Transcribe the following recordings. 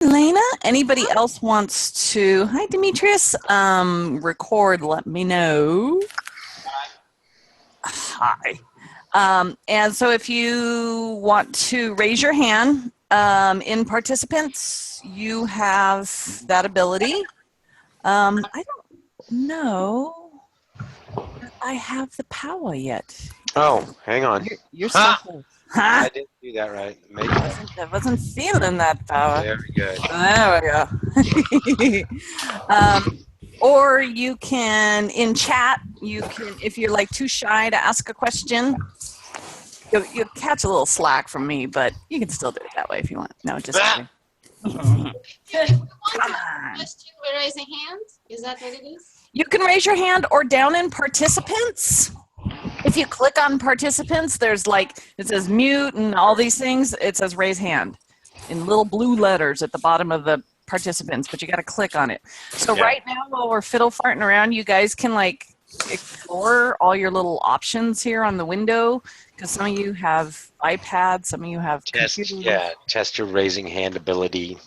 Elena, anybody else wants to, hi Demetrius, record, let me know. Hi. And so if you want to raise your hand in participants, you have that ability. I don't know that I have the power yet. Oh, hang on. You're so close. Huh? I didn't do that right. Maybe I wasn't feeling that power. very good. There we go. Or you can, in chat, you can, if you're like too shy to ask a question, you'll catch a little slack from me, but you can still do it that way if you want. No, just kidding. Question by raising hands? Is that what it is? You can raise your hand or down in participants. If you click on participants, there's like, it says mute and all these things. It says raise hand in little blue letters at the bottom of the participants, but you got to click on it. So yeah. Right now, while we're fiddle farting around, you guys can like explore all your little options here on the window, because some of you have iPads, some of you have computers. Yeah, test your raising hand ability.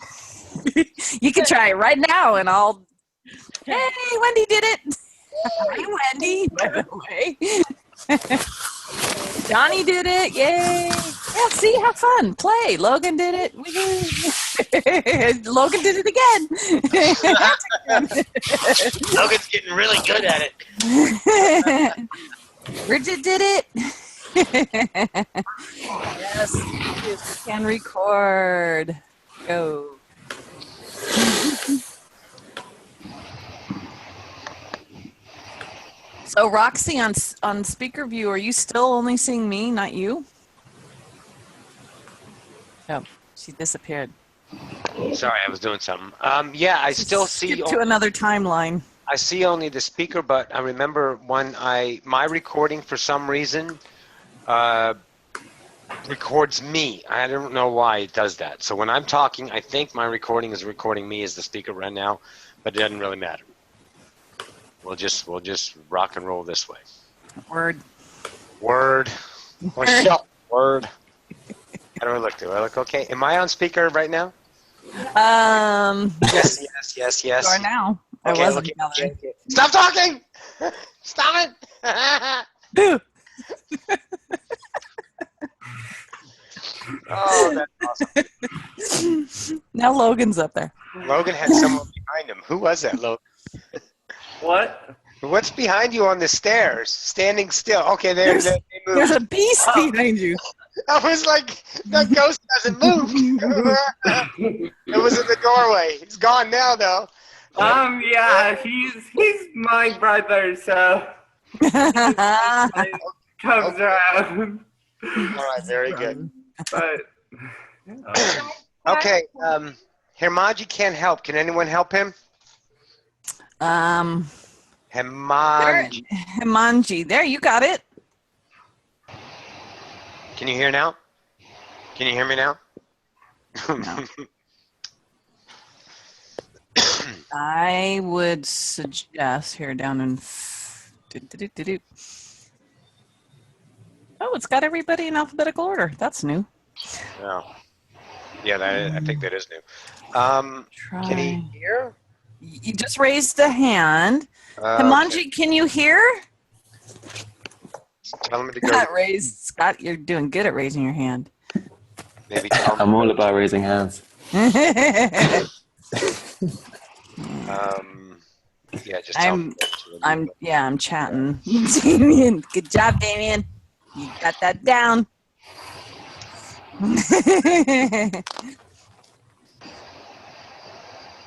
You can try it right now, and I'll. Hey, Wendy did it. Hi, Wendy. By the way. Johnny did it. Yay. Yeah, see, have fun. Play. Logan did it. Logan did it again. Logan's getting really good at it. Bridget did it. Yes, we can record. Go. So Roxy, on speaker view, are you still only seeing me, not you? Oh, she disappeared. Sorry, I was doing something. Yeah, I still see. Skip to another timeline. I see only the speaker, but I remember when my recording for some reason records me. I don't know why it does that. So when I'm talking, I think my recording is recording me as the speaker right now, but it doesn't really matter. We'll just rock and roll this way. Word. Word. Word. How do I look? Do I look okay? Am I on speaker right now? Yes. You are now. Okay, I wasn't. Okay. Stop talking! Stop it! Oh, that's awesome. Now Logan's up there. Logan had someone behind him. Who was that, Logan? What? What's behind you on the stairs? Standing still. Okay, they moved. There's a beast behind you. I was like, that ghost hasn't moved. It was in the doorway. He's gone now, though. Yeah, he's my brother, so comes around. All right, very good. But okay, Hermanji can't help. Can anyone help him? Hermanji. There, you got it. Can you hear now? Can you hear me now? No. I would suggest here down in. Oh, it's got everybody in alphabetical order. That's new. Yeah, I think that is new. Can he hear? You just raised a hand. Hermanji, can you hear? Tell him to go. Not raised. Scott, you're doing good at raising your hand. Maybe I'm all about raising hands. Yeah, just tell him. I'm chatting. Damien, good job, Damien. You got that down.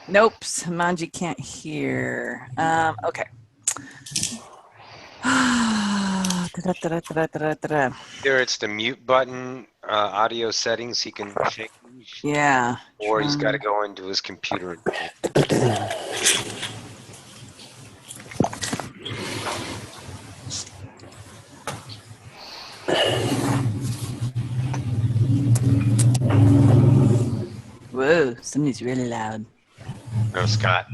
Nope, Hermanji can't hear. Okay. Either it's the mute button, audio settings he can change. Yeah. Or he's got to go into his computer. Whoa, somebody's really loud. No, Scott.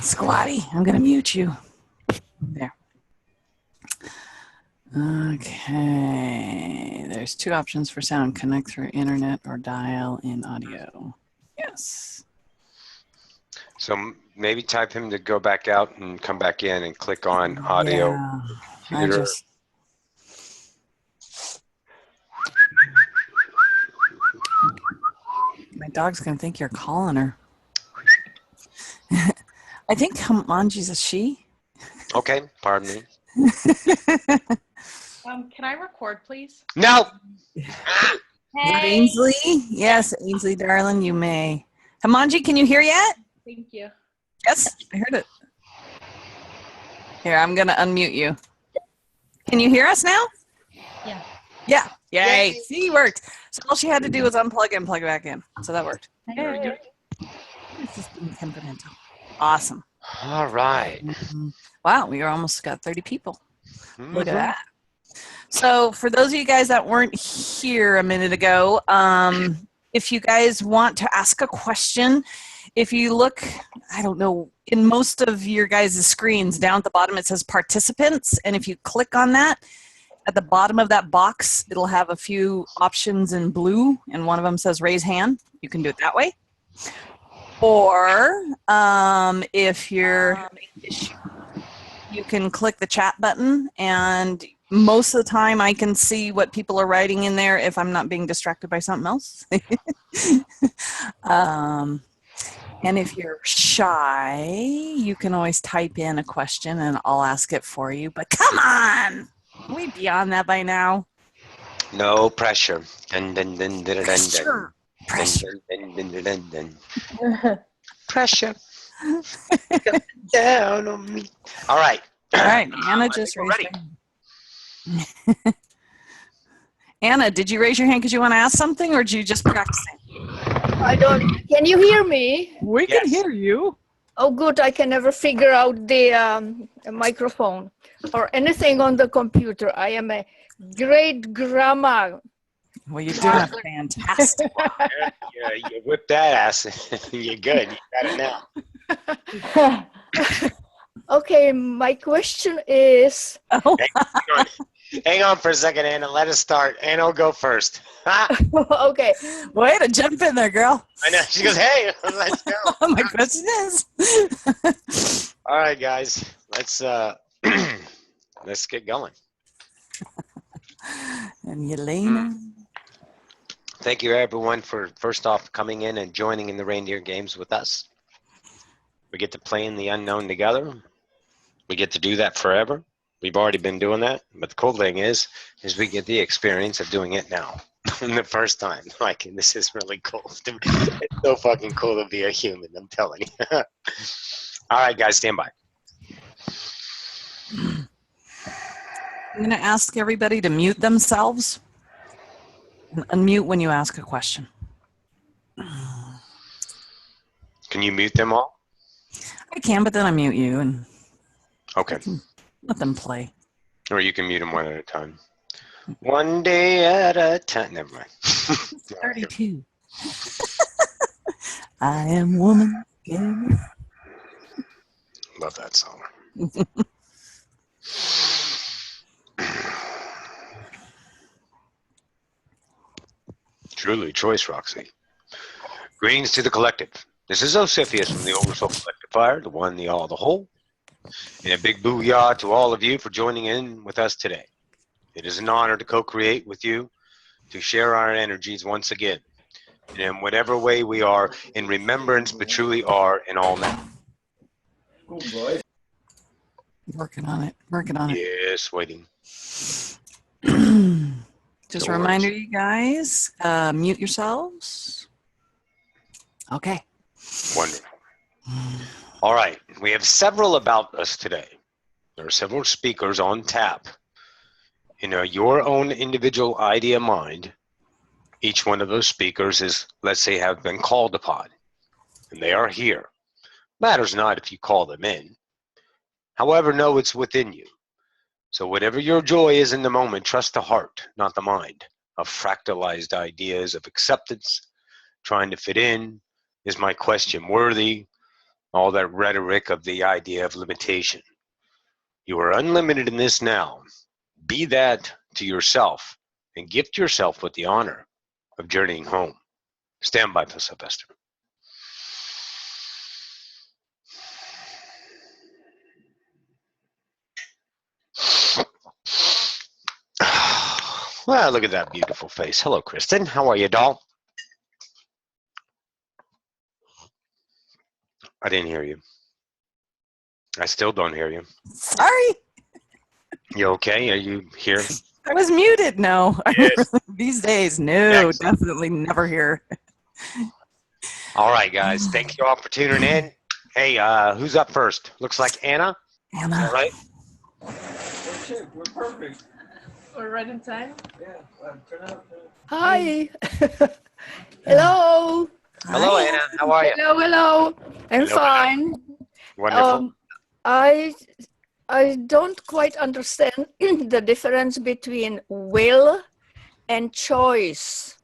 Squatty, I'm going to mute you. There. Okay, there's two options for sound: connect through internet or dial in audio. Yeah. Yes. So maybe type him to go back out and come back in and click on audio. Yeah. I Computer. just. My dog's gonna think you're calling her. I think Hamanji's a she. Okay, pardon me. Can I record, please? No. Is that Ainsley? Yes, Ainsley, darling, you may. Hamanji, can you hear yet? Thank you. Yes, I heard it. Here, I'm gonna unmute you. Can you hear us now? Yeah. Yeah. Yay. Yay. See, worked. So all she had to do was unplug and plug it back in. So that worked. Very good. It's just being temperamental. Awesome. All right. Wow, we almost got 30 people. Look at Mhm. that. So for those of you guys that weren't here a minute ago, if you guys want to ask a question, if you look, I don't know, in most of your guys' screens, down at the bottom it says participants. And if you click on that, at the bottom of that box, it'll have a few options in blue, and one of them says raise hand. You can do it that way. Or if you're, you can click the chat button, and most of the time I can see what people are writing in there if I'm not being distracted by something else. And if you're shy, you can always type in a question and I'll ask it for you. But come on! Are we beyond that by now? No pressure. Dun, dun, dun, dun, dun, dun. Pressure. Pressure. Dun, dun, dun, dun, dun, dun. Pressure. Coming down on me. All right. All right, Anna I just think we're raised her hand. Anna, did you raise your hand because you want to ask something, or did you just practicing? I don't. Can you hear me? We Yes. can hear you. Oh, good. I can never figure out the microphone or anything on the computer. I am a great grandma. Well, you're doing a fantastic. Yeah, you whip that ass. You're good. You got it now. Okay, my question is. Oh, Hang on for a second, Anna. Let us start. Anna will go first. Okay. way to jump in there, girl. I know. She goes, hey, let's go. My question is. All right, guys. Let's let's get going. And Yelena. Thank you, everyone, for first off coming in and joining in the reindeer games with us. We get to play in the unknown together. We get to do that forever. We've already been doing that, but the cool thing is we get the experience of doing it now, the first time. Like, this is really cool. It's so fucking cool to be a human. I'm telling you. All right, guys, stand by. I'm going to ask everybody to mute themselves and unmute when you ask a question. Can you mute them all? I can, but then I mute you and Okay. let them play. Or you can mute them one at a time. One day at a time. Never mind. 32. I am woman. Again. Love that song. Truly choice, Roxie. Greetings to the collective. This is Ocyphius from the Oversoul Collective Fire, the one, the all, the whole. And a big booyah to all of you for joining in with us today. It is an honor to co-create with you, to share our energies once again. And in whatever way we are in remembrance, but truly are in all now. Working on it. Working on it. Yes, waiting. Just a reminder, you guys, mute yourselves. Okay. Wonderful. All right. We have several about us today. There are several speakers on tap. In your own individual idea mind, each one of those speakers is, let's say, have been called upon. And they are here. Matters not if you call them in. However, know it's within you. So whatever your joy is in the moment, trust the heart, not the mind, of fractalized ideas of acceptance, trying to fit in. Is my question worthy? All that rhetoric of the idea of limitation. You are unlimited in this now. Be that to yourself and gift yourself with the honor of journeying home. Stand by, Sylvester. Well, look at that beautiful face. Hello, Kristen. How are you, doll? I didn't hear you. I still don't hear you. Sorry, You okay? Are you here? I was muted. No, Yes. these days, no, Excellent. definitely never here. All right, guys. Thank you all for tuning in. Hey, who's up first? Looks like Anna. Is Anna. that right? We're perfect. We're right in time. Yeah, turn out. Hi. Hello. Hello, Hi. Anna. How are you? Hello, hello. I'm Hello. fine. Wonderful. I don't quite understand the difference between will and choice.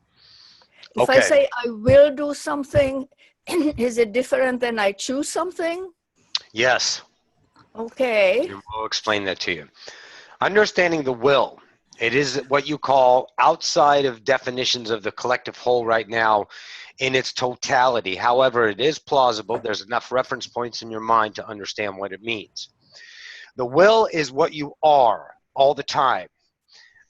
If I Okay. say I will do something, is it different than I choose something? Yes. Okay. And we'll explain that to you. Understanding the will. It is what you call outside of definitions of the collective whole right now in its totality. However, it is plausible. There's enough reference points in your mind to understand what it means. The will is what you are all the time.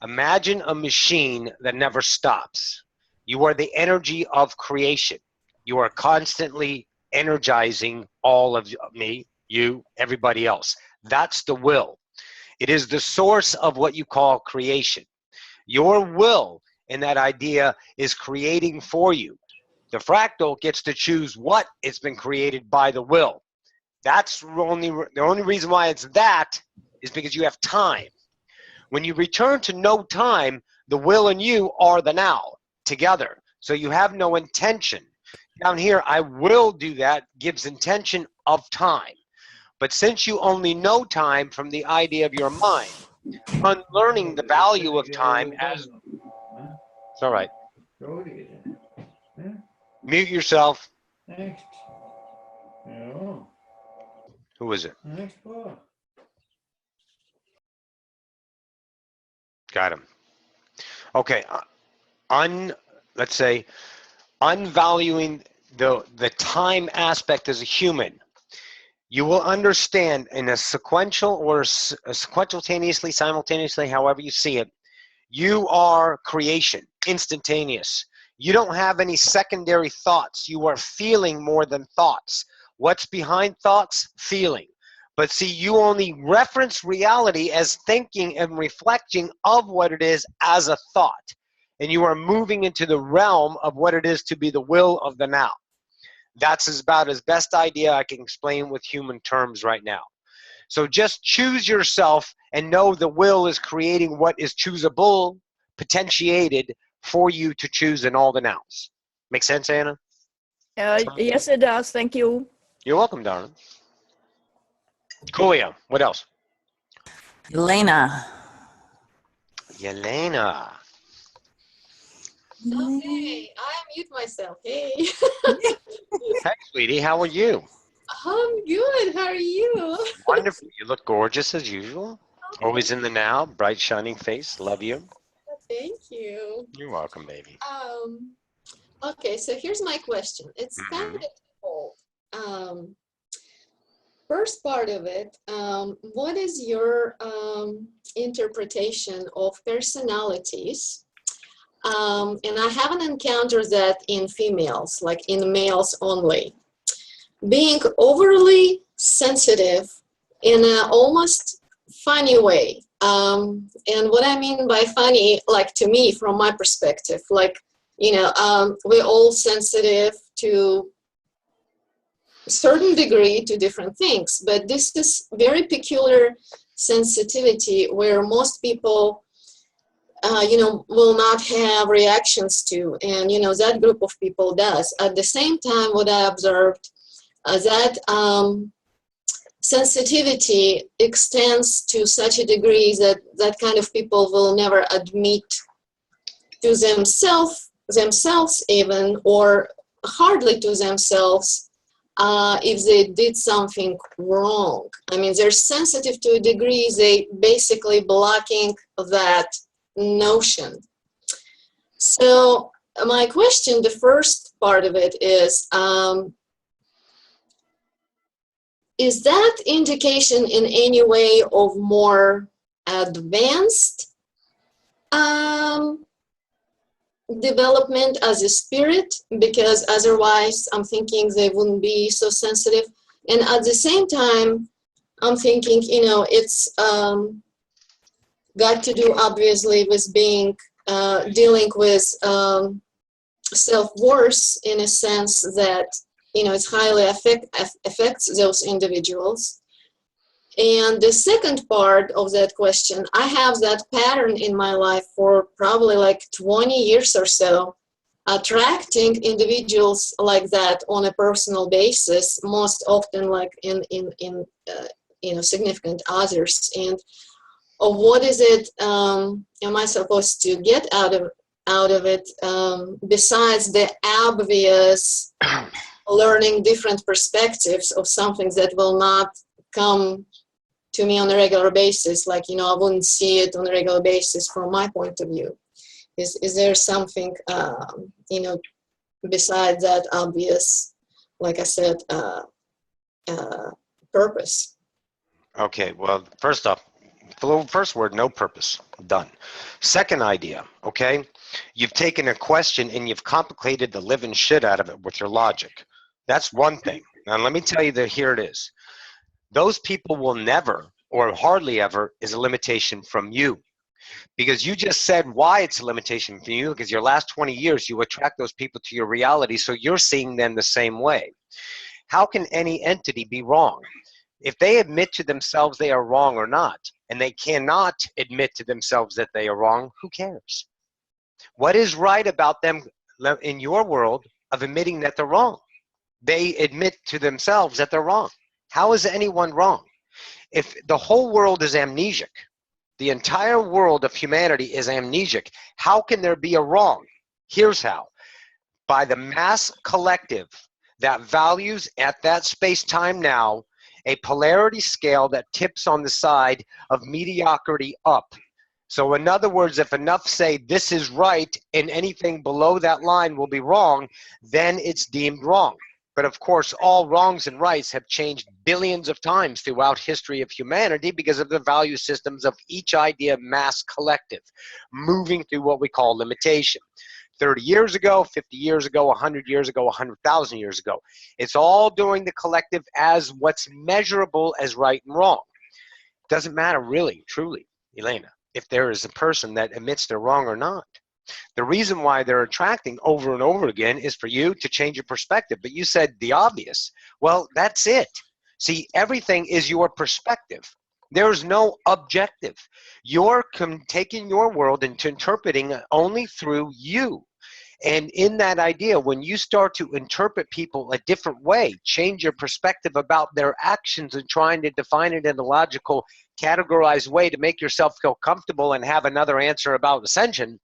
Imagine a machine that never stops. You are the energy of creation. You are constantly energizing all of me, you, everybody else. That's the will. It is the source of what you call creation. Your will in that idea is creating for you. The fractal gets to choose what it's been created by the will. That's the only reason why it's that is because you have time. When you return to no time, the will and you are the now together. So you have no intention. Down here, I will do that gives intention of time. But since you only know time from the idea of your mind, unlearning the value of time as... It's all right. Mute yourself. Next. No. Who is it? Next one. Got him. Okay. Let's say unvaluing the time aspect as a human. You will understand in a sequential or sequentialtaneously, simultaneously, however you see it, you are creation, instantaneous. You don't have any secondary thoughts. You are feeling more than thoughts. What's behind thoughts? Feeling. But see, you only reference reality as thinking and reflecting of what it is as a thought. And you are moving into the realm of what it is to be the will of the now. That's about as best idea I can explain with human terms right now. So just choose yourself and know the will is creating what is choosable, potentiated for you to choose in all the nows. Make sense, Anna? Yes, it does. Thank you. You're welcome, darling. Coolio. What else? Elena. Yelena. Okay, I mute myself. Hey. Hey, sweetie. How are you? I'm good. How are you? Wonderful. You look gorgeous as usual. Always in the now. Bright, shining face. Love you. Thank you. You're welcome, baby. Okay, so here's my question. It's kind of twofold. First part of it, what is your interpretation of personalities? And I haven't encountered that in females, like in males only. Being overly sensitive in an almost funny way. And what I mean by funny, like to me, from my perspective, like, you know, we're all sensitive to a certain degree to different things, but this is very peculiar sensitivity where most people you know, will not have reactions to, and you know, that group of people does. At the same time, what I observed that sensitivity extends to such a degree that that kind of people will never admit to themselves even, or hardly to themselves, if they did something wrong. I mean, they're sensitive to a degree, they basically blocking that notion. So my question, the first part of it is that indication in any way of more advanced Development as a spirit, because otherwise I'm thinking they wouldn't be so sensitive. And at the same time, I'm thinking, you know, it's got to do obviously with being, dealing with self-worth in a sense that, you know, it's highly affects those individuals. And the second part of that question, I have that pattern in my life for probably like 20 years or so, attracting individuals like that on a personal basis, most often like in you know, significant others. And what is it am I supposed to get out of it, besides the obvious learning different perspectives of something that will not come to me on a regular basis, like, you know, I wouldn't see it on a regular basis from my point of view. Is there something, you know, besides that obvious, like I said, purpose? Okay, well, first off, first word, no purpose. Done. Second idea, okay? You've taken a question and you've complicated the living shit out of it with your logic. That's one thing. Now, let me tell you that here it is. Those people will never, or hardly ever, is a limitation from you. Because you just said why it's a limitation from you, because your last 20 years, you attract those people to your reality, so you're seeing them the same way. How can any entity be wrong? If they admit to themselves they are wrong or not, and they cannot admit to themselves that they are wrong, who cares? What is right about them in your world of admitting that they're wrong? They admit to themselves that they're wrong. How is anyone wrong? If the whole world is amnesic, the entire world of humanity is amnesic, how can there be a wrong? Here's how. By the mass collective that values at that space-time now a polarity scale that tips on the side of mediocrity up. So in other words, if enough say this is right and anything below that line will be wrong, then it's deemed wrong. But of course, all wrongs and rights have changed billions of times throughout history of humanity because of the value systems of each idea mass collective, moving through what we call limitation. 30 years ago, 50 years ago, 100 years ago, 100,000 years ago. It's all doing the collective as what's measurable as right and wrong. Doesn't matter really, truly, Elena, if there is a person that admits they're wrong or not. The reason why they're attracting over and over again is for you to change your perspective. But you said the obvious. Well, that's it. See, everything is your perspective. There's no objective. You're taking your world and interpreting only through you. And in that idea, when you start to interpret people a different way, change your perspective about their actions and trying to define it in a logical, categorized way to make yourself feel comfortable and have another answer about ascension,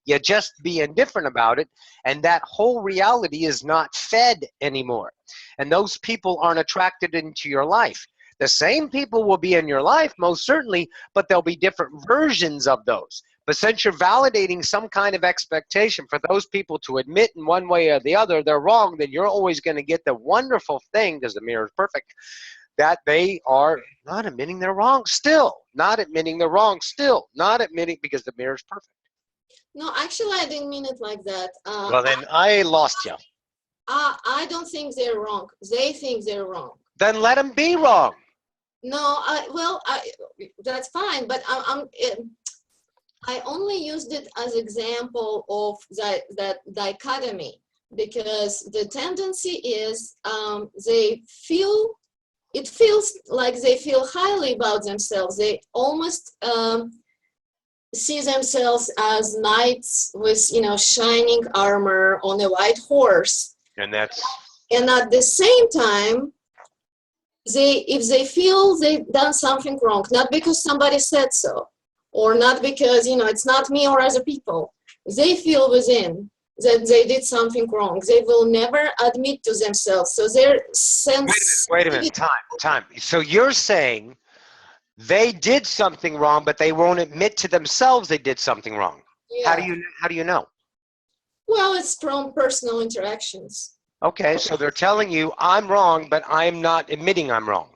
you just be indifferent about it, and that whole reality is not fed anymore. And those people aren't attracted into your life. The same people will be in your life, most certainly, but there'll be different versions of those. But since you're validating some kind of expectation for those people to admit in one way or the other they're wrong, then you're always going to get the wonderful thing, because the mirror is perfect, that they are not admitting they're wrong still. Not admitting they're wrong still. Not admitting, because the mirror is perfect. No, actually, I didn't mean it like that. Well, then I lost you. I don't think they're wrong. They think they're wrong. Then let them be wrong. No, that's fine, but I only used it as example of that dichotomy, because the tendency is it feels like they feel highly about themselves. They almost see themselves as knights with, you know, shining armor on a white horse. And at the same time, if they feel they've done something wrong, not because somebody said so, or not because, you know, it's not me or other people, they feel within that they did something wrong. They will never admit to themselves. So their sense. Wait a minute. Time. So you're saying they did something wrong, but they won't admit to themselves they did something wrong. Yeah. How do you know? Well, it's from personal interactions. Okay, so they're telling you I'm wrong, but I'm not admitting I'm wrong.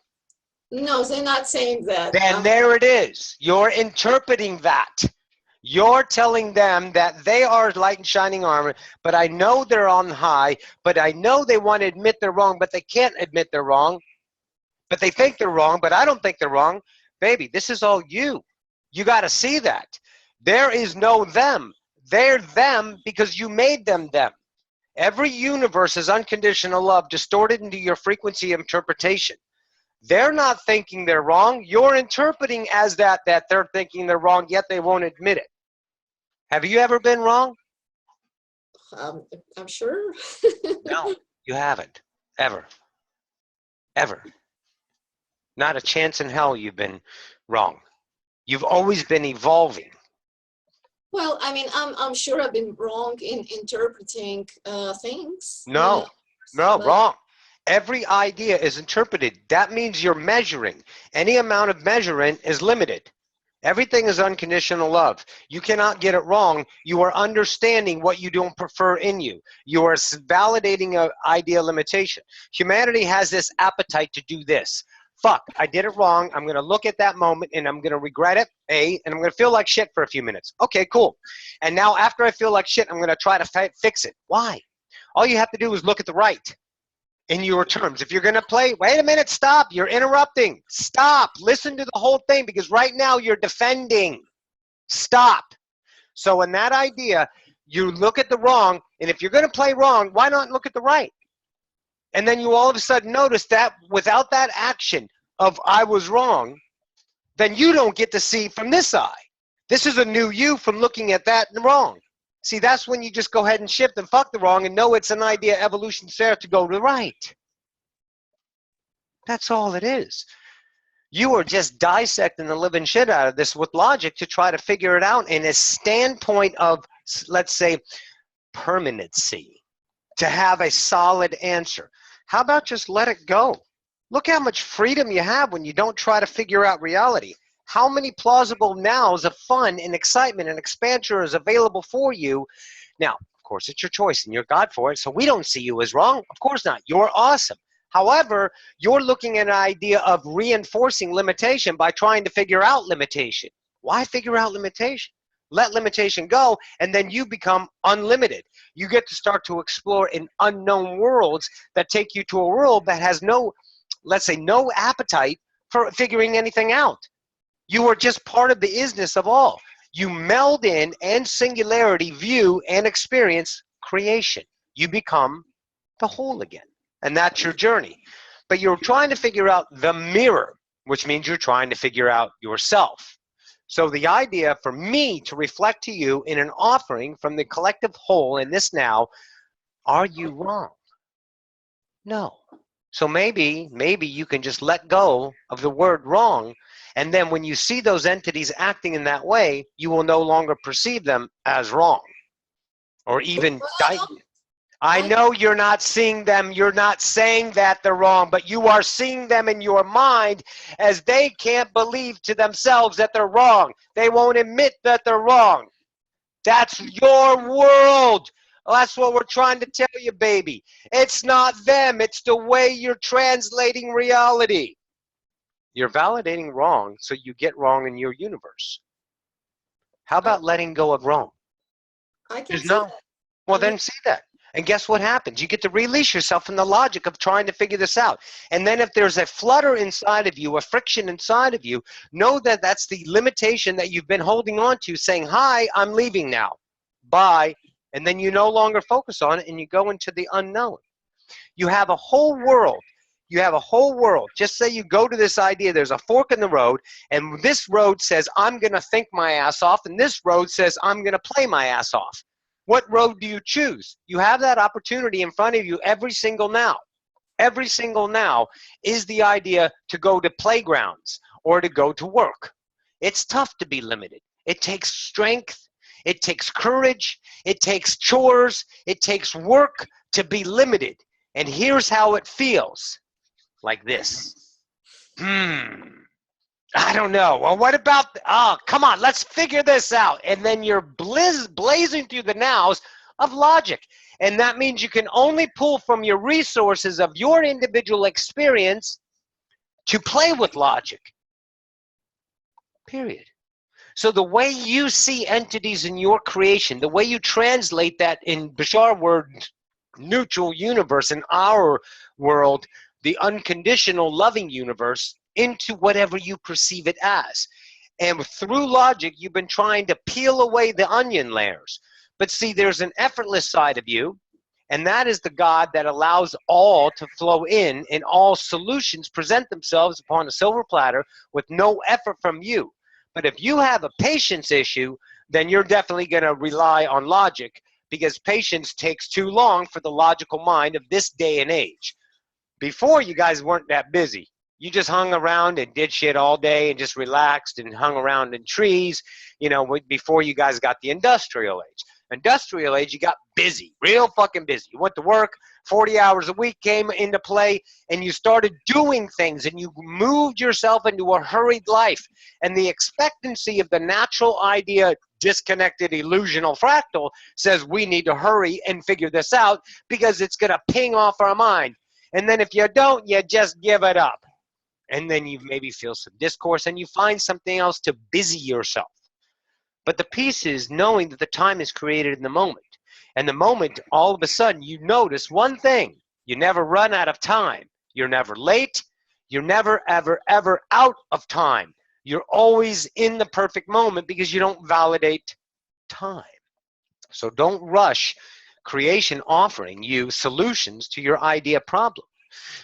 No, they're not saying that. Then there it is. You're interpreting that. You're telling them that they are light and shining armor, but I know they're on high, but I know they want to admit they're wrong, but they can't admit they're wrong, but they think they're wrong, but I don't think they're wrong. Baby, this is all you. You got to see that. There is no them. They're them because you made them them. Every universe is unconditional love distorted into your frequency of interpretation. They're not thinking they're wrong. You're interpreting as that they're thinking they're wrong, yet they won't admit it. Have you ever been wrong? I'm sure. No, you haven't. Ever. Ever. Not a chance in hell you've been wrong. You've always been evolving. Well, I mean, I'm sure I've been wrong in interpreting things. No, no, but wrong. Every idea is interpreted. That means you're measuring. Any amount of measuring is limited. Everything is unconditional love. You cannot get it wrong. You are understanding what you don't prefer in you. You are validating an idea limitation. Humanity has this appetite to do this. Fuck, I did it wrong. I'm going to look at that moment and I'm going to regret it, and I'm going to feel like shit for a few minutes. Okay, cool. And now after I feel like shit, I'm going to try to fix it. Why? All you have to do is look at the right in your terms. If you're going to play, wait a minute, stop. You're interrupting. Stop. Listen to the whole thing because right now you're defending. Stop. So in that idea, you look at the wrong, and if you're going to play wrong, why not look at the right? And then you all of a sudden notice that without that action of I was wrong, then you don't get to see from this eye. This is a new you from looking at that wrong. See, that's when you just go ahead and shift and fuck the wrong and know it's an idea evolution's fair to go to the right. That's all it is. You are just dissecting the living shit out of this with logic to try to figure it out in a standpoint of, let's say, permanency, to have a solid answer. How about just let it go? Look how much freedom you have when you don't try to figure out reality. How many plausible nows of fun and excitement and expansion is available for you? Now, of course, it's your choice and you're God for it, so we don't see you as wrong. Of course not. You're awesome. However, you're looking at an idea of reinforcing limitation by trying to figure out limitation. Why figure out limitation? Let limitation go, and then you become unlimited. You get to start to explore in unknown worlds that take you to a world that has no, let's say, no appetite for figuring anything out. You are just part of the isness of all. You meld in and singularity view and experience creation. You become the whole again. And that's your journey. But you're trying to figure out the mirror, which means you're trying to figure out yourself. So the idea for me to reflect to you in an offering from the collective whole in this now, are you wrong? No. So maybe you can just let go of the word wrong, and then when you see those entities acting in that way, you will no longer perceive them as wrong. Or even I know you're not seeing them, you're not saying that they're wrong, but you are seeing them in your mind as they can't believe to themselves that they're wrong. They won't admit that they're wrong. That's your world. That's what we're trying to tell you, baby. It's not them. It's the way you're translating reality. You're validating wrong, so you get wrong in your universe. How about letting go of wrong? I can There's see no. that. Well, I mean, then see that. And guess what happens? You get to release yourself from the logic of trying to figure this out. And then if there's a flutter inside of you, a friction inside of you, know that that's the limitation that you've been holding on to, saying, hi, I'm leaving now. Bye. And then you no longer focus on it and you go into the unknown. You have a whole world. You have a whole world. Just say you go to this idea, there's a fork in the road, and this road says, I'm going to think my ass off, and this road says, I'm going to play my ass off. What road do you choose? You have that opportunity in front of you every single now. Every single now is the idea to go to playgrounds or to go to work. It's tough to be limited. It takes strength. It takes courage. It takes chores. It takes work to be limited. And here's how it feels. Like this. I don't know. Well, what about, come on, let's figure this out. And then you're blazing through the nows of logic. And that means you can only pull from your resources of your individual experience to play with logic. Period. So the way you see entities in your creation, the way you translate that in Bashar word neutral universe, in our world, the unconditional loving universe, into whatever you perceive it as. And through logic, you've been trying to peel away the onion layers. But see, there's an effortless side of you, and that is the God that allows all to flow in, and all solutions present themselves upon a silver platter with no effort from you. But if you have a patience issue, then you're definitely going to rely on logic, because patience takes too long for the logical mind of this day and age. Before, you guys weren't that busy. You just hung around and did shit all day and just relaxed and hung around in trees, you know, before you guys got the industrial age. Industrial age, you got busy, real fucking busy. You went to work, 40 hours a week came into play, and you started doing things, and you moved yourself into a hurried life. And the expectancy of the natural idea, disconnected, illusional fractal, says we need to hurry and figure this out because it's going to ping off our mind. And then if you don't, you just give it up. And then you maybe feel some discourse and you find something else to busy yourself. But the piece is knowing that the time is created in the moment. And the moment, all of a sudden, you notice one thing. You never run out of time. You're never late. You're never, ever, ever out of time. You're always in the perfect moment because you don't validate time. So don't rush creation offering you solutions to your idea problem.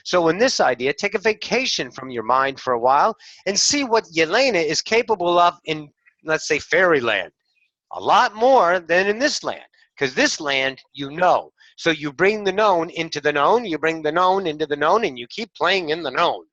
So in this idea, take a vacation from your mind for a while and see what Yelena is capable of in, let's say, fairyland. A lot more than in this land, because this land, you know. So you bring the known into the known, you bring the known into the known, and you keep playing in the known.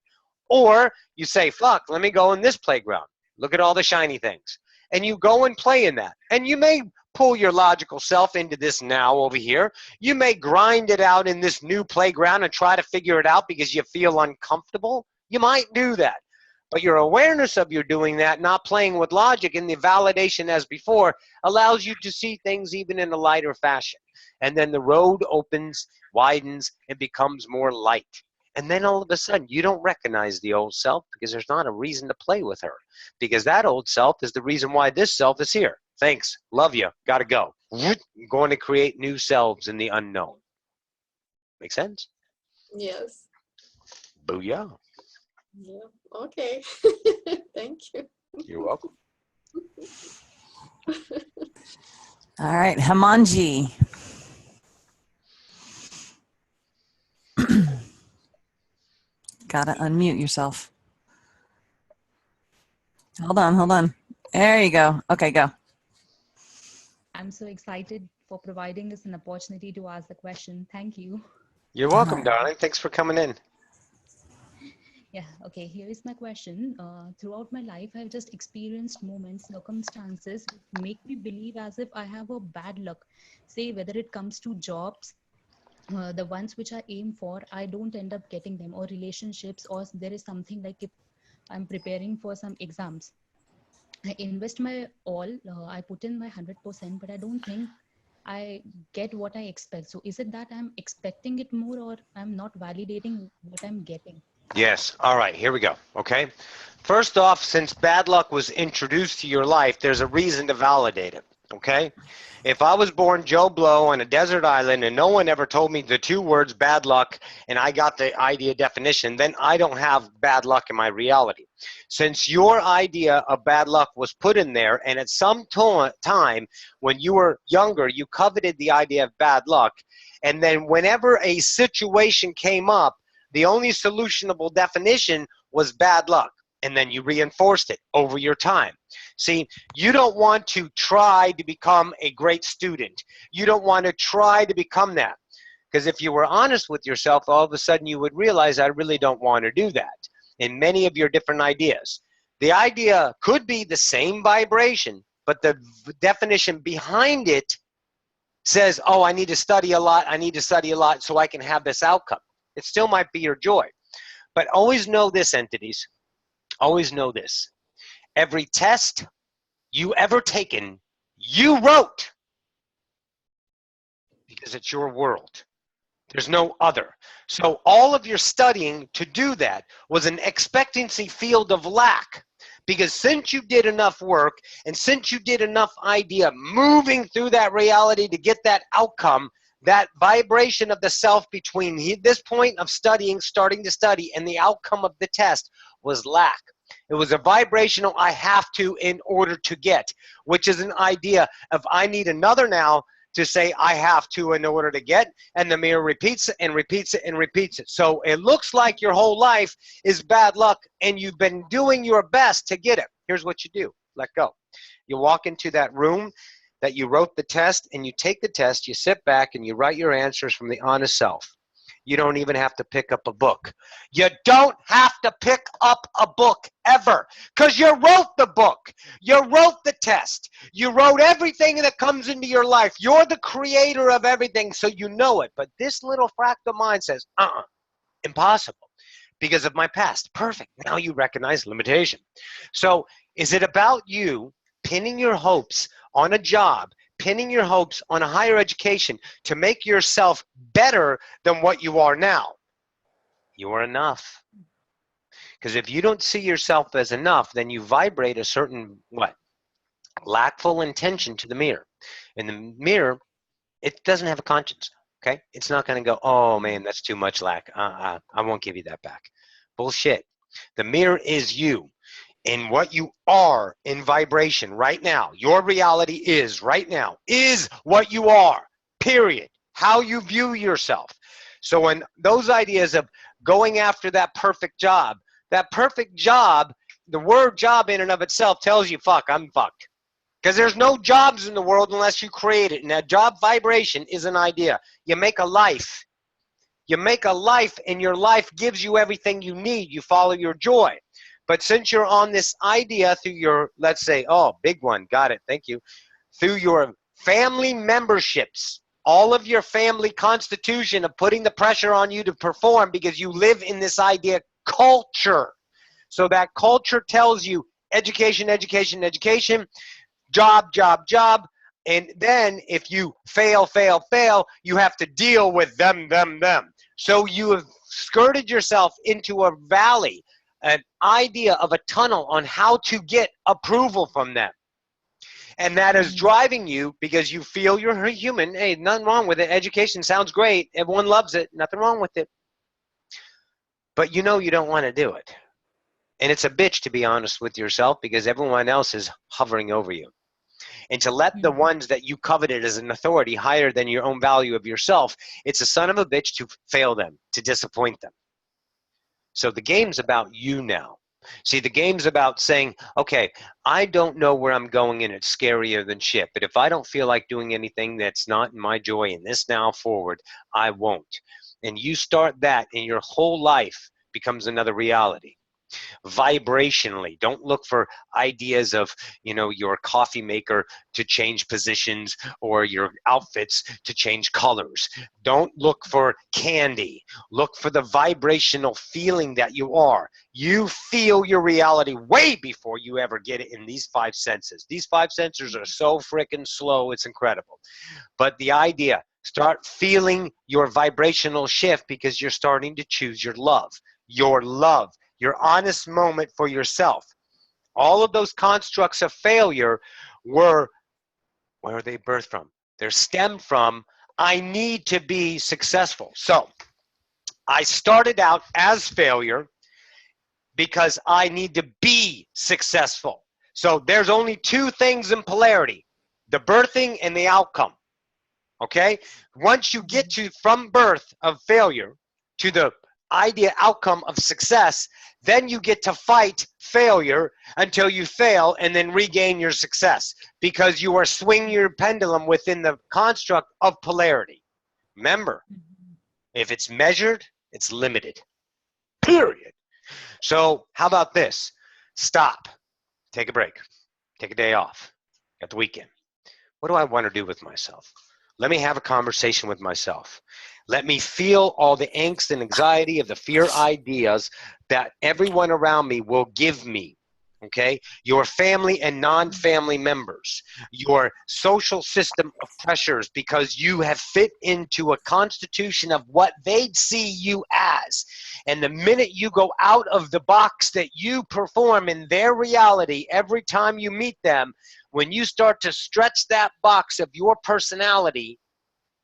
Or you say, fuck, let me go in this playground. Look at all the shiny things. And you go and play in that. And you may pull your logical self into this now over here. You may grind it out in this new playground and try to figure it out because you feel uncomfortable. You might do that. But your awareness of you doing that, not playing with logic, and the validation as before, allows you to see things even in a lighter fashion. And then the road opens, widens, and becomes more light. And then all of a sudden, you don't recognize the old self because there's not a reason to play with her. Because that old self is the reason why this self is here. Thanks. Love you. Gotta go. I'm going to create new selves in the unknown. Make sense? Yes. Booyah. Yeah. Okay. Thank you. You're welcome. All right, Hamanji. Gotta unmute yourself. Hold on. There you go. Okay, go. I'm so excited for providing us an opportunity to ask the question. Thank you. You're welcome, darling. Thanks for coming in. Yeah, okay, here is my question. Throughout my life, I've just experienced moments, circumstances make me believe as if I have a bad luck. Say whether it comes to jobs, the ones which I aim for, I don't end up getting them, or relationships, or there is something like if I'm preparing for some exams. I invest my all, I put in my 100%, but I don't think I get what I expect. So is it that I'm expecting it more, or I'm not validating what I'm getting? Yes. All right. Here we go. Okay. First off, since bad luck was introduced to your life, there's a reason to validate it. Okay. If I was born Joe Blow on a desert island and no one ever told me the two words bad luck and I got the idea definition, then I don't have bad luck in my reality. Since your idea of bad luck was put in there, and at some time when you were younger, you coveted the idea of bad luck, and then whenever a situation came up, the only solutionable definition was bad luck, and then you reinforced it over your time. See, you don't want to try to become a great student. You don't want to try to become that. Because if you were honest with yourself, all of a sudden you would realize I really don't want to do that in many of your different ideas. The idea could be the same vibration, but the definition behind it says, oh, I need to study a lot. I need to study a lot so I can have this outcome. It still might be your joy. But always know this, entities. Always know this. Every test you ever taken, you wrote. Because it's your world. There's no other. So all of your studying to do that was an expectancy field of lack. Because since you did enough work and since you did enough idea moving through that reality to get that outcome, that vibration of the self between this point of studying, starting to study, and the outcome of the test was lack. It was a vibrational I have to in order to get, which is an idea of I need another now to say I have to in order to get, and the mirror repeats it and repeats it and repeats it. So it looks like your whole life is bad luck and you've been doing your best to get it. Here's what you do. Let go. You walk into that room that you wrote the test and you take the test, you sit back and you write your answers from the honest self. You don't even have to pick up a book. You don't have to pick up a book ever because you wrote the book. You wrote the test. You wrote everything that comes into your life. You're the creator of everything, so you know it. But this little fractal mind says, impossible because of my past. Perfect. Now you recognize limitation. So is it about you pinning your hopes on a job, pinning your hopes on a higher education to make yourself better than what you are now? You are enough. Because if you don't see yourself as enough, then you vibrate a certain, lackful intention to the mirror. And the mirror, it doesn't have a conscience, okay? It's not going to go, oh man, that's too much lack. I won't give you that back. Bullshit. The mirror is you. And what you are in vibration right now, your reality is right now, is what you are, period. How you view yourself. So when those ideas of going after that perfect job, the word job in and of itself tells you, fuck, I'm fucked. Because there's no jobs in the world unless you create it. And that job vibration is an idea. You make a life. You make a life and your life gives you everything you need. You follow your joy. But since you're on this idea through your, let's say, big one, got it, thank you, through your family memberships, all of your family constitution of putting the pressure on you to perform because you live in this idea culture. So that culture tells you education, education, education, job, job, job, and then if you fail, you have to deal with them. So you have skirted yourself into a valley, an idea of a tunnel on how to get approval from them. And that is driving you because you feel you're a human. Hey, nothing wrong with it. Education sounds great. Everyone loves it. Nothing wrong with it. But you know you don't want to do it. And it's a bitch, to be honest with yourself, because everyone else is hovering over you. And to let the ones that you coveted as an authority higher than your own value of yourself, it's a son of a bitch to fail them, to disappoint them. So the game's about you now. See, the game's about saying, okay, I don't know where I'm going and it's scarier than shit, but if I don't feel like doing anything that's not in my joy in this now forward, I won't. And you start that and your whole life becomes another reality. Vibrationally, don't look for ideas of, your coffee maker to change positions or your outfits to change colors. Don't look for candy. Look for the vibrational feeling that you are. You feel your reality way before you ever get it in these five senses. These five senses are so freaking slow, it's incredible. But the idea, start feeling your vibrational shift because you're starting to choose your love. Your honest moment for yourself. All of those constructs of failure where are they birthed from? They're stemmed from, I need to be successful. So I started out as failure because I need to be successful. So there's only two things in polarity, the birthing and the outcome. Okay? Once you get from birth of failure to the idea outcome of success, then you get to fight failure until you fail and then regain your success because you are swinging your pendulum within the construct of polarity. Remember, if it's measured, it's limited. Period. So how about this? Stop. Take a break. Take a day off. Got the weekend. What do I want to do with myself? Let me have a conversation with myself. Let me feel all the angst and anxiety of the fear ideas that everyone around me will give me. okay? Your family and non-family members, your social system of pressures, because you have fit into a constitution of what they'd see you as. And the minute you go out of the box that you perform in their reality every time you meet them, when you start to stretch that box of your personality,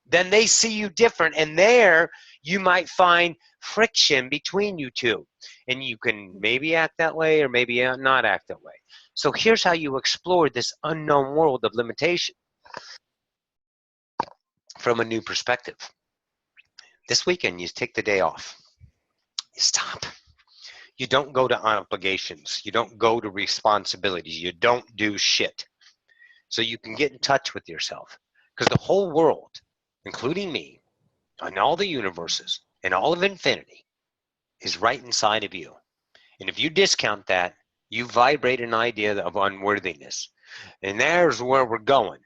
then they see you different, and there you might find friction between you two. And you can maybe act that way or maybe not act that way. So here's how you explore this unknown world of limitation from a new perspective. This weekend, you take the day off. You stop. You don't go to obligations. You don't go to responsibilities. You don't do shit. So you can get in touch with yourself. Because the whole world, including me, and all the universes, and all of infinity, is right inside of you. And if you discount that, you vibrate an idea of unworthiness. And there's where we're going.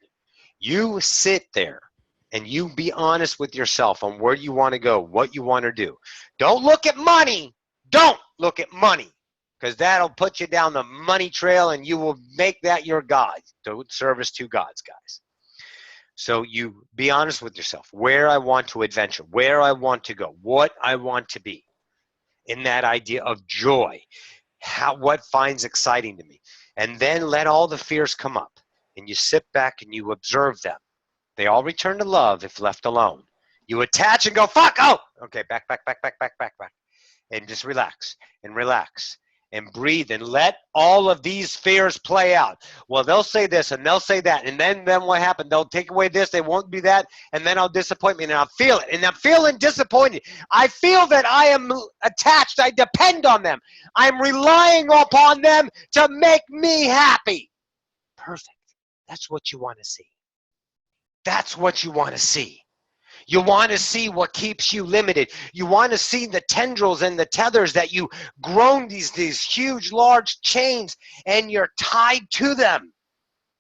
You sit there and you be honest with yourself on where you want to go, what you want to do. Don't look at money. Don't look at money, because that'll put you down the money trail and you will make that your God. Don't service two gods, guys. So you be honest with yourself, where I want to adventure, where I want to go, what I want to be, in that idea of joy, what finds exciting to me. And then let all the fears come up, and you sit back and you observe them. They all return to love if left alone. You attach and go, fuck, oh, okay, back, and just relax and relax. And breathe and let all of these fears play out. Well, they'll say this and they'll say that. And then what happened? They'll take away this. They won't be that. And then I'll disappoint me. And I'll feel it. And I'm feeling disappointed. I feel that I am attached. I depend on them. I'm relying upon them to make me happy. Perfect. That's what you want to see. That's what you want to see. You want to see what keeps you limited. You want to see the tendrils and the tethers that you grown these huge, large chains, and you're tied to them.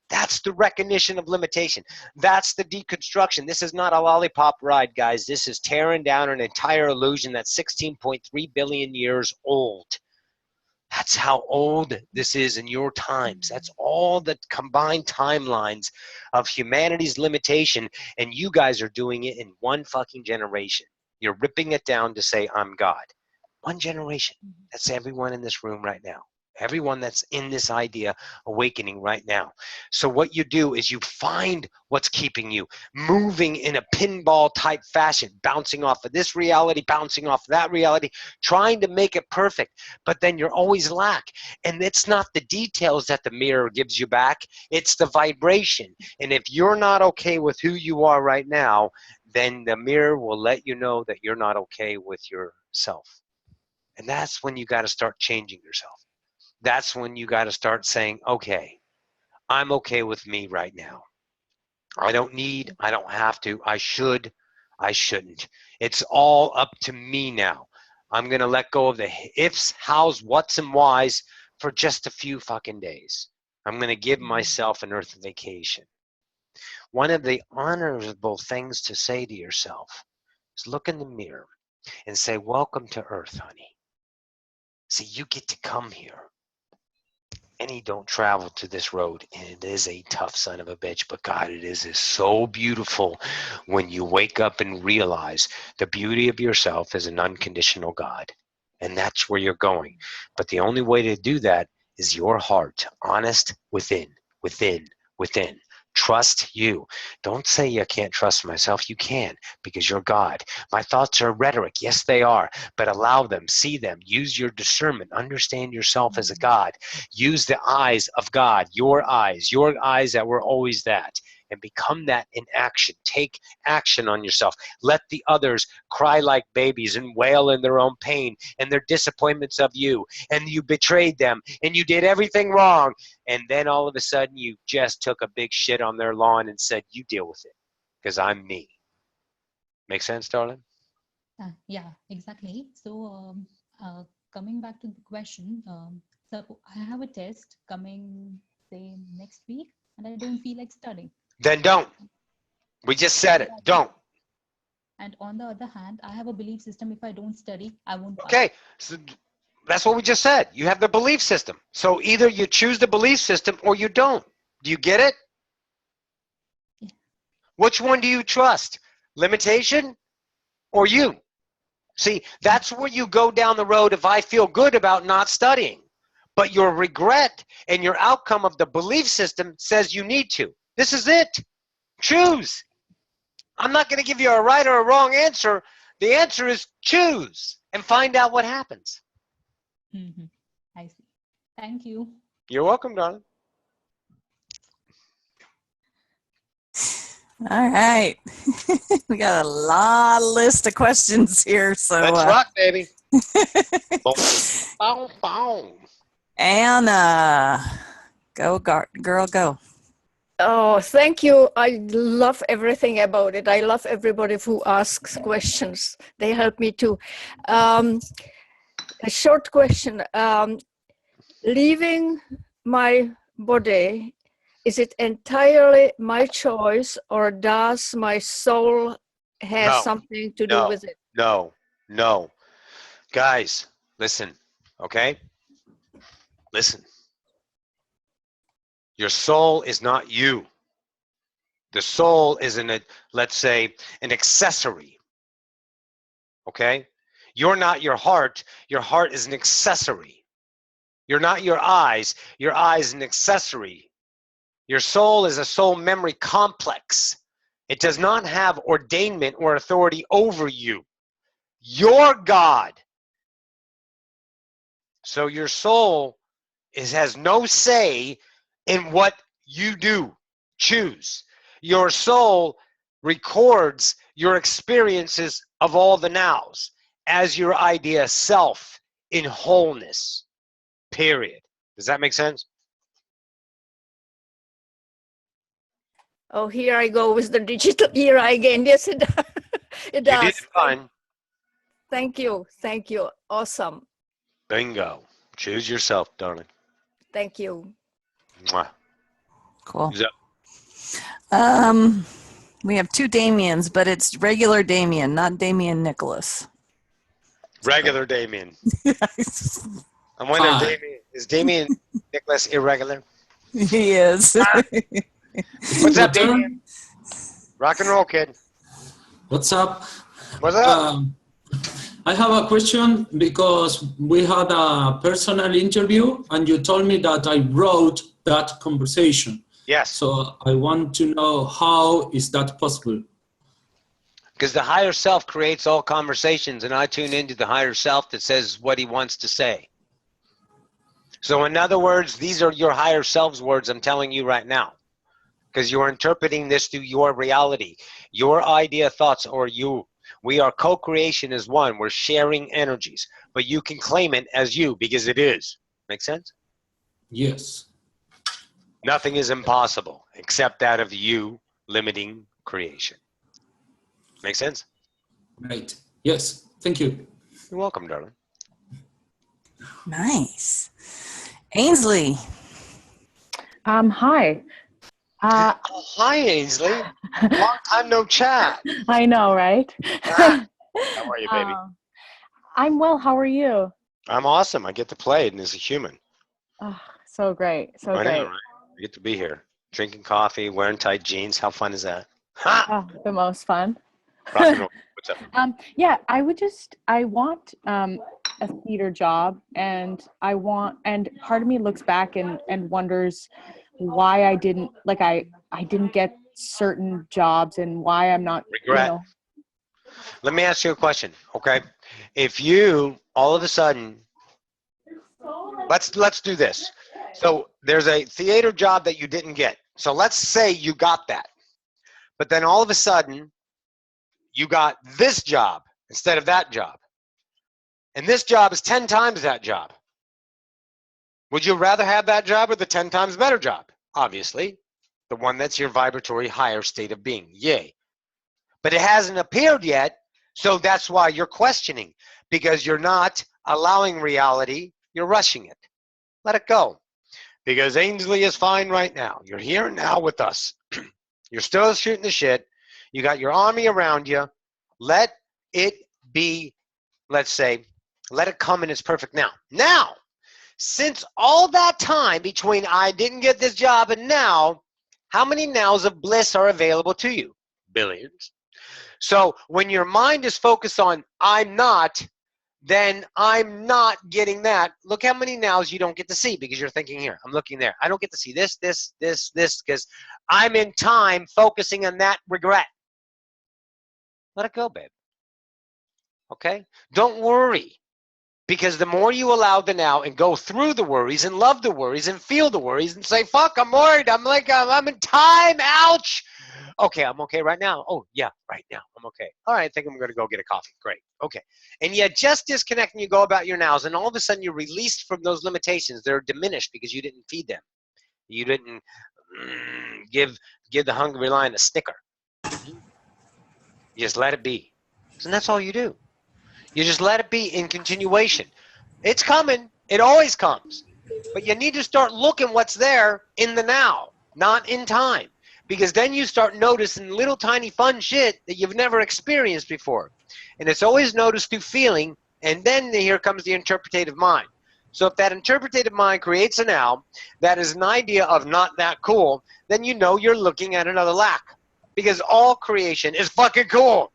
That's the recognition of limitation. That's the deconstruction. This is not a lollipop ride, guys. This is tearing down an entire illusion that's 16.3 billion years old. That's how old this is in your times. That's all the combined timelines of humanity's limitation, and you guys are doing it in one fucking generation. You're ripping it down to say, I'm God. One generation. That's everyone in this room right now. Everyone that's in this idea awakening right now. So what you do is you find what's keeping you moving in a pinball type fashion, bouncing off of this reality, bouncing off of that reality, trying to make it perfect, but then you're always lack. And it's not the details that the mirror gives you back, it's the vibration. And if you're not okay with who you are right now, then the mirror will let you know that you're not okay with yourself. And that's when you got to start changing yourself. That's when you got to start saying, okay, I'm okay with me right now. I don't need, I don't have to, I should, I shouldn't. It's all up to me now. I'm going to let go of the ifs, hows, whats, and whys for just a few fucking days. I'm going to give myself an earth vacation. One of the honorable things to say to yourself is look in the mirror and say, welcome to Earth, honey. See, you get to come here. Any don't travel to this road, and it is a tough son of a bitch, but God, it is so beautiful when you wake up and realize the beauty of yourself as an unconditional God, and that's where you're going. But the only way to do that is your heart, honest within. Trust you. Don't say you can't trust myself. You can, because you're God. My thoughts are rhetoric. Yes, they are. But allow them, see them, use your discernment, understand yourself as a God. Use the eyes of God, your eyes that were always that, and become that in action. Take action on yourself. Let the others cry like babies and wail in their own pain and their disappointments of you. And you betrayed them and you did everything wrong. And then all of a sudden you just took a big shit on their lawn and said, you deal with it because I'm me. Make sense, darling? Yeah, exactly. So coming back to the question, so I have a test coming, say, next week, and I don't feel like studying. Then don't. We just said it. Don't. And on the other hand, I have a belief system, if I don't study, I won't pass. Okay. So That's what we just said. You have the belief system. So either you choose the belief system or you don't. Do you get it? Yeah. Which one do you trust? Limitation or you? See, that's where you go down the road if I feel good about not studying. But your regret and your outcome of the belief system says you need to. This is it. Choose. I'm not going to give you a right or a wrong answer. The answer is choose and find out what happens. I see. Thank you. You're welcome, darling. All right. We got a long list of questions here. So Let's rock, baby. Boom, boom. Anna, go girl, go. Oh, thank you. I love everything about it. I love everybody who asks questions. They help me too. A short question. Leaving my body, is it entirely my choice, or does my soul have No. something to do with it? No. Guys, listen, okay? Listen. Your soul is not you. The soul is let's say, an accessory. Okay? You're not your heart. Your heart is an accessory. You're not your eyes. Your eye is an accessory. Your soul is a soul memory complex. It does not have ordainment or authority over you. You're God. So your soul has no say in what you do. Choose. Your soul records your experiences of all the nows as your idea self in wholeness. Period. Does that make sense? Oh, here I go with the digital era again. Yes, it does. It You did does. fine. Thank you. Thank you. Awesome. Bingo. Choose yourself, darling. Thank you. Mwah. Cool. Who's up? We have two Damiens, but it's regular Damien, not Damien Nicholas. Regular Damien. I'm wondering, Damien, is Damien Nicholas irregular? He is. What's up, Damien? Rock and roll, kid. What's up? What's up? I have a question because we had a personal interview and you told me that I wrote that conversation. Yes. So I want to know, how is that possible? Because the higher self creates all conversations, and I tune into the higher self that says what he wants to say. So in other words, these are your higher self's words I'm telling you right now. Because you're interpreting this through your reality. Your idea, thoughts, or you. We are co-creation as one. We're sharing energies. But you can claim it as you because it is. Make sense? Yes. Nothing is impossible except that of you limiting creation. Make sense? Right. Yes. Thank you. You're welcome, darling. Nice. Ainsley. Hi. Oh, hi, Ainsley. Long time no chat. I know, right? How are you, baby? I'm well. How are you? I'm awesome. I get to play it as a human. Oh, so great. So I know, great. right? I get to be here. Drinking coffee, wearing tight jeans. How fun is that? Ha! Oh, the most fun. Rock and roll. What's up? Yeah, I want a theater job, and part of me looks back and wonders why I didn't get certain jobs and why I'm not, Regret. Let me ask you a question, okay? If you all of a sudden, let's do this. So there's a theater job that you didn't get. So let's say you got that, but then all of a sudden you got this job instead of that job, and this job is 10 times that job. Would you rather have that job or the 10 times better job? Obviously, the one that's your vibratory higher state of being. Yay. But it hasn't appeared yet, so that's why you're questioning, because you're not allowing reality, you're rushing it. Let it go. Because Ainsley is fine right now. You're here and now with us. You're still shooting the shit. You got your army around you. Let it be, let's say, Let it come in its perfect now. Now, since all that time between I didn't get this job and now, how many nows of bliss are available to you? Billions. So when your mind is focused on I'm not, then I'm not getting that. Look how many nows you don't get to see because you're thinking here, I'm looking there. I don't get to see this, because I'm in time focusing on that regret. Let it go, babe. Okay? Don't worry. Because the more you allow the now and go through the worries and love the worries and feel the worries and say, fuck, I'm worried. I'm in time. Ouch. Okay, I'm okay right now. Oh, yeah, right now. I'm okay. All right, I think I'm going to go get a coffee. Great. Okay. And yet just disconnect and you go about your nows and all of a sudden you're released from those limitations. They're diminished because you didn't feed them. You didn't give the hungry lion a Snicker. You just let it be. And that's all you do. You just let it be in continuation. It's coming. It always comes. But you need to start looking what's there in the now, not in time. Because then you start noticing little tiny fun shit that you've never experienced before. And it's always noticed through feeling, and then here comes the interpretative mind. So if that interpretative mind creates a now that is an idea of not that cool, then you know you're looking at another lack. Because all creation is fucking cool.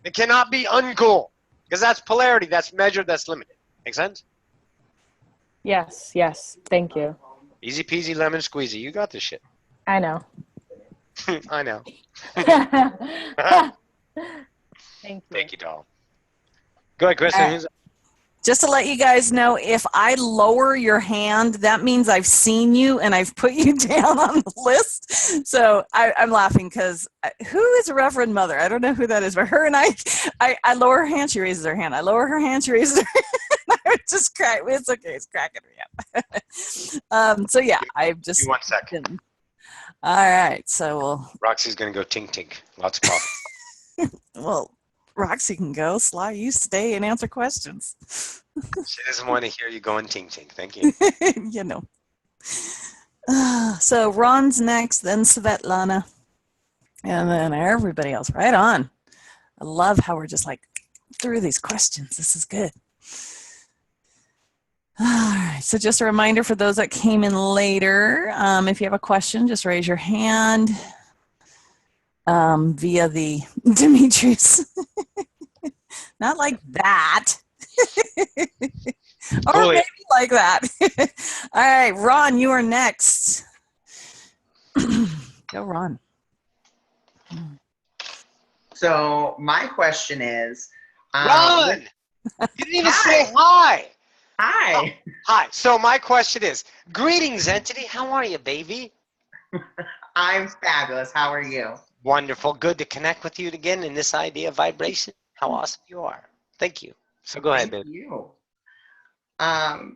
It cannot be uncool. Because that's polarity, that's measured, that's limited. Make sense? Yes, yes. Thank you. Easy peasy lemon squeezy. You got this shit. I know. I know. Thank you. Thank you, doll. Go ahead, Kristen. Just to let you guys know, if I lower your hand, that means I've seen you and I've put you down on the list. So I'm laughing because who is Reverend Mother? I don't know who that is, but her and I lower her hand, she raises her hand. I lower her hand, she raises her hand. I would just crack. It's okay. It's cracking me up. So yeah, I've just. Give me 1 second. All right. So we'll. Roxy's going to go tink tink. Lots of coffee. Well, Roxy can go. Sly, you stay and answer questions. She doesn't want to hear you going tink tink. Thank you. You know. So Ron's next, then Svetlana, and then everybody else. Right on. I love how we're just like through these questions. This is good. All right. So just a reminder for those that came in later, if you have a question, just raise your hand via the Demetrius. Not like that. Or Cool. maybe like that. All right, Ron, you are next. Go, Ron. So my question is, Ron! You didn't even say hi. Hi. Oh, hi. So my question is, greetings, entity. How are you, baby? I'm fabulous. How are you? Wonderful. Good to connect with you again in this idea of vibration. How awesome you are. Thank you. So go ahead, baby. Thank you.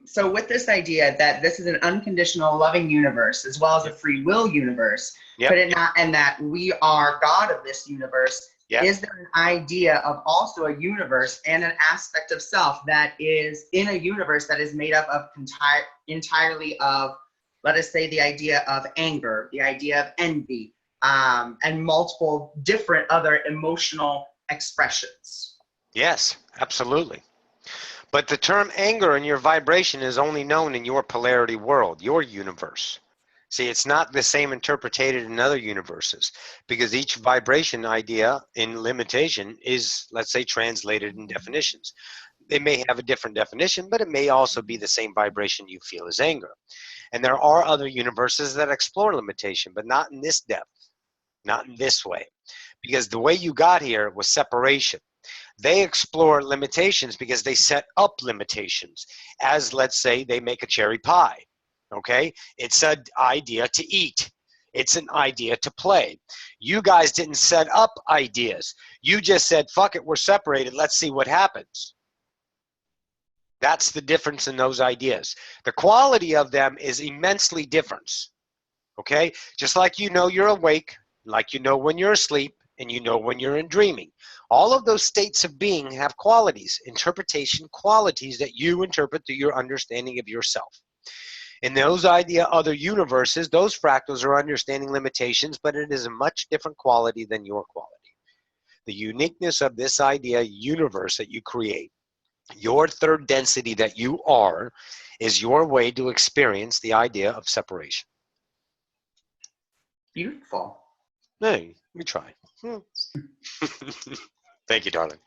So with this idea that this is an unconditional loving universe as well as a free will universe, Yep. and that we are God of this universe, Yep. is there an idea of also a universe and an aspect of self that is in a universe that is made up of entirely of, let us say, the idea of anger, the idea of envy, and multiple different other emotional expressions? Yes, absolutely. But the term anger and your vibration is only known in your polarity world, your universe. See, it's not the same interpreted in other universes because each vibration idea in limitation is, let's say, translated in definitions. They may have a different definition, but it may also be the same vibration you feel as anger. And there are other universes that explore limitation, but not in this depth, not in this way. Because the way you got here was separation. They explore limitations because they set up limitations. As, let's say, they make a cherry pie. Okay? It's an idea to eat. It's an idea to play. You guys didn't set up ideas. You just said, fuck it, we're separated. Let's see what happens. That's the difference in those ideas. The quality of them is immensely different. Okay? Just like you know you're awake, like you know when you're asleep, and you know when you're in dreaming. All of those states of being have qualities, interpretation qualities that you interpret through your understanding of yourself. In those other universes, those fractals are understanding limitations, but it is a much different quality than your quality. The uniqueness of this idea universe that you create Your third density that you are is your way to experience the idea of separation. Beautiful. Hey, we try. Thank you, darling.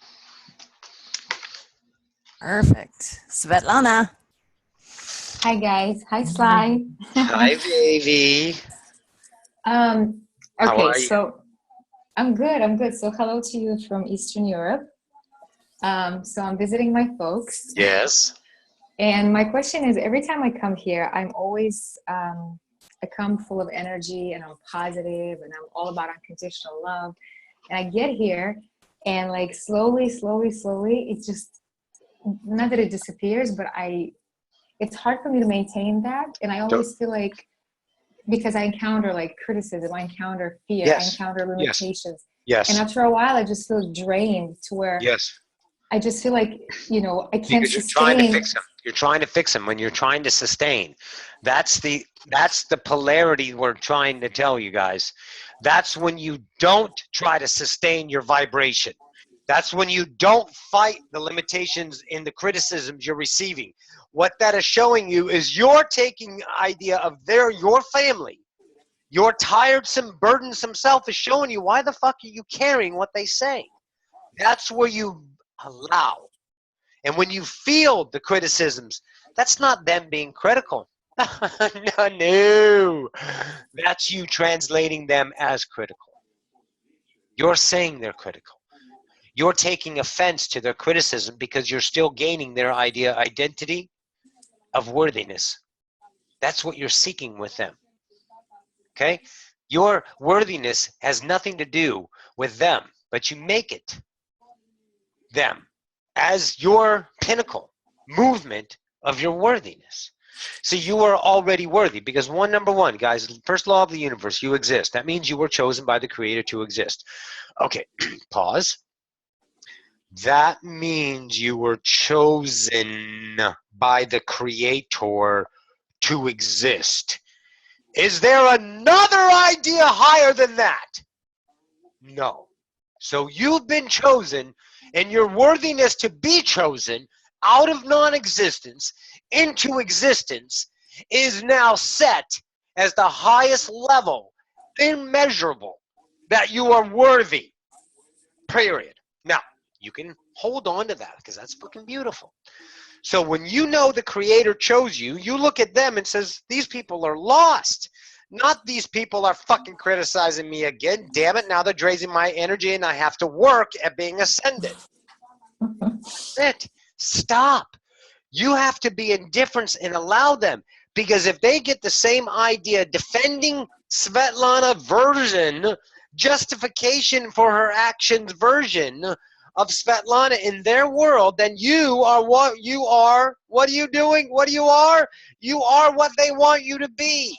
Perfect. Svetlana. Hi guys. Hi Sly. Hi, baby. How Okay, are you? so I'm good. I'm good. So hello to you from Eastern Europe. So I'm visiting my folks. Yes. And my question is, every time I come here, I'm always I come full of energy and I'm positive and I'm all about unconditional love. And I get here and like slowly, it's just, not that it disappears, but it's hard for me to maintain that. And I always feel like, because I encounter like criticism, I encounter fear, Yes. I encounter limitations. Yes. And after a while, I just feel drained to where Yes. I just feel like, you know, I can't Because you're sustain. trying to fix them. You're trying to fix them when you're trying to sustain. That's the polarity we're trying to tell you guys. That's when you don't try to sustain your vibration. That's when you don't fight the limitations in the criticisms you're receiving. What that is showing you is you're taking the idea of your family. Your tiresome, burdensome self is showing you, why the fuck are you carrying what they say? That's where you allow. And when you feel the criticisms, that's not them being critical. No. That's you translating them as critical. You're saying they're critical. You're taking offense to their criticism because you're still gaining their identity of worthiness. That's what you're seeking with them. Okay? Your worthiness has nothing to do with them, but you make it them as your pinnacle movement of your worthiness. So you are already worthy because number one, guys, first law of the universe, you exist. That means you were chosen by the Creator to exist. Okay, pause. That means you were chosen by the Creator to exist. Is there another idea higher than that? No. So you've been chosen, and your worthiness to be chosen out of non-existence into existence is now set as the highest level, immeasurable, that you are worthy, period. Now, you can hold on to that because that's fucking beautiful. So when you know the Creator chose you, you look at them and says, these people are lost. Not these people are fucking criticizing me again. Damn it, now they're draining my energy and I have to work at being ascended. That's it. Stop. You have to be indifferent and allow them. Because if they get the same idea, defending Svetlana version, justification for her actions version of Svetlana in their world, then you are what you are. What are you doing? What you are? You are what they want you to be.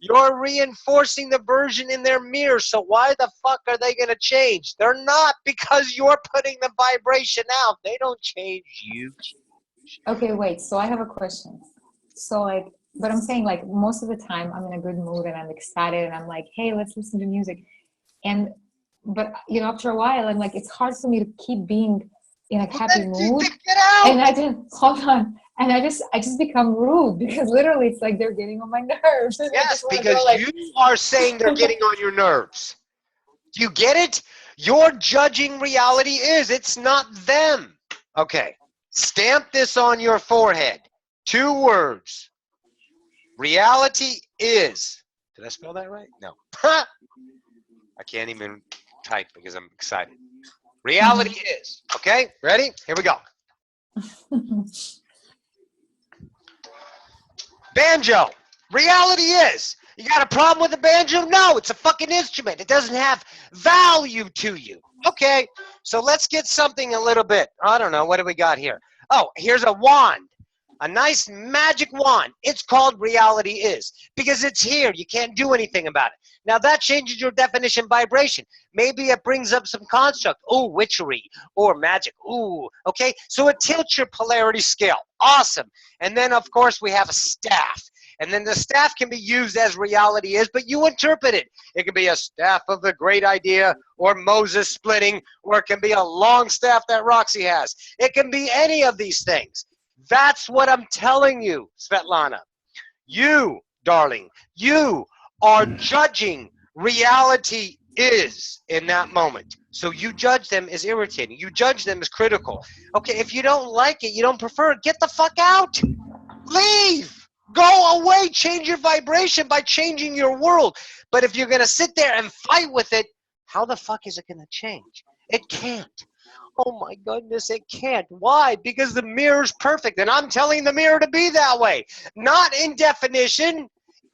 You're reinforcing the version in their mirror, so why the fuck are they going to change? They're not, because you're putting the vibration out. They don't change, you change. Okay, wait, so I have a question. So like, but I'm saying like most of the time I'm in a good mood and I'm excited and I'm like, hey, let's listen to music. But you know, after a while, I'm like, it's hard for me to keep being in a happy mood. Get out! And I just, hold on. And I just become rude because literally it's like they're getting on my nerves. Yes, because you are saying they're getting on your nerves. Do you get it? Your judging reality is, it's not them. Okay, stamp this on your forehead. 2 words. Reality is. Did I spell that right? No. I can't even type because I'm excited. Reality is. Okay, ready? Here we go. Banjo. Reality is. You got a problem with the banjo? No, it's a fucking instrument. It doesn't have value to you. Okay, so let's get something a little bit. I don't know. What do we got here? Oh, here's a wand. A nice magic wand. It's called reality is because it's here. You can't do anything about it. Now that changes your definition vibration. Maybe it brings up some construct. Ooh, witchery or magic. Ooh, okay. So it tilts your polarity scale. Awesome. And then of course we have a staff. And then the staff can be used as reality is, but you interpret it. It can be a staff of the great idea, or Moses splitting, or it can be a long staff that Roxy has. It can be any of these things. That's what I'm telling you, Svetlana. You, darling, you are judging reality is in that moment. So you judge them as irritating. You judge them as critical. Okay, if you don't like it, you don't prefer it, get the fuck out. Leave. Go away. Change your vibration by changing your world. But if you're going to sit there and fight with it, how the fuck is it going to change? It can't. Oh my goodness, it can't. Why? Because the mirror's perfect, and I'm telling the mirror to be that way. Not in definition,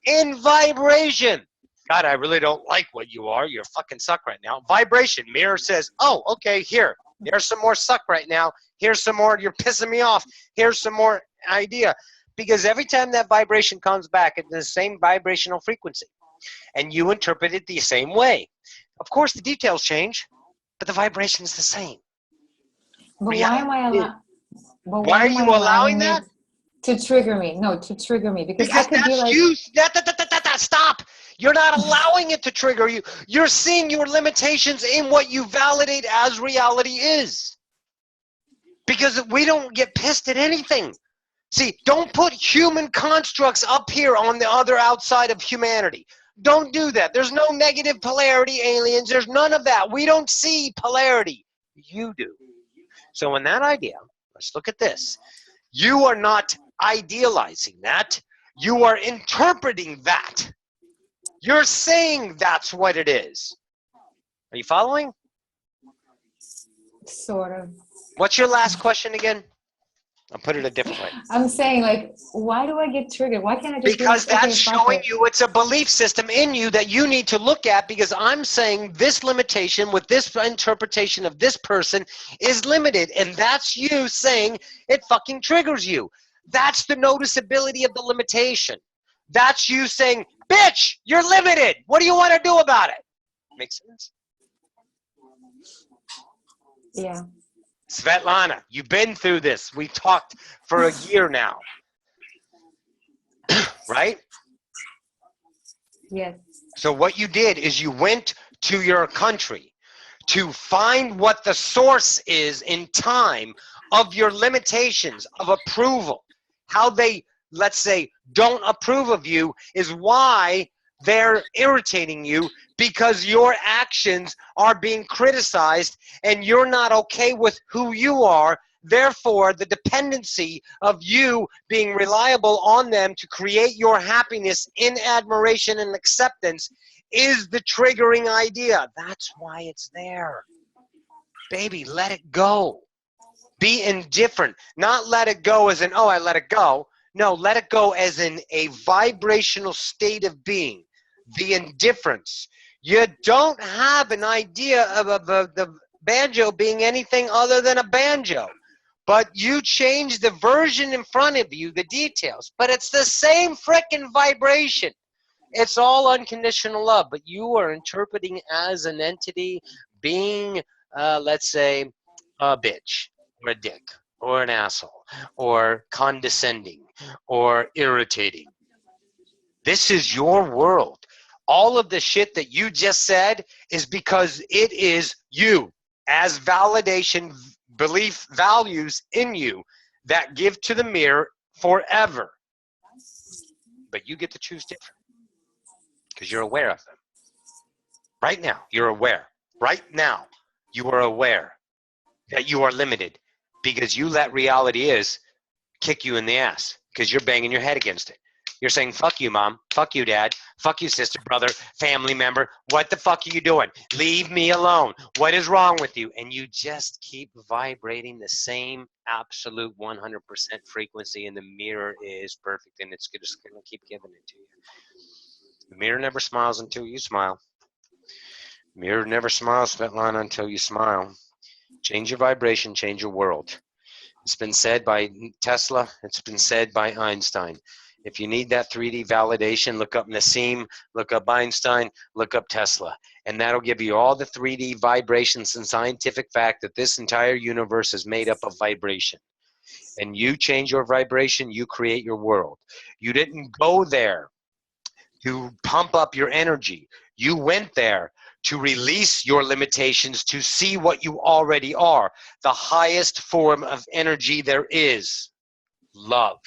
in vibration. God, I really don't like what you are. You're fucking suck right now. Vibration. Mirror says, oh, okay, here. Here's some more suck right now. Here's some more, you're pissing me off. Here's some more idea. Because every time that vibration comes back, it's the same vibrational frequency. And you interpret it the same way. Of course, the details change, but the vibration is the same. But why am I allowed? Why are you allowing that? To trigger me. No, to trigger me. Because I could that's be like, you. Stop. You're not allowing it to trigger you. You're seeing your limitations in what you validate as reality is. Because we don't get pissed at anything. See, don't put human constructs up here on the other outside of humanity. Don't do that. There's no negative polarity, aliens. There's none of that. We don't see polarity. You do. So in that idea, let's look at this. You are not idealizing that. You are interpreting that. You're saying that's what it is. Are you following? sort of. What's your last question again? I'll put it a different way. I'm saying, like, why do I get triggered? Why can't I just Because be like, that's showing you it's a belief system in you that you need to look at, because I'm saying this limitation with this interpretation of this person is limited, and that's you saying it fucking triggers you. That's the noticeability of the limitation. That's you saying, bitch, you're limited. What do you want to do about it? Makes sense? Yeah. Svetlana, you've been through this. We talked for a year now. Right? Yes. So what you did is you went to your country to find what the source is in time of your limitations of approval. How they, let's say, don't approve of you is why they're irritating you, because your actions are being criticized and you're not okay with who you are. Therefore, the dependency of you being reliable on them to create your happiness in admiration and acceptance is the triggering idea. That's why it's there. Baby, let it go. Be indifferent. Not let it go as in, oh, I let it go. No, let it go as in a vibrational state of being. The indifference. You don't have an idea of the banjo being anything other than a banjo. But you change the version in front of you, the details. But it's the same frickin' vibration. It's all unconditional love. But you are interpreting as an entity being, let's say, a bitch, or a dick, or an asshole, or condescending, or irritating. This is your world. All of the shit that you just said is because it is you as validation, belief, values in you that give to the mirror forever. But you get to choose different because you're aware of them. Right now, you're aware. Right now, you are aware that you are limited because you let reality is kick you in the ass because you're banging your head against it. You're saying, fuck you, mom. Fuck you, dad. Fuck you, sister, brother, family member. What the fuck are you doing? Leave me alone. What is wrong with you? And you just keep vibrating the same absolute 100% frequency, and the mirror is perfect, and it's just going to keep giving it to you. The mirror never smiles until you smile. Mirror never smiles, Svetlana, until you smile. Change your vibration, change your world. It's been said by Tesla. It's been said by Einstein. If you need that 3D validation, look up Nassim, look up Einstein, look up Tesla. And that'll give you all the 3D vibrations and scientific fact that this entire universe is made up of vibration. And you change your vibration, you create your world. You didn't go there to pump up your energy. You went there to release your limitations, to see what you already are. The highest form of energy there is, love.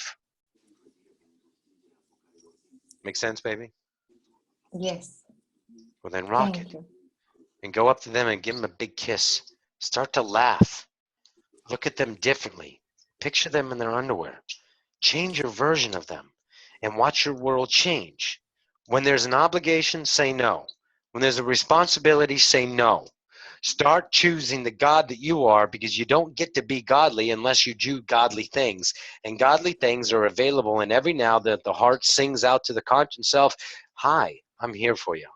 Make sense, baby? Yes. Well, then rock Thank it. you. And go up to them and give them a big kiss. Start to laugh. Look at them differently. Picture them in their underwear. Change your version of them and watch your world change. When there's an obligation, say no. When there's a responsibility, say no. Start choosing the God that you are, because you don't get to be godly unless you do godly things. And godly things are available in every now that the heart sings out to the conscious self, hi, I'm here for you.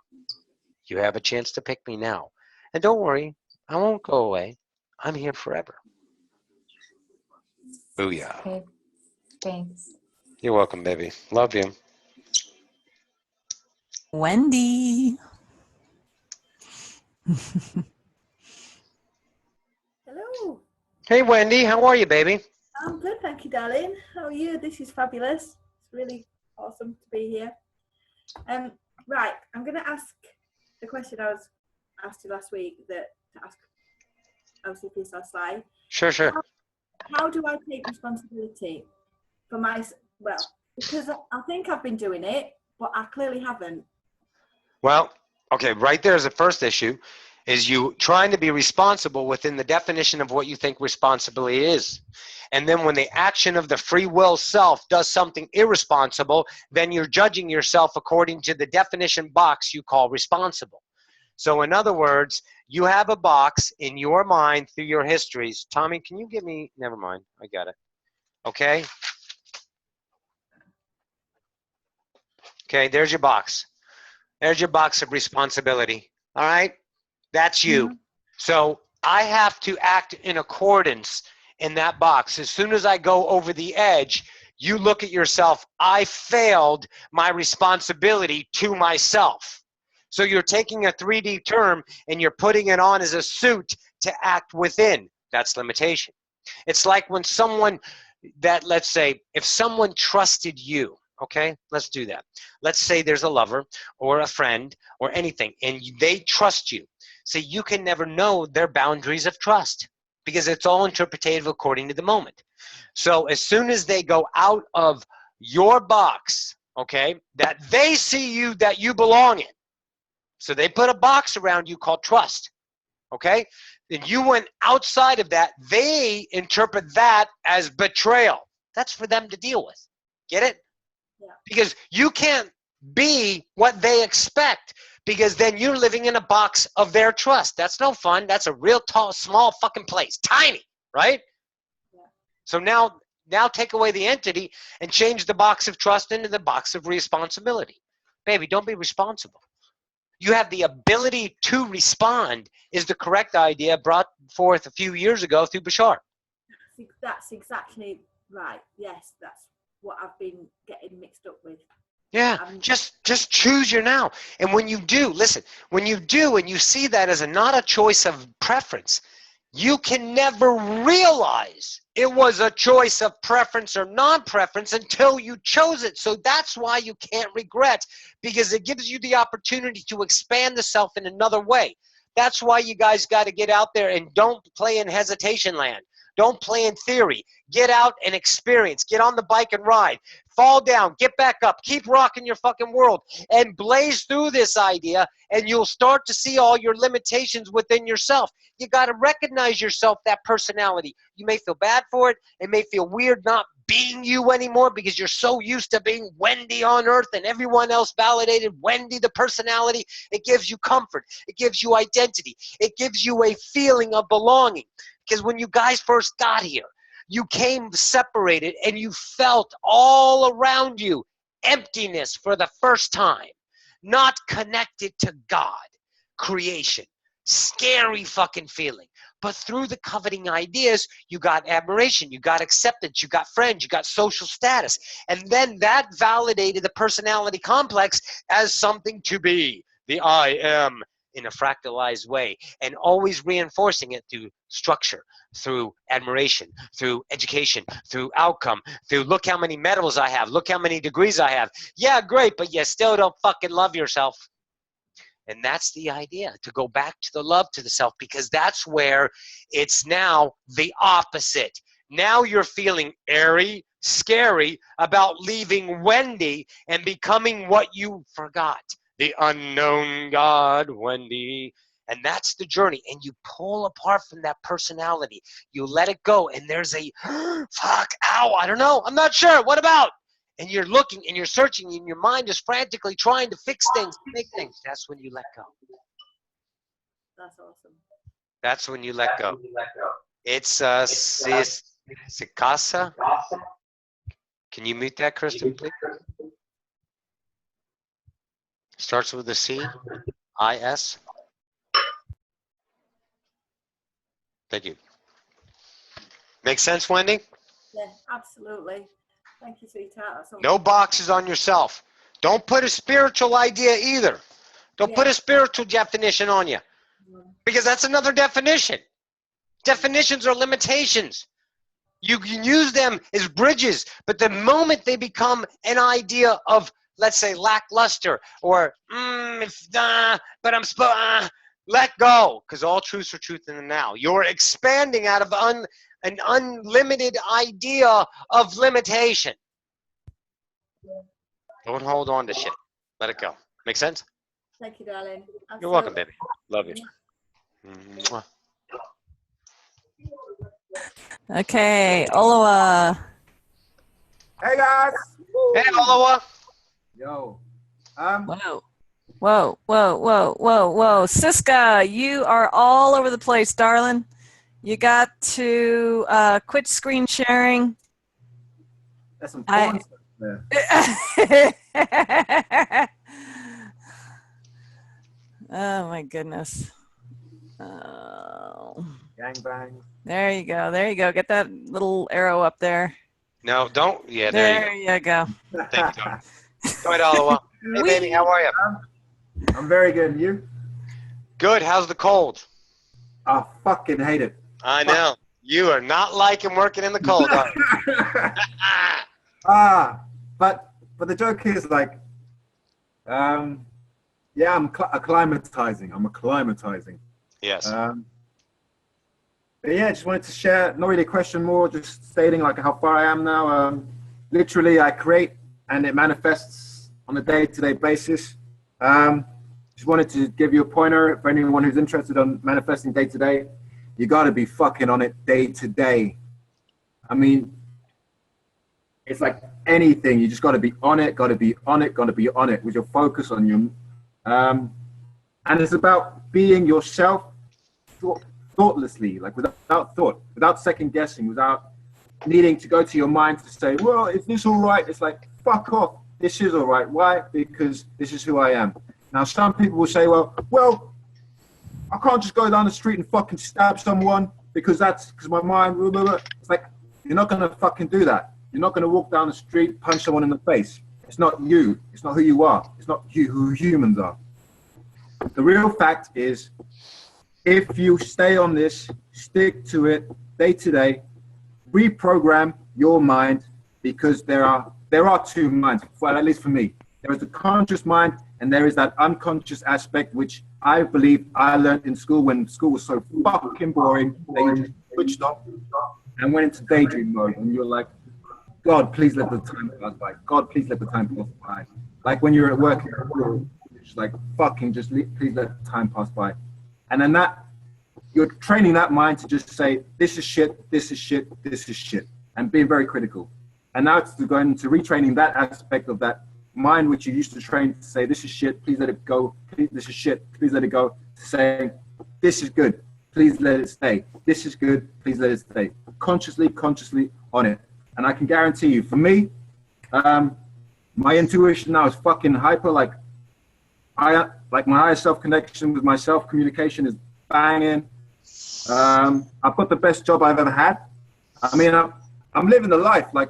You have a chance to pick me now. And don't worry, I won't go away. I'm here forever. Booyah. Okay. Thanks. You're welcome, baby. Love you. Wendy. Hello. Hey, Wendy. How are you, baby? I'm good, thank you, darling. How are you? This is fabulous. It's really awesome to be here. Right, I'm going to ask the question I was asked you last week to ask Ocyphius or Sly. Sure. How do I take responsibility for because I think I've been doing it, but I clearly haven't. Well, okay, right there is the first issue, is you trying to be responsible within the definition of what you think responsibility is. And then when the action of the free will self does something irresponsible, then you're judging yourself according to the definition box you call responsible. So in other words, you have a box in your mind through your histories. Tommy, can you give me, never mind, I got it. Okay? Okay, there's your box. There's your box of responsibility. All right? That's you. Mm-hmm. So I have to act in accordance in that box. As soon as I go over the edge, you look at yourself, I failed my responsibility to myself. So you're taking a 3D term and you're putting it on as a suit to act within. That's limitation. It's like when someone that, let's say, if someone trusted you, okay, let's do that. Let's say there's a lover or a friend or anything, and they trust you. See, you can never know their boundaries of trust because it's all interpretative according to the moment. So as soon as they go out of your box, okay, that they see you, that you belong in. So they put a box around you called trust, okay? And you went outside of that, they interpret that as betrayal. That's for them to deal with. Get it? Yeah. Because you can't be what they expect, because then you're living in a box of their trust. That's no fun. That's a real tall, small fucking place. Tiny, right? Yeah. So now take away the entity and change the box of trust into the box of responsibility. Baby, don't be responsible. You have the ability to respond is the correct idea brought forth a few years ago through Bashar. That's exactly right. Yes, that's what I've been getting mixed up with. Yeah, just choose your now. And when you do, listen, when you do and you see that as not a choice of preference, you can never realize it was a choice of preference or non-preference until you chose it. So that's why you can't regret, because it gives you the opportunity to expand the self in another way. That's why you guys got to get out there and don't play in hesitation land. Don't play in theory. Get out and experience. Get on the bike and ride. Fall down. Get back up. Keep rocking your fucking world and blaze through this idea, and you'll start to see all your limitations within yourself. You got to recognize yourself, that personality. You may feel bad for it. It may feel weird not being you anymore because you're so used to being Wendy on earth and everyone else validated Wendy, the personality. It gives you comfort. It gives you identity. It gives you a feeling of belonging. Because when you guys first got here, you came separated and you felt all around you emptiness for the first time, not connected to God, creation. Scary fucking feeling. But through the coveting ideas, you got admiration, you got acceptance, you got friends, you got social status. And then that validated the personality complex as something to be. The I am in a fractalized way, and always reinforcing it through structure, through admiration, through education, through outcome, through look how many medals I have, look how many degrees I have. Yeah, great, but you still don't fucking love yourself. And that's the idea, to go back to the love to the self, because that's where it's now the opposite. Now you're feeling airy, scary about leaving Wendy and becoming what you forgot. The unknown God, Wendy. And that's the journey. And you pull apart from that personality. You let it go. And there's a, fuck, ow, I don't know. I'm not sure. What about? And you're looking and you're searching and your mind is frantically trying to fix things, make things. That's when you let go. That's awesome. That's when you let go. It's Sikasa. Can you mute that, Kristen, please? Starts with a C, I-S. Thank you. Make sense, Wendy? Yeah, absolutely. Thank you, sweetheart. No boxes on yourself. Don't put a spiritual idea either. Don't put a spiritual definition on you. Because that's another definition. Definitions are limitations. You can use them as bridges, but the moment they become an idea of, let's say, lackluster, or, but I'm supposed, let go, because all truths are truth in the now. You're expanding out of an unlimited idea of limitation. Don't hold on to shit. Let it go. Make sense? Thank you, darling. Absolutely. You're welcome, baby. Love you. Mwah. Okay, Oloa. Hey guys. Hey, Oloa. Yo. Whoa. Whoa, whoa, whoa, whoa, whoa. Siska, you are all over the place, darling. You got to quit screen sharing. That's some porn stuff there. Oh my goodness. Oh. Gangbang. There you go. There you go. Get that little arrow up there. No, don't. Yeah, there you go. Thank you. Go ahead, Oloa. Hey, baby, how are you? I'm very good. And you? Good. How's the cold? I fucking hate it. I know. You are not liking working in the cold, are you? But the joke is like, yeah, I'm acclimatizing. I'm acclimatizing. Yes. But yeah, just wanted to share, not really a question, more just stating like how far I am now. Literally, I create and it manifests on a day-to-day basis. Just wanted to give you a pointer for anyone who's interested on manifesting day-to-day. You got to be fucking on it day-to-day. I mean, it's like anything. You just got to be on it, got to be on it, got to be on it with your focus on you. And it's about being yourself thoughtlessly, like without thought, without second guessing, without needing to go to your mind to say, well, is this all right? It's like, fuck off. This is all right. Why? Because this is who I am. Now, some people will say, well, I can't just go down the street and fucking stab someone because my mind, blah, blah, blah. It's like, you're not going to fucking do that. You're not going to walk down the street, punch someone in the face. It's not you. It's not who you are. It's not you who humans are. The real fact is, if you stay on this, stick to it day to day, reprogram your mind, because there are two minds, well, at least for me. There is the conscious mind and there is that unconscious aspect, which I believe I learned in school when school was so fucking boring that you just switched off and went into daydream mode, and you're like, God, please let the time pass by. God, please let the time pass by. Like when you're at work, you're just like, fucking just please let the time pass by. And then you're training that mind to just say, this is shit, this is shit, this is shit, and being very critical. And now it's going to retraining that aspect of that mind, which you used to train to say, this is shit, please let it go, please, this is shit, please let it go, to saying, this is good, please let it stay, this is good, please let it stay. Consciously on it. And I can guarantee you, for me, my intuition now is fucking hyper, like my higher self connection with myself, communication is banging. I've got the best job I've ever had. I mean, I'm living the life, like,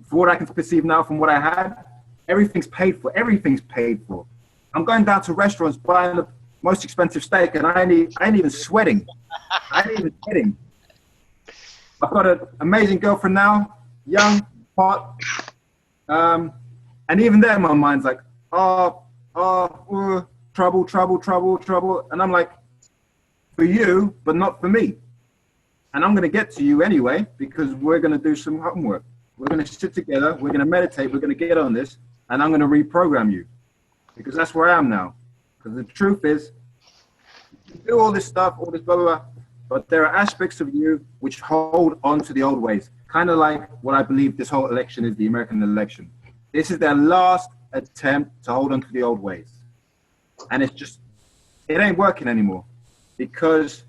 for what I can perceive now from what I had, everything's paid for. Everything's paid for. I'm going down to restaurants, buying most expensive steak, and I ain't even sweating. I ain't even sweating. I've got an amazing girlfriend now, young, hot, and even there, my mind's like, trouble, and I'm like, for you, but not for me. And I'm gonna get to you anyway because we're gonna do some homework. We're gonna sit together. We're gonna meditate. We're gonna get on this, and I'm gonna reprogram you because that's where I am now. Because the truth is, you do all this stuff, all this blah blah blah. But there are aspects of you which hold on to the old ways. Kind of like what I believe this whole election is, the American election. This is their last attempt to hold on to the old ways. And it's just, it ain't working anymore. Because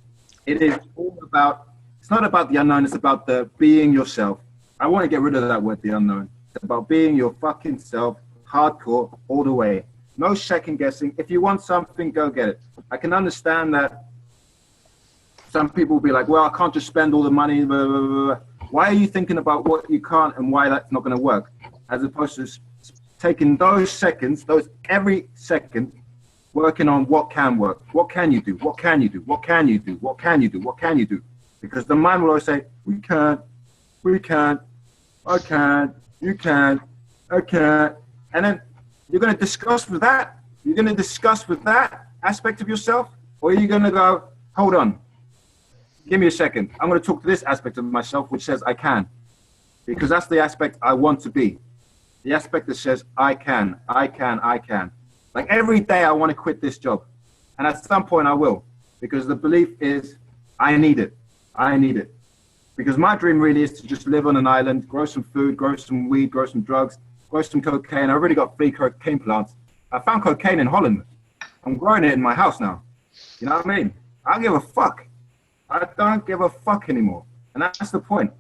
it is all about, it's not about the unknown, it's about the being yourself. I want to get rid of that word, the unknown. It's about being your fucking self, hardcore, all the way. No second guessing. If you want something, go get it. I can understand that some people will be like, well, I can't just spend all the money. Blah, blah, blah, blah. Why are you thinking about what you can't and why that's not going to work? As opposed to taking those seconds, every second, working on what can work. What can you do? What can you do? What can you do? What can you do? What can you do? Because the mind will always say, we can't, I can't, you can't, I can't. And then you're going to discuss with that. You're going to discuss with that aspect of yourself, or are you going to go, hold on. Give me a second. I'm going to talk to this aspect of myself which says I can. Because that's the aspect I want to be. The aspect that says I can. Like every day I want to quit this job. And at some point I will. Because the belief is I need it. Because my dream really is to just live on an island, grow some food, grow some weed, grow some drugs, grow some cocaine. I already got 3 cocaine plants. I found cocaine in Holland. I'm growing it in my house now. You know what I mean? I don't give a fuck. I don't give a fuck anymore. And that's the point.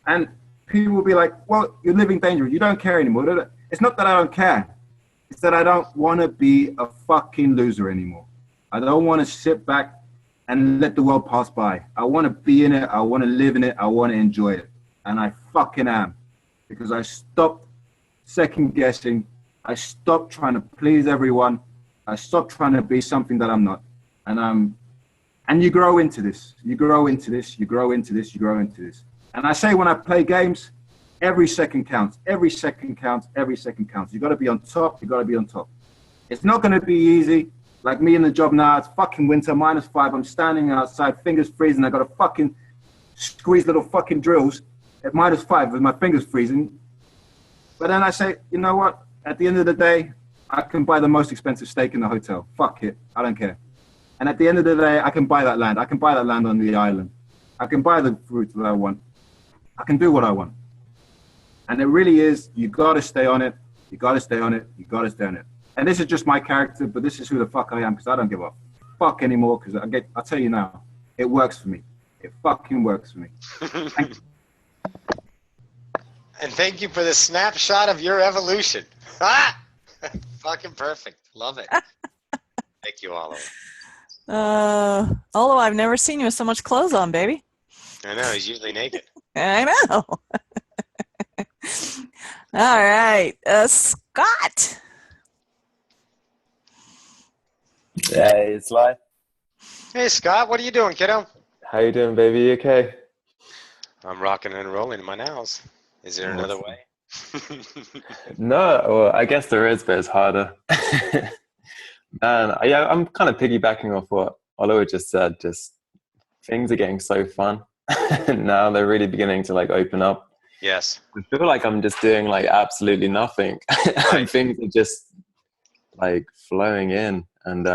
And people will be like, well, you're living dangerous. You don't care anymore. It's not that I don't care. It's that I don't want to be a fucking loser anymore. I don't want to sit back and let the world pass by. I want to be in it. I want to live in it. I want to enjoy it. And I fucking am. Because I stopped second guessing. I stopped trying to please everyone. I stopped trying to be something that I'm not. And you grow into this. You grow into this. And I say when I play games, every second counts. Every second counts. You got to be on top. It's not going to be easy. Like me in the job now, it's fucking winter, -5. I'm standing outside, fingers freezing. I got to fucking squeeze little fucking drills at -5 with my fingers freezing. But then I say, you know what? At the end of the day, I can buy the most expensive steak in the hotel. Fuck it. I don't care. And at the end of the day, I can buy that land. I can buy that land on the island. I can buy the fruits that I want. I can do what I want. And it really is, you got to stay on it. And this is just my character, but this is who the fuck I am because I don't give a fuck anymore because I'll tell you now, it works for me. It fucking works for me. And thank you for the snapshot of your evolution. Ah! Fucking perfect. Love it. Thank you, Oliver. Although I've never seen you with so much clothes on, baby. I know, he's usually naked. I know. All right. Scott. Hey, it's live. Hey, Scott, what are you doing, kiddo? How you doing, baby? You okay? I'm rocking and rolling in my nows. Is there another way? No, well, I guess there is, but it's harder. Man, yeah, I'm kind of piggybacking off what Oliver just said. Just things are getting so fun. Now they're really beginning to like open up. Yes. I feel like I'm just doing like absolutely nothing. And things are just like flowing in. And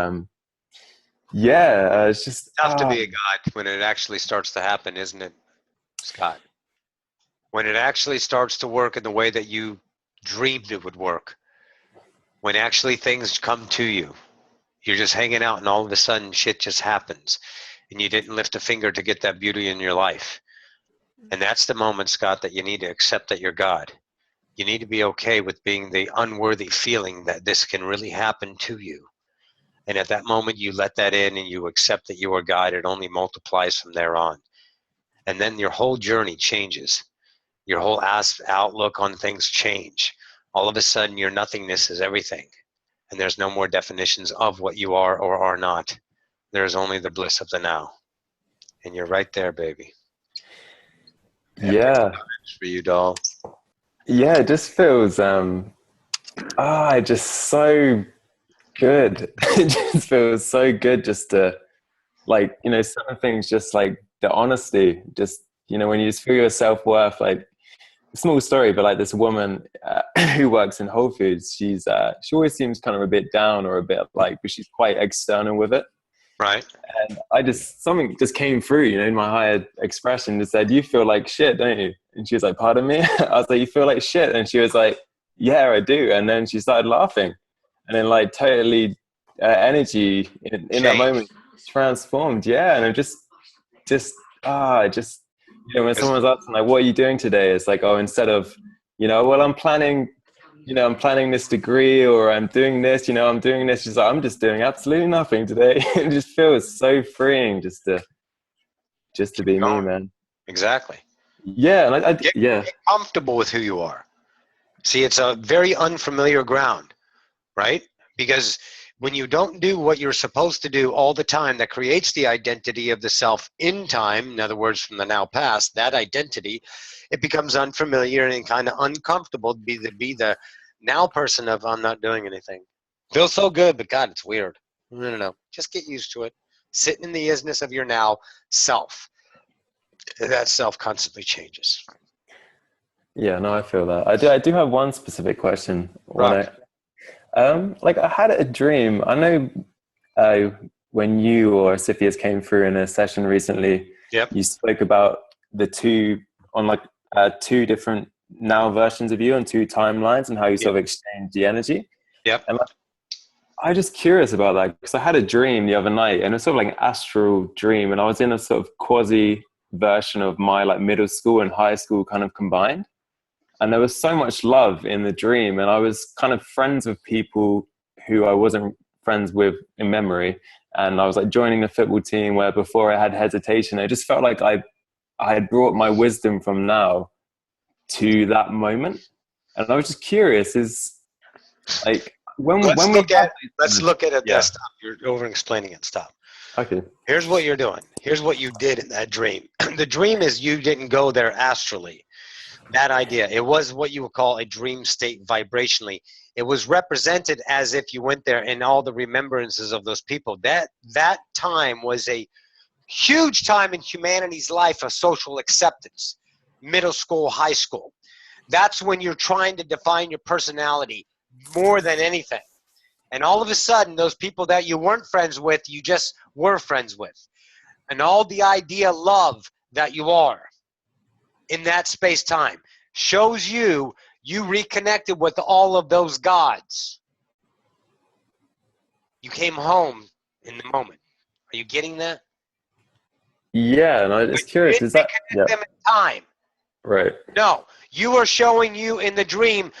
it's just tough to be a god when it actually starts to happen, isn't it, Scott? When it actually starts to work in the way that you dreamed it would work. When actually things come to you. You're just hanging out and all of a sudden shit just happens. And you didn't lift a finger to get that beauty in your life. And that's the moment, Scott, that you need to accept that you're God. You need to be okay with being the unworthy feeling that this can really happen to you. And at that moment, you let that in and you accept that you are God. It only multiplies from there on. And then your whole journey changes. Your whole outlook on things change. All of a sudden, your nothingness is everything. And there's no more definitions of what you are or are not. There's only the bliss of the now. And you're right there, baby. Yeah. For you, doll. Yeah, it just feels just so good. It just feels so good just to, like, you know, certain things, just like the honesty, just, you know, when you just feel your self-worth, like, small story, but like this woman who works in Whole Foods, she always seems kind of a bit down or a bit like, but she's quite external with it. Right. And something just came through, you know, in my higher expression, that said, you feel like shit, don't you? And she was like, pardon me? I was like, you feel like shit? And she was like, yeah, I do. And then she started laughing. And then like totally energy in that moment transformed. Yeah. And it just, you know, when someone's asking like, what are you doing today? It's like, oh, instead of, you know, well, I'm planning this degree, or I'm doing this, you know, I'm doing this. She's like, I'm just doing absolutely nothing today. It just feels so freeing just to be me, man. Exactly. Yeah. And get comfortable with who you are. See, it's a very unfamiliar ground, right? Because when you don't do what you're supposed to do all the time, that creates the identity of the self in time, in other words, from the now past, that identity, it becomes unfamiliar and kind of uncomfortable to be the now person of I'm not doing anything. Feels so good, but God, it's weird. No. Just get used to it. Sitting in the isness of your now self. That self constantly changes. Yeah, no, I feel that. I do have one specific question. Right. Like I had a dream. I know when you or Ocyphius came through in a session recently, you spoke about the two different now versions of you on two timelines and how you sort of exchange the energy. Yep. And I'm just curious about that, because I had a dream the other night, and it's sort of like an astral dream, and I was in a sort of quasi version of my like middle school and high school kind of combined. And there was so much love in the dream, and I was kind of friends with people who I wasn't friends with in memory. And I was like joining a football team where before I had hesitation. It just felt like I had brought my wisdom from now to that moment. And I was just curious, is like let's look at it. Yeah. Stop. You're over explaining it. Stop. Okay. Here's what you're doing. Here's what you did in that dream. The dream is you didn't go there astrally. That idea. It was what you would call a dream state vibrationally. It was represented as if you went there, and all the remembrances of those people. That time was a huge time in humanity's life of social acceptance. Middle school, high school. That's when you're trying to define your personality more than anything. And all of a sudden, those people that you weren't friends with, you just were friends with. And all the idea love that you are in that space-time shows you reconnected with all of those gods. You came home in the moment. Are you getting that? Yeah, and I'm just curious, is that them in time? Right. No, you are showing you in the dream.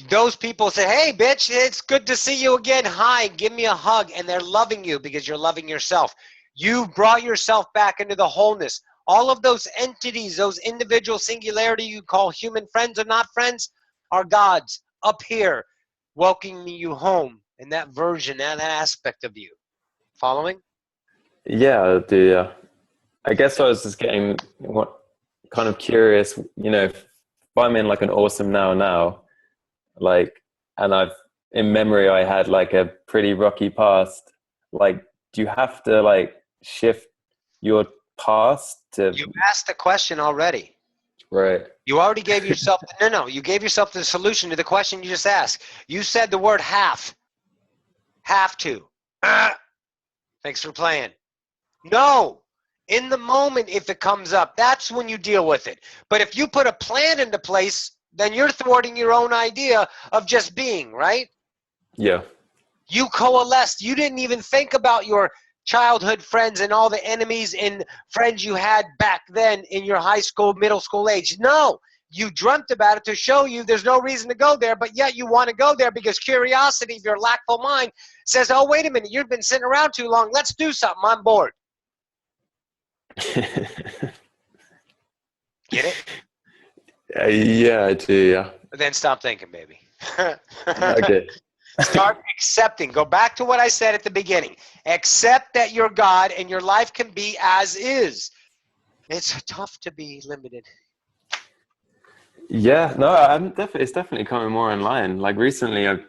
Those people say, hey, bitch, it's good to see you again. Hi, give me a hug. And they're loving you because you're loving yourself. You brought yourself back into the wholeness. All of those entities, those individual singularity you call human friends or not friends, are gods up here welcoming you home in that version, that aspect of you. Following? Yeah, I guess I was just getting kind of curious, you know, if I'm in like an awesome now, like, and in memory I had like a pretty rocky past, like, do you have to like shift your past to... You asked the question already. Right. You already gave yourself, you gave yourself the solution to the question you just asked. You said the word have to. Thanks for playing. No. In the moment, if it comes up, that's when you deal with it. But if you put a plan into place, then you're thwarting your own idea of just being, right? Yeah. You coalesced. You didn't even think about your childhood friends and all the enemies and friends you had back then in your high school, middle school age. No, you dreamt about it to show you there's no reason to go there, but yet you want to go there because curiosity of your lackful mind says, oh, wait a minute, you've been sitting around too long. Let's do something. I'm bored. Get it? Yeah, I do, yeah. Then stop thinking, baby. Okay. Start accepting. Go back to what I said at the beginning. Accept that you're God and your life can be as is. It's tough to be limited. Yeah, no, it's definitely coming more in line. Like recently,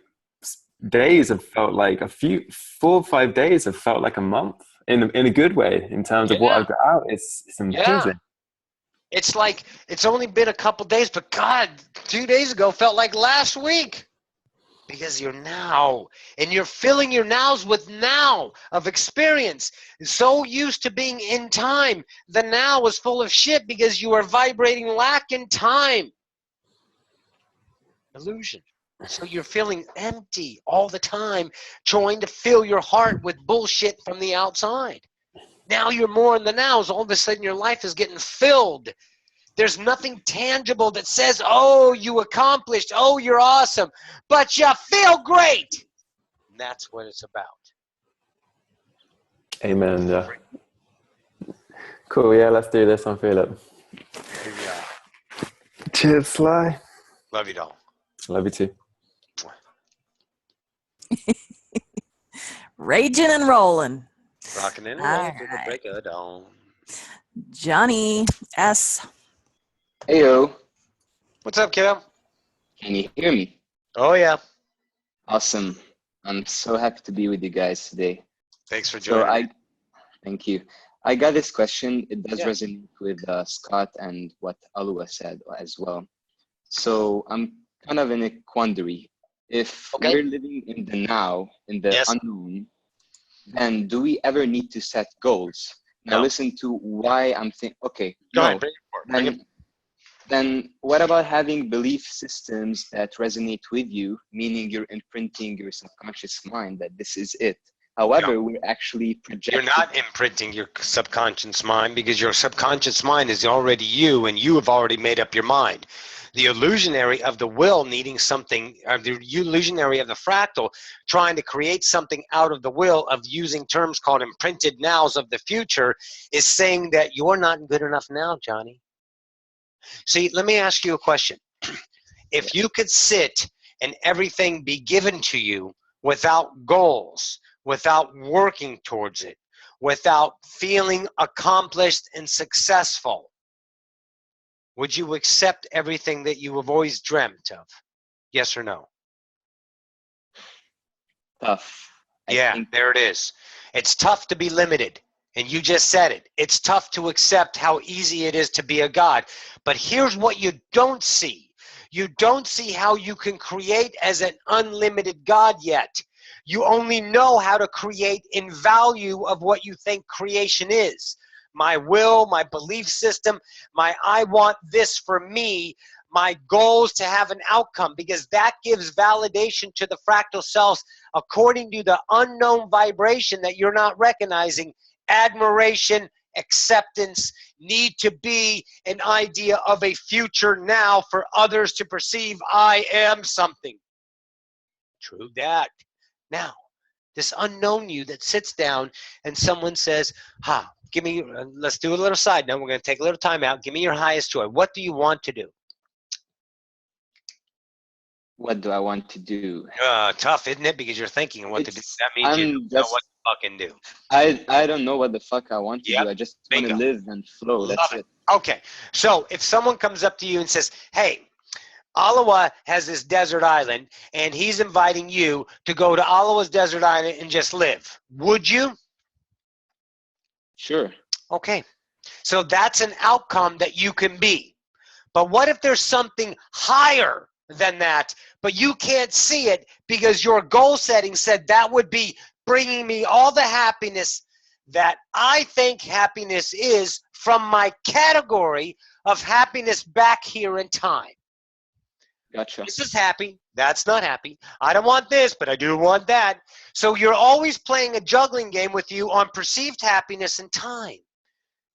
days have felt like 4 or 5 days have felt like a month in a good way in terms of what I've got out. It's amazing. It's like it's only been a couple days, but God, 2 days ago felt like last week. Because you're now, and you're filling your nows with now of experience. So used to being in time, the now was full of shit because you are vibrating lack in time. Illusion. So you're feeling empty all the time, trying to fill your heart with bullshit from the outside. Now you're more in the nows. All of a sudden your life is getting filled. There's nothing tangible that says, oh, you accomplished, oh, you're awesome, but you feel great. And that's what it's about. Amen, yeah. Cool, yeah, let's do this on Philip. Yeah. Cheers, Sly. Love you, doll. Love you too. Raging and rolling. Rocking and All rolling to the right. break of dawn. Johnny S. Heyo. What's up, kiddo? Can you hear me? Oh, yeah. Awesome. I'm so happy to be with you guys today. Thanks for joining. Thank you. I got this question. It does Yeah. resonate with Scott and what Alua said as well. So I'm kind of in a quandary. If we're living in the now, in the unknown, then do we ever need to set goals? Now listen to why I'm thinking, okay, Go no. ahead, bring it. Then what about having belief systems that resonate with you, meaning you're imprinting your subconscious mind that this is it? However, we're actually projecting. You're not imprinting your subconscious mind because your subconscious mind is already you and you have already made up your mind. The illusionary of the will needing something, the illusionary of the fractal trying to create something out of the will of using terms called imprinted nows of the future is saying that you're not good enough now, Johnny. See, let me ask you a question. If you could sit and everything be given to you without goals, without working towards it, without feeling accomplished and successful, would you accept everything that you have always dreamt of? Yes or no? Tough. Yeah, there it is. It's tough to be limited. And you just said it. It's tough to accept how easy it is to be a God. But here's what you don't see. You don't see how you can create as an unlimited God yet. You only know how to create in value of what you think creation is. My will, my belief system, my I want this for me, my goals to have an outcome, because that gives validation to the fractal selves according to the unknown vibration that you're not recognizing. Admiration, acceptance, need to be an idea of a future now for others to perceive I am something. True that. Now, this unknown you that sits down and someone says, give me, let's do a little side note. We're going to take a little time out. Give me your highest joy. What do you want to do? What do I want to do? Tough, isn't it? Because you're thinking what to do. That means you don't know what to fucking do. I don't know what the fuck I want to do. I just want to live and flow. That's it. Okay. So if someone comes up to you and says, hey, Alawa has this desert island and he's inviting you to go to Alawa's desert island and just live, would you? Sure. Okay. So that's an outcome that you can be. But what if there's something higher than that, but you can't see it because your goal setting said that would be bringing me all the happiness that I think happiness is from my category of happiness back here in time. Gotcha. This is happy. That's not happy. I don't want this, but I do want that. So you're always playing a juggling game with you on perceived happiness and time.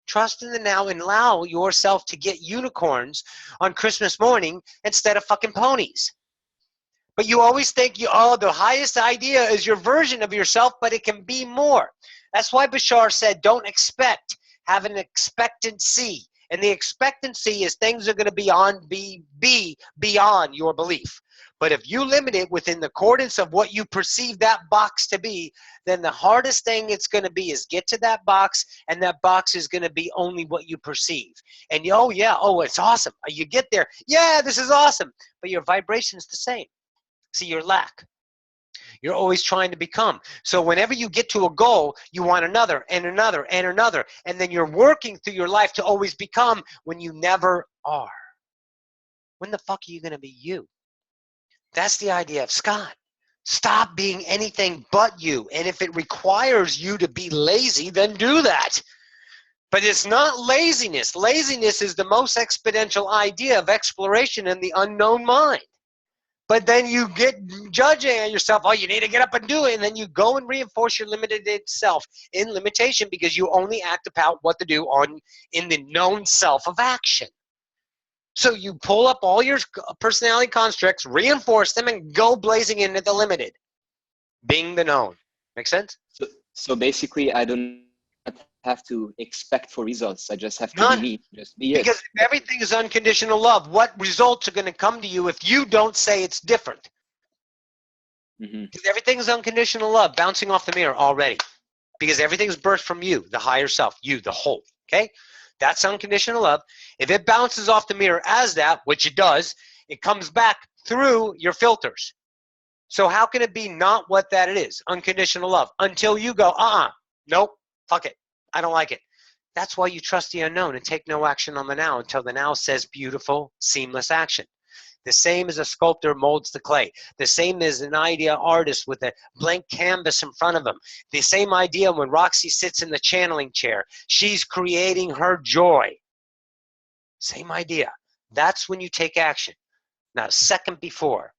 Trust in the now and allow yourself to get unicorns on Christmas morning instead of fucking ponies. But you always think, the highest idea is your version of yourself, but it can be more. That's why Bashar said, don't expect, have an expectancy. And the expectancy is things are going to be beyond your belief. But if you limit it within the accordance of what you perceive that box to be, then the hardest thing it's going to be is get to that box, and that box is going to be only what you perceive. And you, oh yeah, oh, it's awesome. You get there, yeah, this is awesome. But your vibration is the same. See, your lack. You're always trying to become. So whenever you get to a goal, you want another and another and another. And then you're working through your life to always become when you never are. When the fuck are you going to be you? That's the idea of Scott. Stop being anything but you. And if it requires you to be lazy, then do that. But it's not laziness. Laziness is the most exponential idea of exploration in the unknown mind. But then you get judging at yourself, oh, you need to get up and do it. And then you go and reinforce your limited self in limitation because you only act about what to do in the known self of action. So you pull up all your personality constructs, reinforce them, and go blazing into the limited, being the known. Make sense? So basically, I don't have to expect for results. I just have to be me, just be it. Because if everything is unconditional love, what results are going to come to you if you don't say it's different? Because everything is unconditional love, bouncing off the mirror already. Because everything is birthed from you, the higher self, you, the whole. Okay? That's unconditional love. If it bounces off the mirror as that, which it does, it comes back through your filters. So how can it be not what that it is? Unconditional love. Until you go, nope, fuck it. I don't like it. That's why you trust the unknown and take no action on the now until the now says beautiful, seamless action. The same as a sculptor molds the clay. The same as an idea artist with a blank canvas in front of him. The same idea when Roxie sits in the channeling chair. She's creating her joy. Same idea. That's when you take action. Not a second before.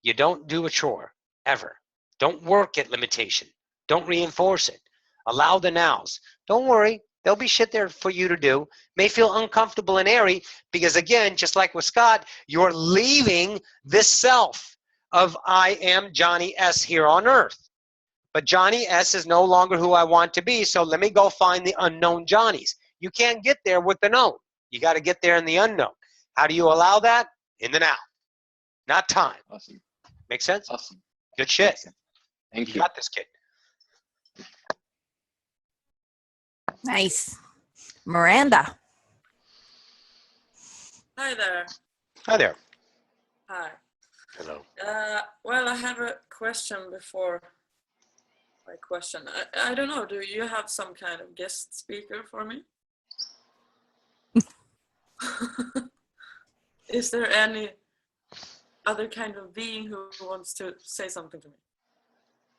You don't do a chore, ever. Don't work at limitation. Don't reinforce it. Allow the nows. Don't worry. There'll be shit there for you to do. May feel uncomfortable and airy because, again, just like with Scott, you're leaving this self of I am Johnny S. here on earth. But Johnny S. is no longer who I want to be, so let me go find the unknown Johnnies. You can't get there with the known. You got to get there in the unknown. How do you allow that? In the now, not time. Awesome. Make sense? Awesome. Good shit. Thank you. You got this, kid. Nice. Miranda. Hi there. Hi there. Hi. Hello. Well, I have a question before my question. I don't know, do you have some kind of guest speaker for me? Is there any other kind of being who wants to say something to me?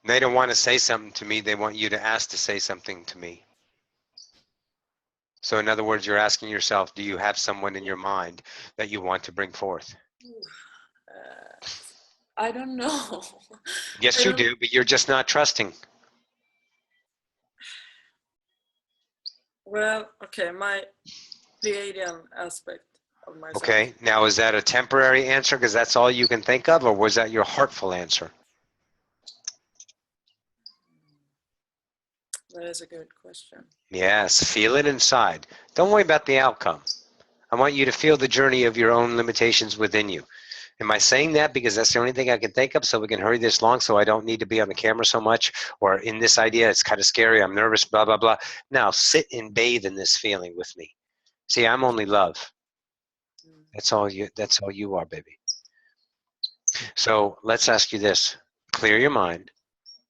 They don't want to say something to me. They want you to ask to say something to me. So in other words, you're asking yourself, do you have someone in your mind that you want to bring forth? I don't know. Yes, you do, but you're just not trusting. Well, okay, my Pleiadian aspect of myself. Okay, now is that a temporary answer because that's all you can think of, or was that your heartful answer? That is a good question. Yes, feel it inside. Don't worry about the outcome. I want you to feel the journey of your own limitations within you. Am I saying that because that's the only thing I can think of so we can hurry this along so I don't need to be on the camera so much, or in this idea, it's kind of scary, I'm nervous, blah, blah, blah. Now sit and bathe in this feeling with me. See, I'm only love. That's all you are, baby. So let's ask you this. Clear your mind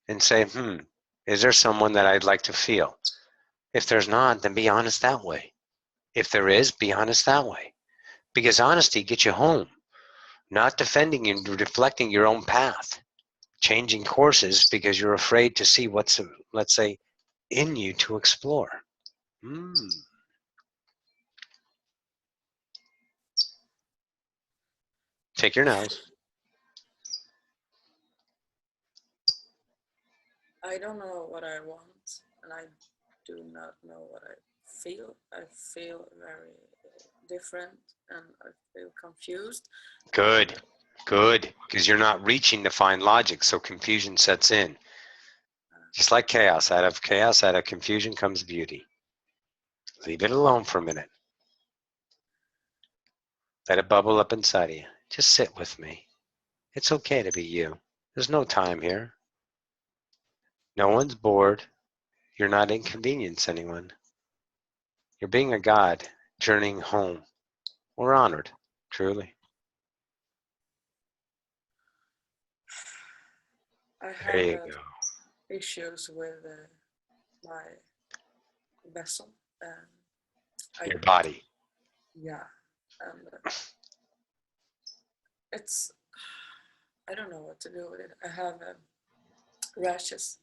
and say, is there someone that I'd like to feel? If there's not, then be honest that way. If there is, be honest that way. Because honesty gets you home. Not defending and reflecting your own path. Changing courses because you're afraid to see what's, let's say, in you to explore. Take your nose. I don't know what I want, and I do not know what I feel. I feel very different, and I feel confused. Good, good, because you're not reaching to find logic, so confusion sets in. Just like chaos, out of confusion comes beauty. Leave it alone for a minute. Let it bubble up inside of you. Just sit with me. It's okay to be you. There's no time here. No one's bored. You're not inconvenience anyone. You're being a god, journeying home. We're honored, truly. I There you have go. issues with my vessel. Your body. Yeah, and it's, I don't know what to do with it. I have rashes,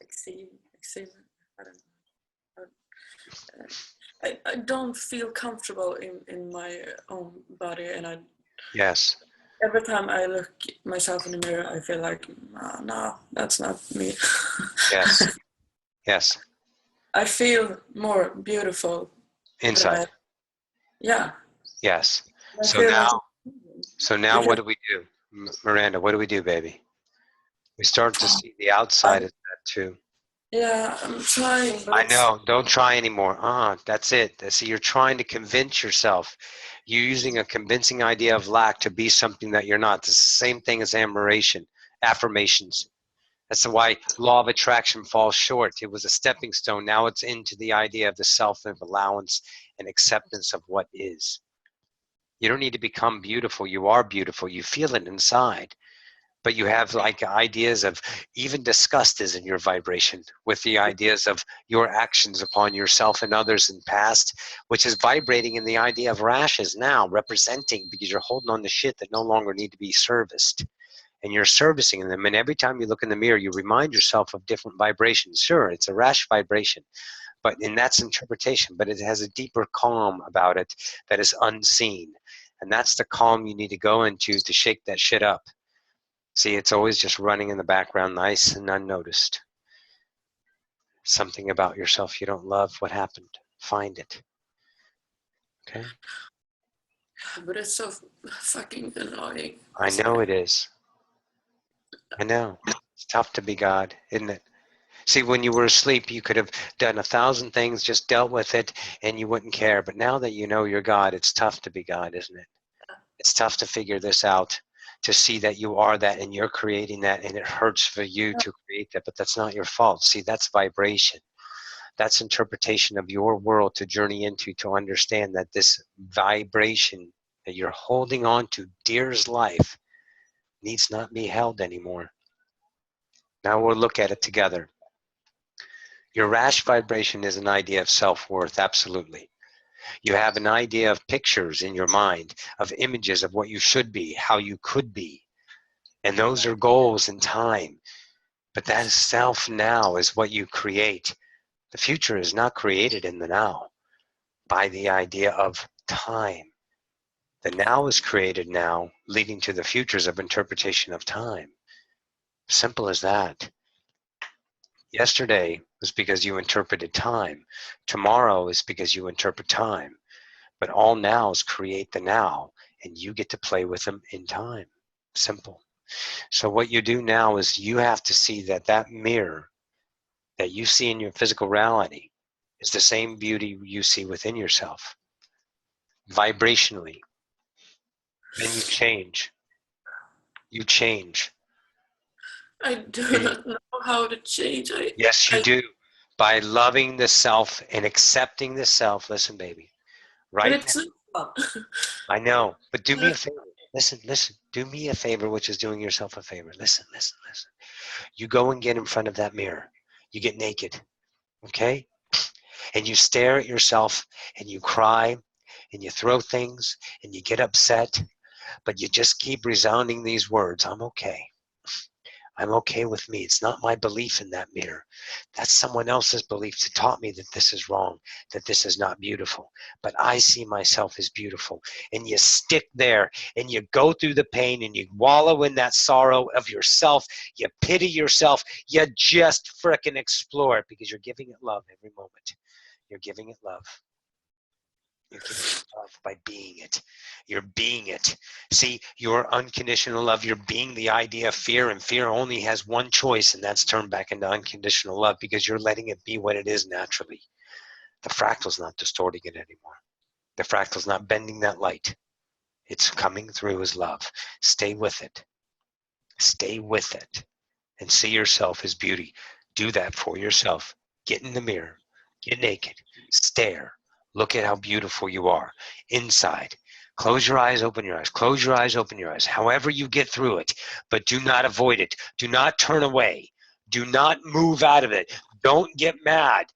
eczema. I don't know. I don't feel comfortable in my own body, and Yes. every time I look myself in the mirror, I feel like, no, that's not me. Yes. Yes. I feel more beautiful Inside. Yeah. Yes. I So feel now, like what do we do? Miranda, what do we do, baby? We start to see the outside of that too. yeah, I'm trying, but I know. Don't try anymore. That's it. See, you're trying to convince yourself. You're using a convincing idea of lack to be something that you're not. It's the same thing as affirmations. That's why law of attraction falls short. It was a stepping stone. Now it's into the idea of the self of allowance and acceptance of what is. You don't need to become beautiful. You are beautiful. You feel it inside. But you have like ideas of even disgust is in your vibration with the ideas of your actions upon yourself and others in past, which is vibrating in the idea of rashes now, representing because you're holding on to shit that no longer need to be serviced. And you're servicing them. And every time you look in the mirror, you remind yourself of different vibrations. Sure, it's a rash vibration, and that's interpretation, but it has a deeper calm about it that is unseen. And that's the calm you need to go into to shake that shit up. See, it's always just running in the background, nice and unnoticed. Something about yourself you don't love. What happened? Find it. Okay? But it's so fucking annoying. I know it is. I know. It's tough to be God, isn't it? See, when you were asleep, you could have done 1,000 things, just dealt with it, and you wouldn't care. But now that you know you're God, it's tough to be God, isn't it? It's tough to figure this out, to see that you are that and you're creating that, and it hurts for you to create that, but that's not your fault. See, that's vibration. That's interpretation of your world to journey into, to understand that this vibration that you're holding on to dear as life needs not be held anymore. Now we'll look at it together. Your rash vibration is an idea of self-worth, absolutely. You have an idea of pictures in your mind, of images of what you should be, how you could be. And those are goals in time. But that self now is what you create. The future is not created in the now by the idea of time. The now is created now, leading to the futures of interpretation of time. Simple as that. Yesterday was because you interpreted time. Tomorrow is because you interpret time. But all nows create the now, and you get to play with them in time. Simple. So what you do now is you have to see that that mirror that you see in your physical reality is the same beauty you see within yourself. Vibrationally. Then you change. You change. I do not know how to change. Yes, you do. By loving the self and accepting the self. Listen, baby. Right But it's not fun. I know, but do me a favor. Listen. Do me a favor, which is doing yourself a favor. Listen. You go and get in front of that mirror. You get naked, okay? And you stare at yourself and you cry and you throw things and you get upset, but you just keep resounding these words. I'm okay. I'm okay with me. It's not my belief in that mirror. That's someone else's belief that taught me that this is wrong, that this is not beautiful. But I see myself as beautiful. And you stick there and you go through the pain and you wallow in that sorrow of yourself. You pity yourself. You just frickin' explore it because you're giving it love every moment. You're giving it love. You're giving it love by being it. You're being it. See, your unconditional love, you're being the idea of fear, and fear only has one choice, and that's turned back into unconditional love because you're letting it be what it is naturally. The fractal's not distorting it anymore. The fractal's not bending that light. It's coming through as love. Stay with it. Stay with it. And see yourself as beauty. Do that for yourself. Get in the mirror. Get naked. Stare. Look at how beautiful you are. Inside. Close your eyes, open your eyes. Close your eyes, open your eyes. However you get through it. But do not avoid it. Do not turn away. Do not move out of it. Don't get mad.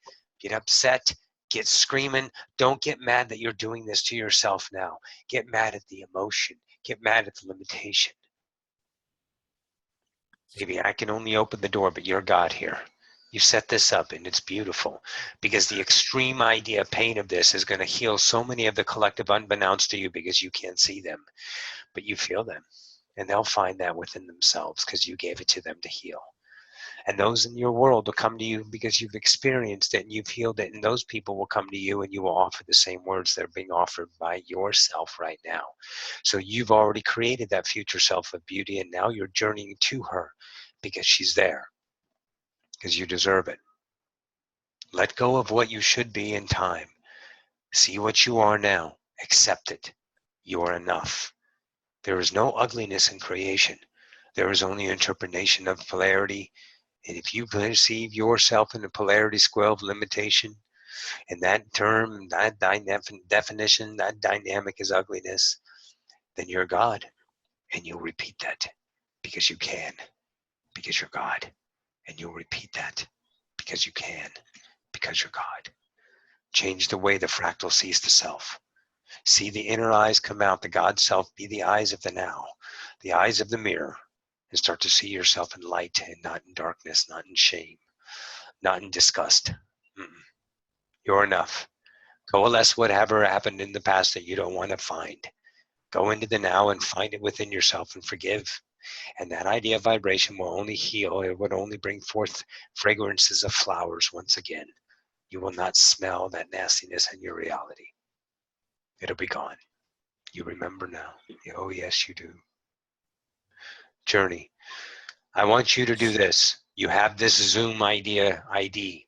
Get upset. Get screaming. Don't get mad that you're doing this to yourself now. Get mad at the emotion. Get mad at the limitation. Maybe I can only open the door, but you're God here. You set this up, and it's beautiful, because the extreme idea pain of this is going to heal so many of the collective unbeknownst to you, because you can't see them, but you feel them, and they'll find that within themselves because you gave it to them to heal. And those in your world will come to you because you've experienced it and you've healed it, and those people will come to you and you will offer the same words that are being offered by yourself right now. So you've already created that future self of beauty, and now you're journeying to her because she's there, because you deserve it. Let go of what you should be in time. See what you are now. Accept it. You are enough. There is no ugliness in creation. There is only interpretation of polarity. And if you perceive yourself in the polarity square of limitation, and that term, that definition, that dynamic is ugliness, then you're God. And you'll repeat that because you can, because you're God. And you'll repeat that because you can, because you're God. Change the way the fractal sees the self. See the inner eyes come out, the God self be the eyes of the now, the eyes of the mirror, and start to see yourself in light and not in darkness, not in shame, not in disgust. You're enough. Coalesce whatever happened in the past that you don't want to find. Go into the now and find it within yourself and forgive. And that idea of vibration will only heal. It would only bring forth fragrances of flowers once again. You will not smell that nastiness in your reality. It'll be gone. You remember now. Oh, yes, you do. Journey. I want you to do this. You have this Zoom ID.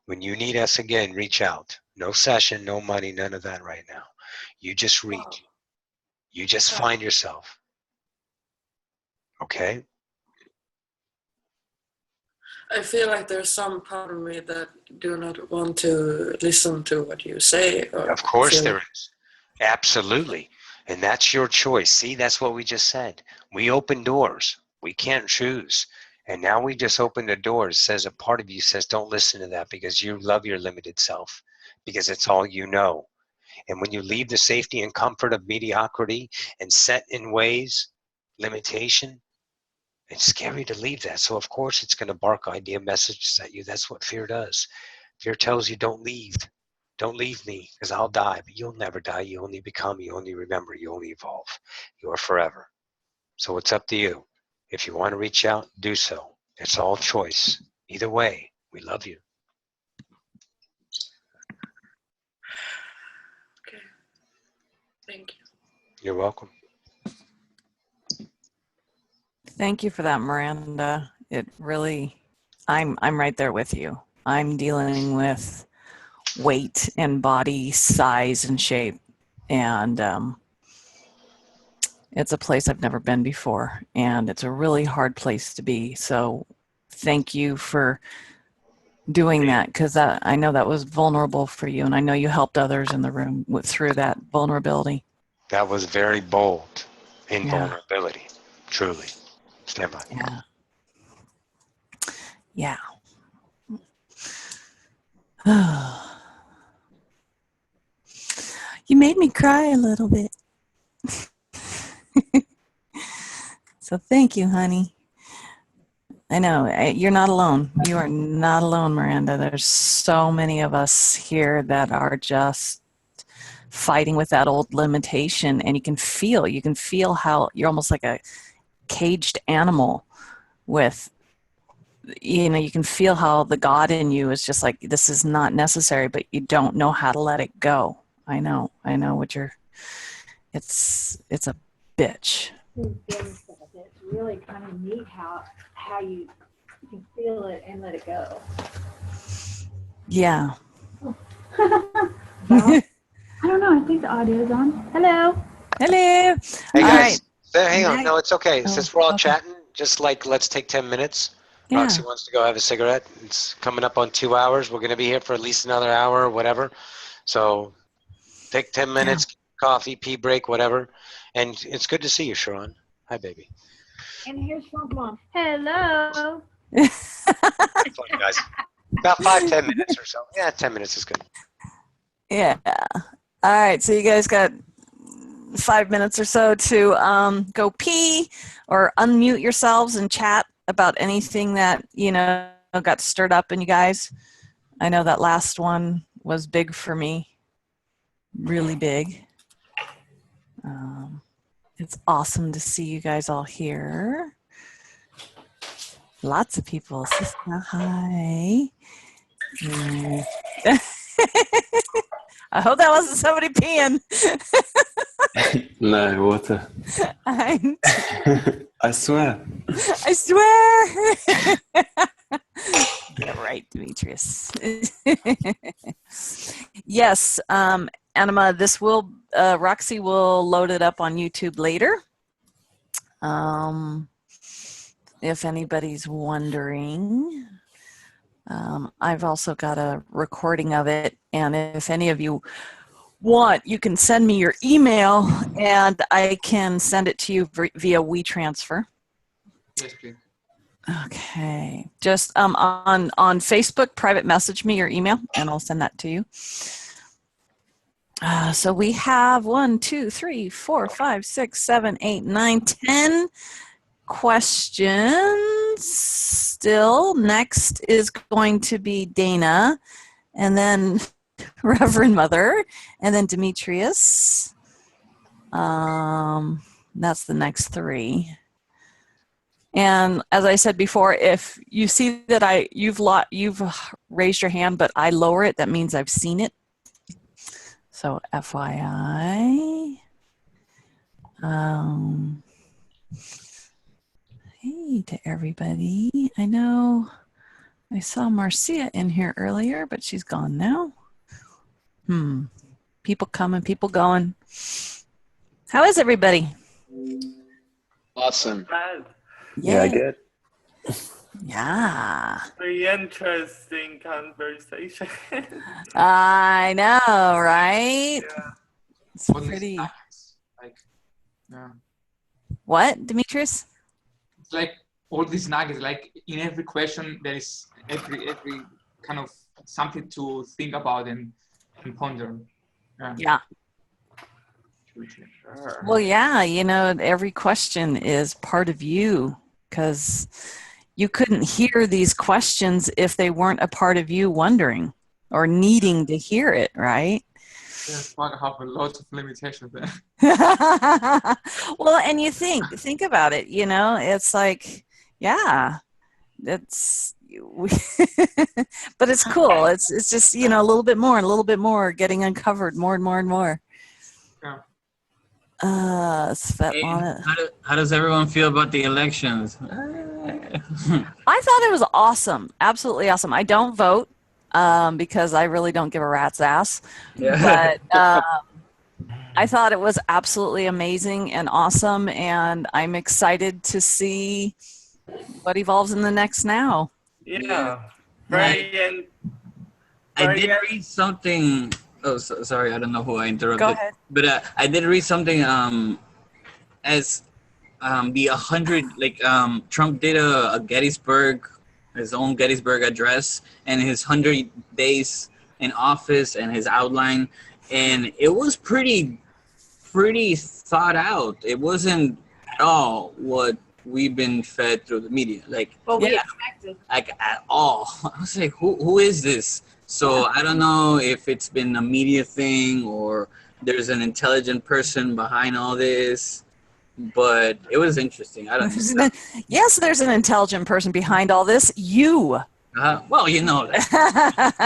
When you need us again, reach out. No session, no money, none of that right now. You just reach. You just find yourself. Okay? I feel like there's some part of me that do not want to listen to what you say. Or Of course there is. Absolutely. And that's your choice. See, that's what we just said. We open doors. We can't choose. And now we just open the doors. Says a part of you says, don't listen to that because you love your limited self, because it's all you know. And when you leave the safety and comfort of mediocrity and set in ways, limitation, it's scary to leave that. So of course it's going to bark idea messages at you. That's what fear does. Fear tells you don't leave. Don't leave me because I'll die. But you'll never die. You only become, you only remember, you only evolve. You are forever. So it's up to you. If you want to reach out, do so. It's all choice. Either way, we love you. Okay. Thank you. You're welcome. Thank you for that, Miranda. It really, I'm right there with you. I'm dealing with weight and body size and shape, and it's a place I've never been before, and it's a really hard place to be. So thank you for doing that, because I know that was vulnerable for you, and I know you helped others in the room through that vulnerability. That was very bold in Yeah. vulnerability, truly. Stand by. Yeah. Yeah. You made me cry a little bit. So thank you, honey. I know you're not alone. You are not alone, Miranda. There's so many of us here that are just fighting with that old limitation, and you can feel how you're almost like a caged animal with, you can feel how the God in you is just like, this is not necessary, but you don't know how to let it go. I know what it's a bitch. It's really kind of neat how you can feel it and let it go. Yeah. I don't know. Oh, I think the audio's on. Hello. Hello. Hey All guys, right. hang on. Night. No, it's okay. Oh, Since we're all okay. chatting, just like let's take 10 minutes. Yeah. Roxy wants to go have a cigarette. It's coming up on 2 hours. We're going to be here for at least another hour or whatever. So take 10 minutes, coffee, pee break, whatever. And it's good to see you, Sharon. Hi, baby. And here's Trump Mom. Hello. Fun, guys. About 5-10 minutes or so. Yeah, 10 minutes is good. Yeah. All right. So you guys got 5 minutes or so to go pee or unmute yourselves and chat about anything that, you know, got stirred up in you guys. I know that last one was big for me. Really big. It's awesome to see you guys all here. Lots of people. Sister, hi. I hope that wasn't somebody peeing. No, water. I swear. I swear. Yeah, right, Demetrius. Yes, Anima, this will, Roxy will load it up on YouTube later. If anybody's wondering. I've also got a recording of it, and if any of you want, you can send me your email, and I can send it to you via WeTransfer. Yes, please. Okay, just on Facebook, private message me your email, and I'll send that to you. So we have 1, 2, 3, 4, 5, 6, 7, 8, 9, 10 questions still. Next is going to be Dana, and then Reverend Mother, and then Demetrius. That's the next 3. And as I said before, if you see that you've raised your hand, but I lower it, that means I've seen it. So FYI. Hey to everybody. I know I saw Marcia in here earlier, but she's gone now. People coming, people going. How is everybody? Awesome. Yeah, good. Yeah. Very interesting conversation. I know, right? Yeah. It's pretty. Like, yeah. What, Demetrius? It's like all these nuggets. Like in every question, there is every kind of something to think about and ponder. Yeah. Sure. Well, yeah, you know, every question is part of you, because you couldn't hear these questions if they weren't a part of you wondering or needing to hear it, right? Yes, I have a lot of limitations there. Well, and you think about it, you know, it's like, yeah, it's, but it's cool. It's just, you know, a little bit more and a little bit more getting uncovered more and more and more. Yeah. Svetlana. How does everyone feel about the elections? I thought it was awesome. Absolutely awesome. I don't vote because I really don't give a rat's ass. Yeah. But I thought it was absolutely amazing and awesome, and I'm excited to see what evolves in the next now. Yeah. Very I did read something. Oh, sorry, I don't know who I interrupted. Go ahead. But I did read something as the 100, like Trump did a Gettysburg, his own Gettysburg address, and his 100 days in office and his outline, and it was pretty thought out. It wasn't at all what we've been fed through the media, like we expected. like at all. I was like, who is this? So I don't know if it's been a media thing or there's an intelligent person behind all this, but it was interesting. I don't know. Yes, there's an intelligent person behind all this. You. Well, you know that.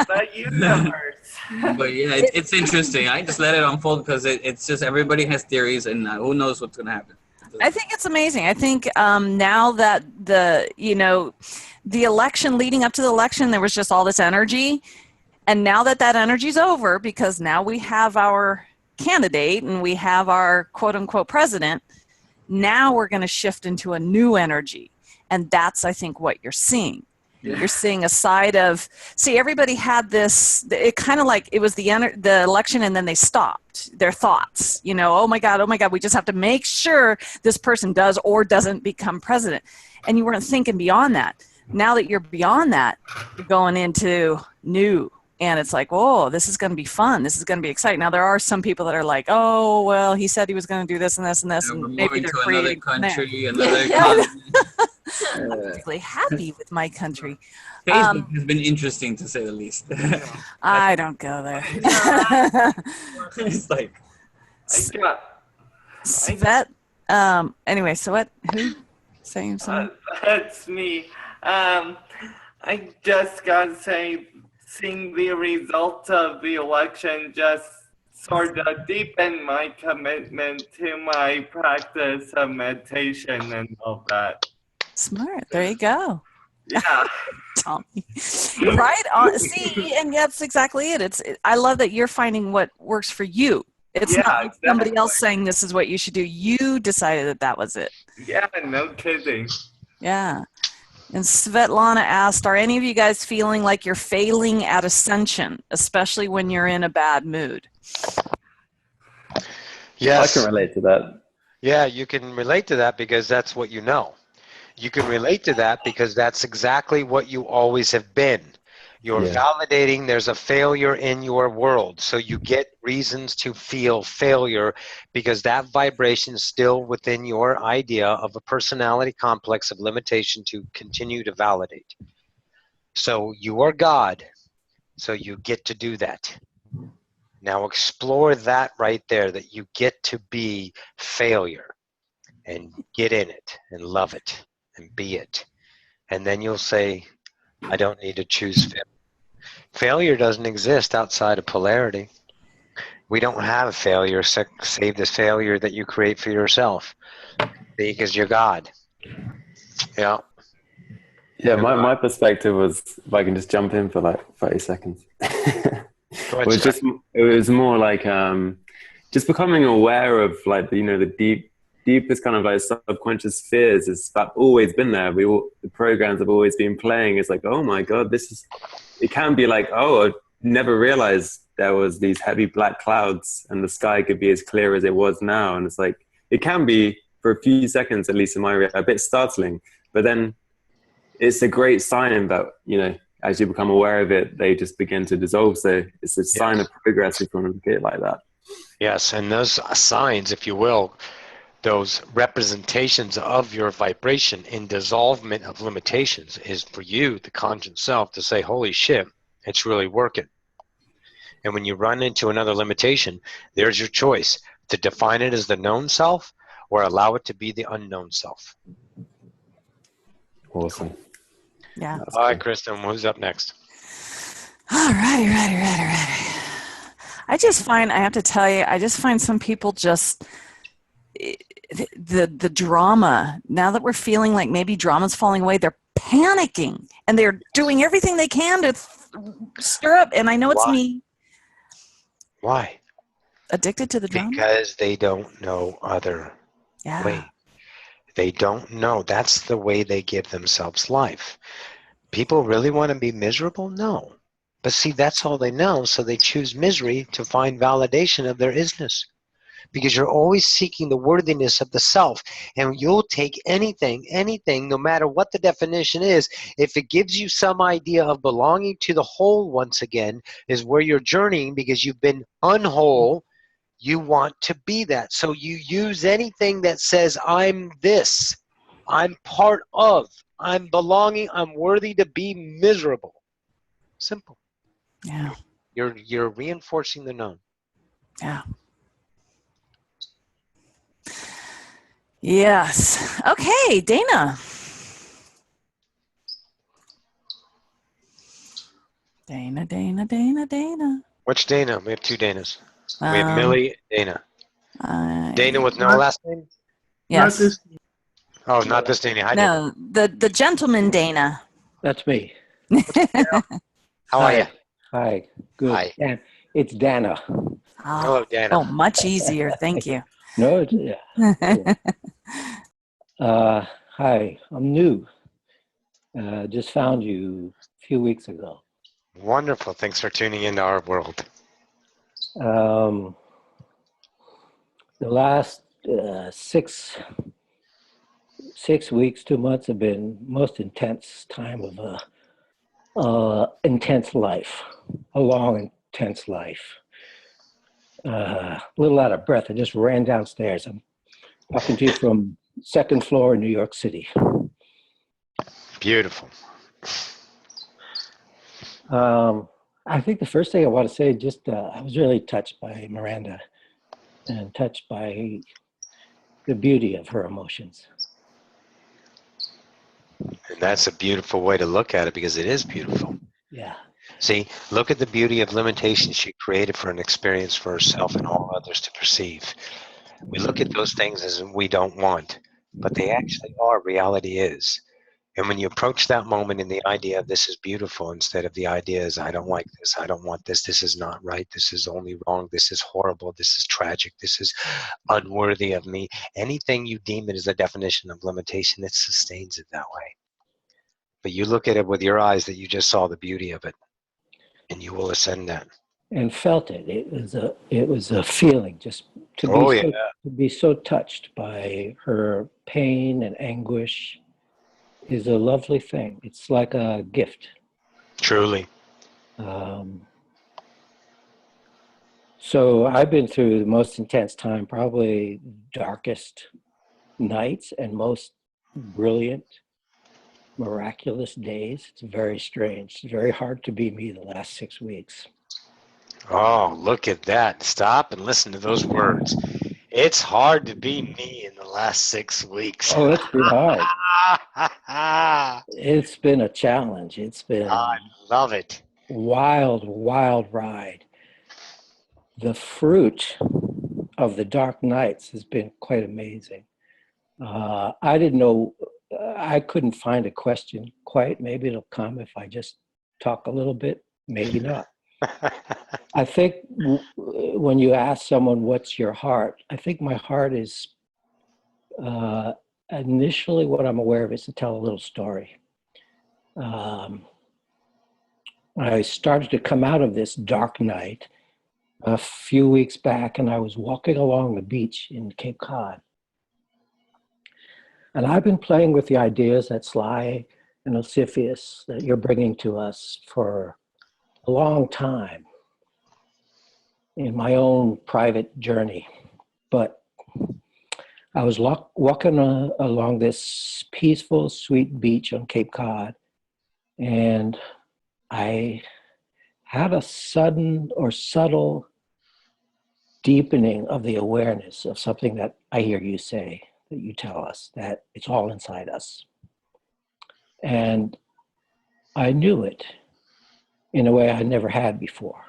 The universe. But yeah, it's interesting. I just let it unfold because it's just everybody has theories and who knows what's going to happen. I think it's amazing. I think now that the election, leading up to the election, there was just all this energy. And now that energy's over, because now we have our candidate and we have our quote unquote president, now we're going to shift into a new energy. And that's, I think, what you're seeing. Yeah. You're seeing a side of, see, everybody had this, it kind of like it was the election and then they stopped their thoughts, you know, oh my God, we just have to make sure this person does or doesn't become president. And you weren't thinking beyond that. Now that you're beyond that, you're going into new. And it's like, whoa, this is going to be fun. This is going to be exciting. Now, there are some people that are like, oh, well, he said he was going to do this and this and this. And maybe they're creating another country, another economy. I'm particularly happy with my country. Facebook has been interesting, to say the least. I don't go there. It's like... Svet, anyway, so what? Who? Saying something? That's me. I just got to say, seeing the results of the election just sort of deepened my commitment to my practice of meditation and all that. Smart. There you go. Yeah. Tommy. Right on. See, and that's exactly it. I love that you're finding what works for you. It's not like somebody else saying this is what you should do. You decided that was it. Yeah, no kidding. Yeah. And Svetlana asked, are any of you guys feeling like you're failing at ascension, especially when you're in a bad mood? Yes. I can relate to that. Yeah, you can relate to that because that's what you know. You can relate to that because that's exactly what you always have been. You're validating there's a failure in your world. So you get reasons to feel failure because that vibration is still within your idea of a personality complex of limitation to continue to validate. So you are God. So you get to do that. Now explore that right there, that you get to be failure and get in it and love it and be it. And then you'll say, I don't need to choose failure. Failure doesn't exist outside of polarity. We don't have failure save this failure that you create for yourself because you're God. Yeah. Yeah, my perspective was, if I can just jump in for like 30 seconds. It was more like just becoming aware of like the deepest kind of like subconscious fears is that always been there. The programs have always been playing. It's like, oh my God, it can be like, oh, I never realized there was these heavy black clouds and the sky could be as clear as it was now. And it's like, it can be for a few seconds, at least in my a bit startling, but then it's a great sign that, as you become aware of it, they just begin to dissolve. So it's a sign of progress if you want to look at it like that. Yes, and those signs, if you will, those representations of your vibration in dissolvement of limitations is for you, the conscious self, to say, holy shit, it's really working. And when you run into another limitation, there's your choice to define it as the known self or allow it to be the unknown self. Awesome. Yeah. All right, Kristen, who's up next? All right. I have to tell you, I just find some people just... the drama, now that we're feeling like maybe drama's falling away, they're panicking and they're doing everything they can to stir up. And I know it's me. Why? Addicted to the drama? Because they don't know other way. They don't know. That's the way they give themselves life. People really want to be miserable? No. But see, that's all they know. So they choose misery to find validation of their isness. Because you're always seeking the worthiness of the self, and you'll take anything, no matter what the definition is, if it gives you some idea of belonging to the whole once again, is where you're journeying because you've been unwhole, you want to be that. So you use anything that says, I'm this, I'm part of, I'm belonging, I'm worthy to be miserable. Simple. Yeah. You're reinforcing the known. Yeah. Yes. Okay, Dana. Dana. Which Dana? We have two Danas. We have Millie, Dana. Dana with no last name? Yes. Not this Dana. Hi, no, Dana. the gentleman Dana. That's me. How are you? Hi. Good. Hi. And It's Dana. Hello, Dana. Oh, much easier. Thank you. No, it's, yeah. Cool. Hi, I'm new. Just found you a few weeks ago. Wonderful. Thanks for tuning into our world. The last 6 weeks, 2 months have been most intense time of intense life, a long, intense life. A little out of breath. I just ran downstairs. I'm talking to you from second floor in New York City. Beautiful. I think the first thing I want to say, just I was really touched by Miranda and touched by the beauty of her emotions. And that's a beautiful way to look at it because it is beautiful. Yeah. See, look at the beauty of limitations she created for an experience for herself and all others to perceive. We look at those things as we don't want, but they actually are. Reality is. And when you approach that moment in the idea of this is beautiful instead of the idea is I don't like this, I don't want this, this is not right, this is only wrong, this is horrible, this is tragic, this is unworthy of me. Anything you deem it as a definition of limitation, it sustains it that way. But you look at it with your eyes that you just saw the beauty of it, and you will ascend that. And felt it. It was a feeling just to be so touched by her pain and anguish is a lovely thing. It's like a gift. Truly. So I've been through the most intense time, probably darkest nights and most brilliant, miraculous days. It's very strange. It's very hard to be me the last 6 weeks. Oh, look at that. Stop and listen to those words. It's hard to be me in the last 6 weeks. Oh, it's been hard. It's been a challenge. It's been I love it. Wild, wild ride. The fruit of the dark nights has been quite amazing. I didn't know, I couldn't find a question quite. Maybe it'll come if I just talk a little bit. Maybe not. I think when you ask someone, what's your heart? I think my heart is, initially what I'm aware of is to tell a little story. I started to come out of this dark night a few weeks back, and I was walking along the beach in Cape Cod. And I've been playing with the ideas that Sly and Ocyphius that you're bringing to us for a long time in my own private journey. But I was walking along this peaceful, sweet beach on Cape Cod, and I had a sudden or subtle deepening of the awareness of something that I hear you say, that you tell us, that it's all inside us. And I knew it in a way I never had before.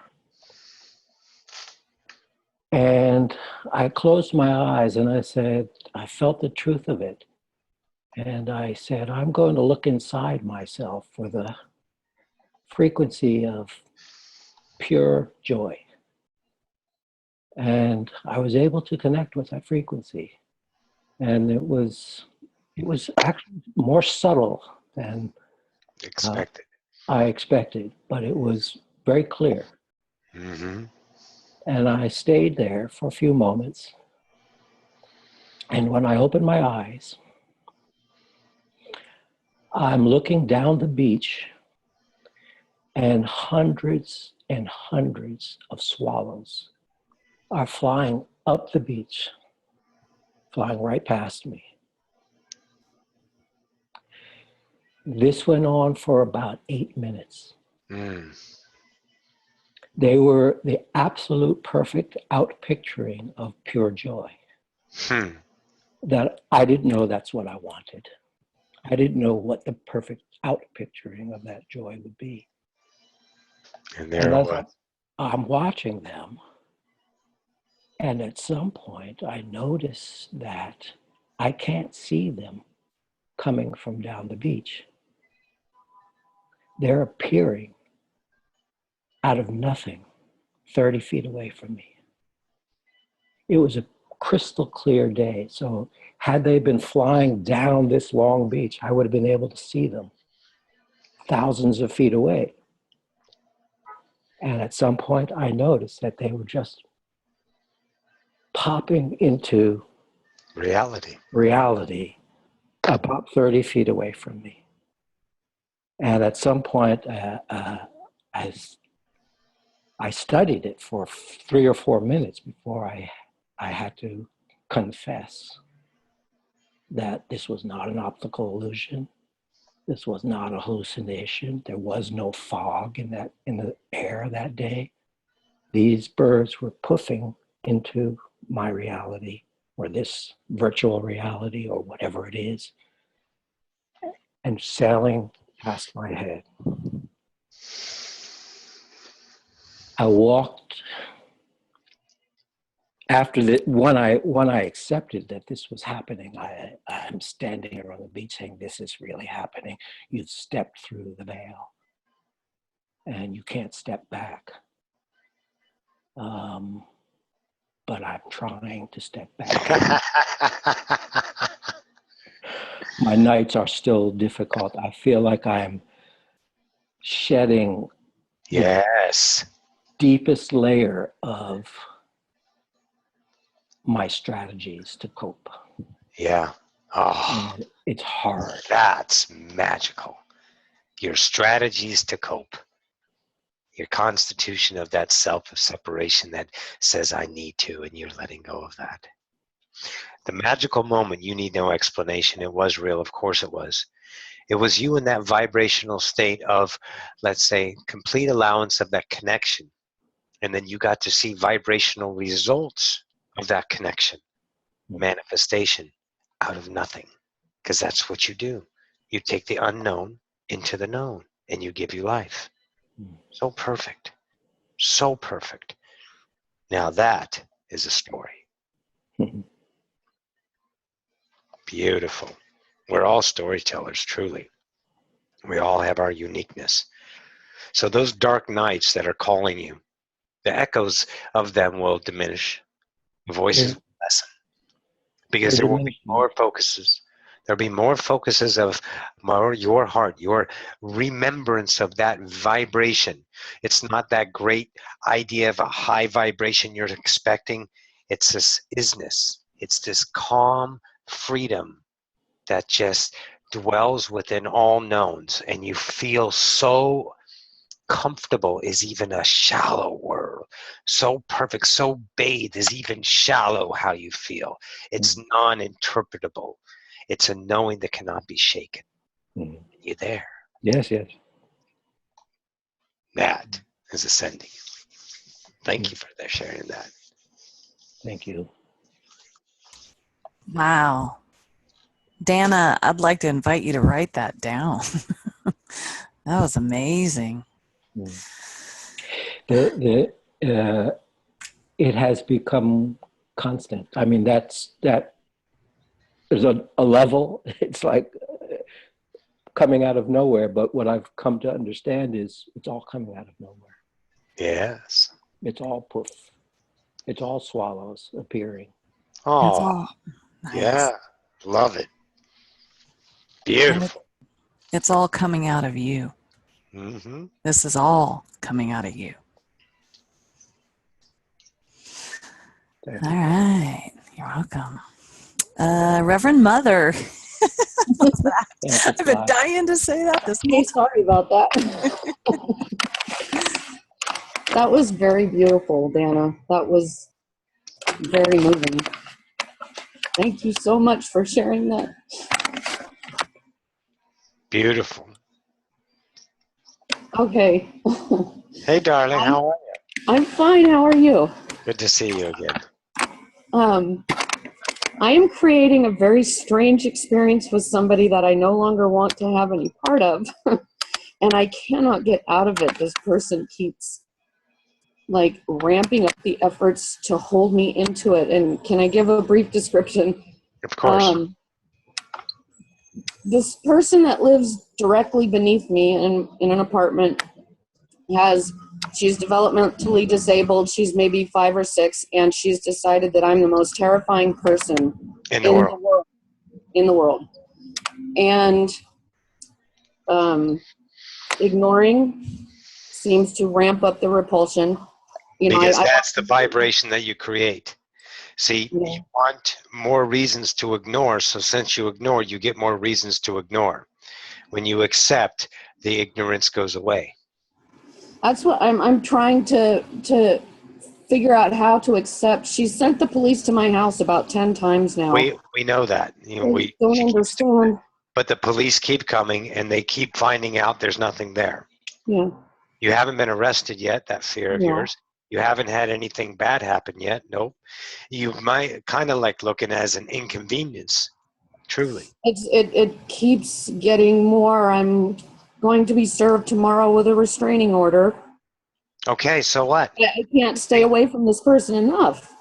And I closed my eyes and I said, I felt the truth of it. And I said, I'm going to look inside myself for the frequency of pure joy. And I was able to connect with that frequency. And it was actually more subtle than I expected, but it was very clear. Mm-hmm. And I stayed there for a few moments. And when I opened my eyes, I'm looking down the beach, and hundreds of swallows are flying up the beach, flying right past me. This went on for about 8 minutes. They were the absolute perfect outpicturing of pure joy. That I didn't know that's what I wanted. I didn't know what the perfect outpicturing of that joy would be. And there it was. I'm watching them. And at some point, I notice that I can't see them coming from down the beach. They're appearing out of nothing. 30 feet away from me. It was a crystal clear day. So had they been flying down this long beach, I would have been able to see them thousands of feet away. And at some point I noticed that they were just popping into reality about 30 feet away from me. And at some point, I studied it for 3 or 4 minutes before I had to confess that this was not an optical illusion. This was not a hallucination. There was no fog in the air that day. These birds were puffing into my reality, or this virtual reality, or whatever it is, and sailing past my head. I walked after when I accepted that this was happening. I'm standing here on the beach saying, this is really happening. You've stepped through the veil and you can't step back. But I'm trying to step back. My nights are still difficult. I feel like I'm shedding the deepest layer of my strategies to cope. Yeah. Oh, and it's hard. That's magical. Your strategies to cope. Your constitution of that self of separation that says, I need to, and you're letting go of that. The magical moment, you need no explanation. It was real. Of course it was. It was you in that vibrational state of, let's say, complete allowance of that connection. And then you got to see vibrational results of that connection, manifestation out of nothing. Because that's what you do. You take the unknown into the known and you give you life. So perfect. So perfect. Now that is a story. Beautiful. We're all storytellers, truly. We all have our uniqueness. So those dark nights that are calling you, the echoes of them will diminish. The voices will lessen. Because there will be more focuses. There'll be more focuses of your heart, your remembrance of that vibration. It's not that great idea of a high vibration you're expecting. It's this isness. It's this calm freedom that just dwells within all knowns, and you feel so comfortable is even a shallow word. So perfect, so bathed is even shallow how you feel. It's non-interpretable. It's a knowing that cannot be shaken. You're there. Yes, yes. That is ascending. Thank you for sharing that. Thank you. Wow. Dana, I'd like to invite you to write that down. That was amazing. It has become constant. I mean, that there's a level, it's like coming out of nowhere, but what I've come to understand is it's all coming out of nowhere. Yes. It's all poof. It's all swallows appearing. Oh, nice. Yeah. Love it. Beautiful. It's all coming out of you. Mm-hmm. This is all coming out of you. All right. You're welcome. Reverend Mother. I've been dying to say that this whole time. Sorry about that. That was very beautiful, Dana. That was very moving. Thank you so much for sharing that. Beautiful. Okay. Hey, darling, how are you? I'm fine. How are you? Good to see you again. I am creating a very strange experience with somebody that I no longer want to have any part of. And I cannot get out of it. This person keeps like ramping up the efforts to hold me into it. And can I give a brief description? Of course. This person that lives directly beneath me in an apartment has She's developmentally disabled. She's maybe 5 or 6, and she's decided that I'm the most terrifying person in the world. In the world. And ignoring seems to ramp up the repulsion. You know, Because that's the vibration that you create. See, Yeah. you want more reasons to ignore, so since you ignore, you get more reasons to ignore. When you accept, the ignorance goes away. That's what I'm trying to figure out how to accept. She sent the police to my house about 10 times now. We know that. You know, I don't understand. but the police keep coming and they keep finding out there's nothing there. Yeah. You haven't been arrested yet, that fear of No. yours. You haven't had anything bad happen yet. Nope. You might kind of like looking as an inconvenience. Truly. It keeps getting more. I'm going to be served tomorrow with a restraining order. Okay, so what? I can't stay away from this person enough.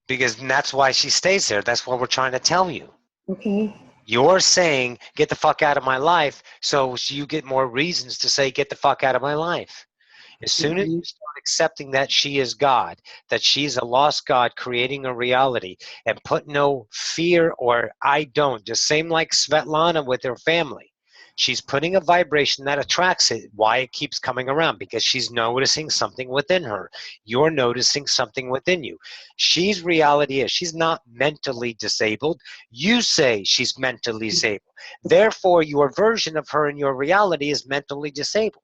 Because that's why she stays there. That's what we're trying to tell you. Okay. You're saying, get the fuck out of my life, so you get more reasons to say, get the fuck out of my life. As soon as you start accepting that she is God, that she's a lost God creating a reality, and put no fear or I don't, just same like Svetlana with her family. She's putting a vibration that attracts it. Why it keeps coming around? Because she's noticing something within her. You're noticing something within you. She's reality is she's not mentally disabled. You say she's mentally disabled. Therefore, your version of her in your reality is mentally disabled.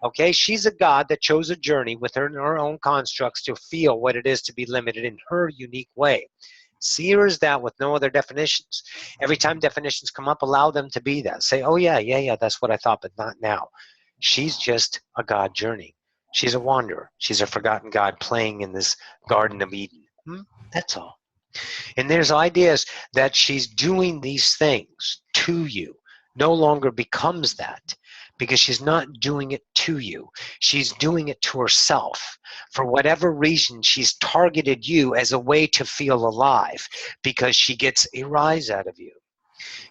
Okay, she's a God that chose a journey with her own constructs to feel what it is to be limited in her unique way. See her as that with no other definitions. Every time definitions come up, allow them to be that. Say, oh yeah, that's what I thought, but not now. She's just a God journey. She's a wanderer. She's a forgotten God playing in this Garden of Eden. That's all. And there's ideas that she's doing these things to you. No longer becomes that. Because she's not doing it to you. She's doing it to herself. For whatever reason, she's targeted you as a way to feel alive because she gets a rise out of you.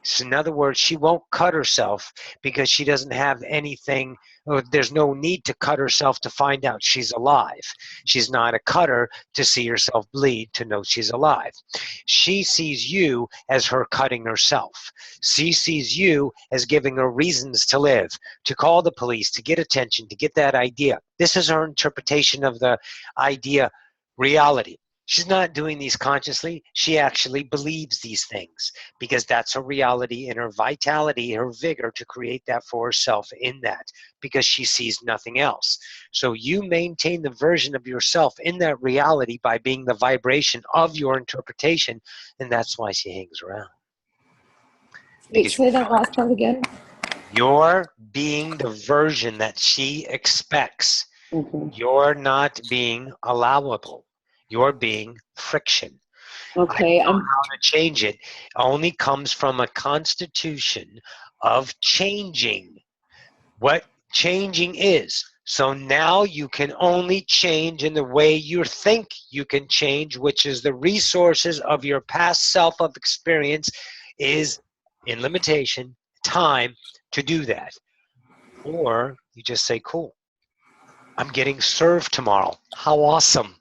So in other words, she won't cut herself because she doesn't have anything, or there's no need to cut herself to find out she's alive. She's not a cutter to see herself bleed to know she's alive. She sees you as her cutting herself. She sees you as giving her reasons to live, to call the police, to get attention, to get that idea. This is her interpretation of the idea reality. She's not doing these consciously. She actually believes these things because that's her reality and her vitality, her vigor to create that for herself in that because she sees nothing else. So you maintain the version of yourself in that reality by being the vibration of your interpretation, and that's why she hangs around. Wait, say that last part again. You're being the version that she expects. You're not being allowable. You're being friction. Okay. I don't know how to change it. Only comes from a constitution of changing. What changing is. So now you can only change in the way you think you can change, which is the resources of your past self of experience is in limitation, time to do that. Or you just say, cool, I'm getting served tomorrow. How awesome.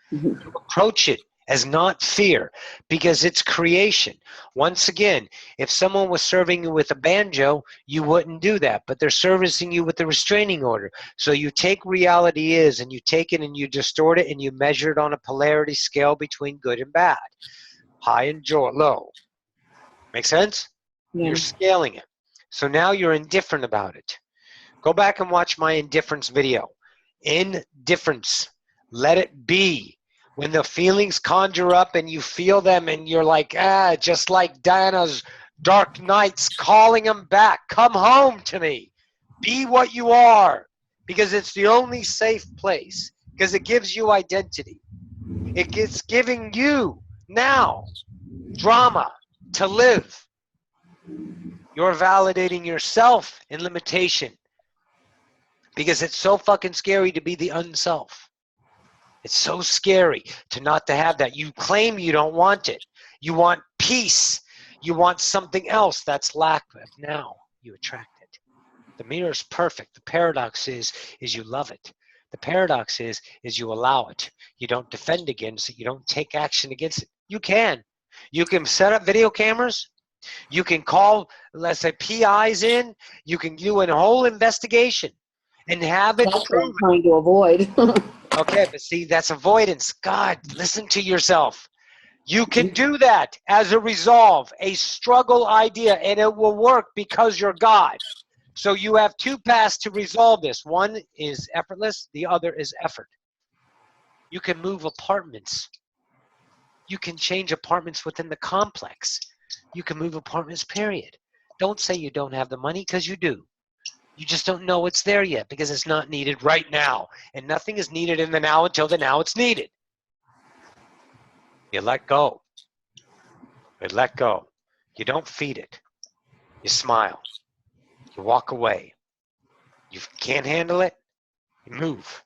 You approach it as not fear because it's creation. Once again, if someone was serving you with a banjo, you wouldn't do that, but they're servicing you with a restraining order. So you take reality is and you take it and you distort it and you measure it on a polarity scale between good and bad, high and low. Make sense? Yeah. You're scaling it. So now you're indifferent about it. Go back and watch my indifference video. Indifference. Let it be. When the feelings conjure up and you feel them and you're like, just like Diana's dark nights calling them back. Come home to me. Be what you are. Because it's the only safe place. Because it gives you identity. It's giving you now drama to live. You're validating yourself in limitation. Because it's so fucking scary to be the unself. It's so scary to not to have that. You claim you don't want it. You want peace. You want something else. That's lack of now. You attract it. The mirror is perfect. The paradox is you love it. The paradox is you allow it. You don't defend against it. You don't take action against it. You can. You can set up video cameras. You can call, let's say, PIs in. You can do a whole investigation and have it That's what I'm proven. trying to avoid. Okay, but see, that's avoidance. God, listen to yourself. You can do that as a resolve, a struggle idea, and it will work because you're God. So you have two paths to resolve this. One is effortless, the other is effort. You can move apartments. You can change apartments within the complex. You can move apartments, period. Don't say you don't have the money, because you do. You just don't know it's there yet because it's not needed right now. And nothing is needed in the now until the now it's needed. You let go. You let go. You don't feed it. You smile. You walk away. You can't handle it, you move.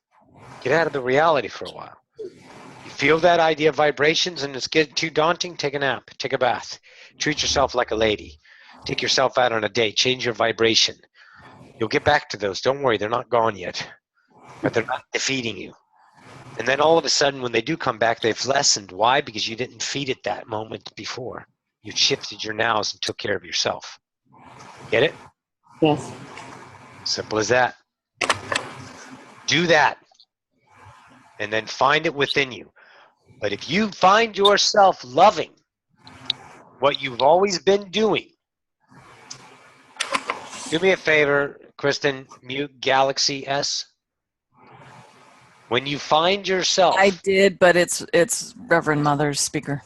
Get out of the reality for a while. You feel that idea of vibrations and it's getting too daunting, take a nap, take a bath. Treat yourself like a lady. Take yourself out on a date, change your vibration. You'll get back to those. Don't worry, they're not gone yet. But they're not defeating you. And then all of a sudden, when they do come back, they've lessened. Why? Because you didn't feed it that moment before. You shifted your nows and took care of yourself. Get it? Yes. Simple as that. Do that. And then find it within you. But if you find yourself loving what you've always been doing, do me a favor, Kristen, mute Galaxy S. When you find yourself... I did, but it's Reverend Mother's speaker.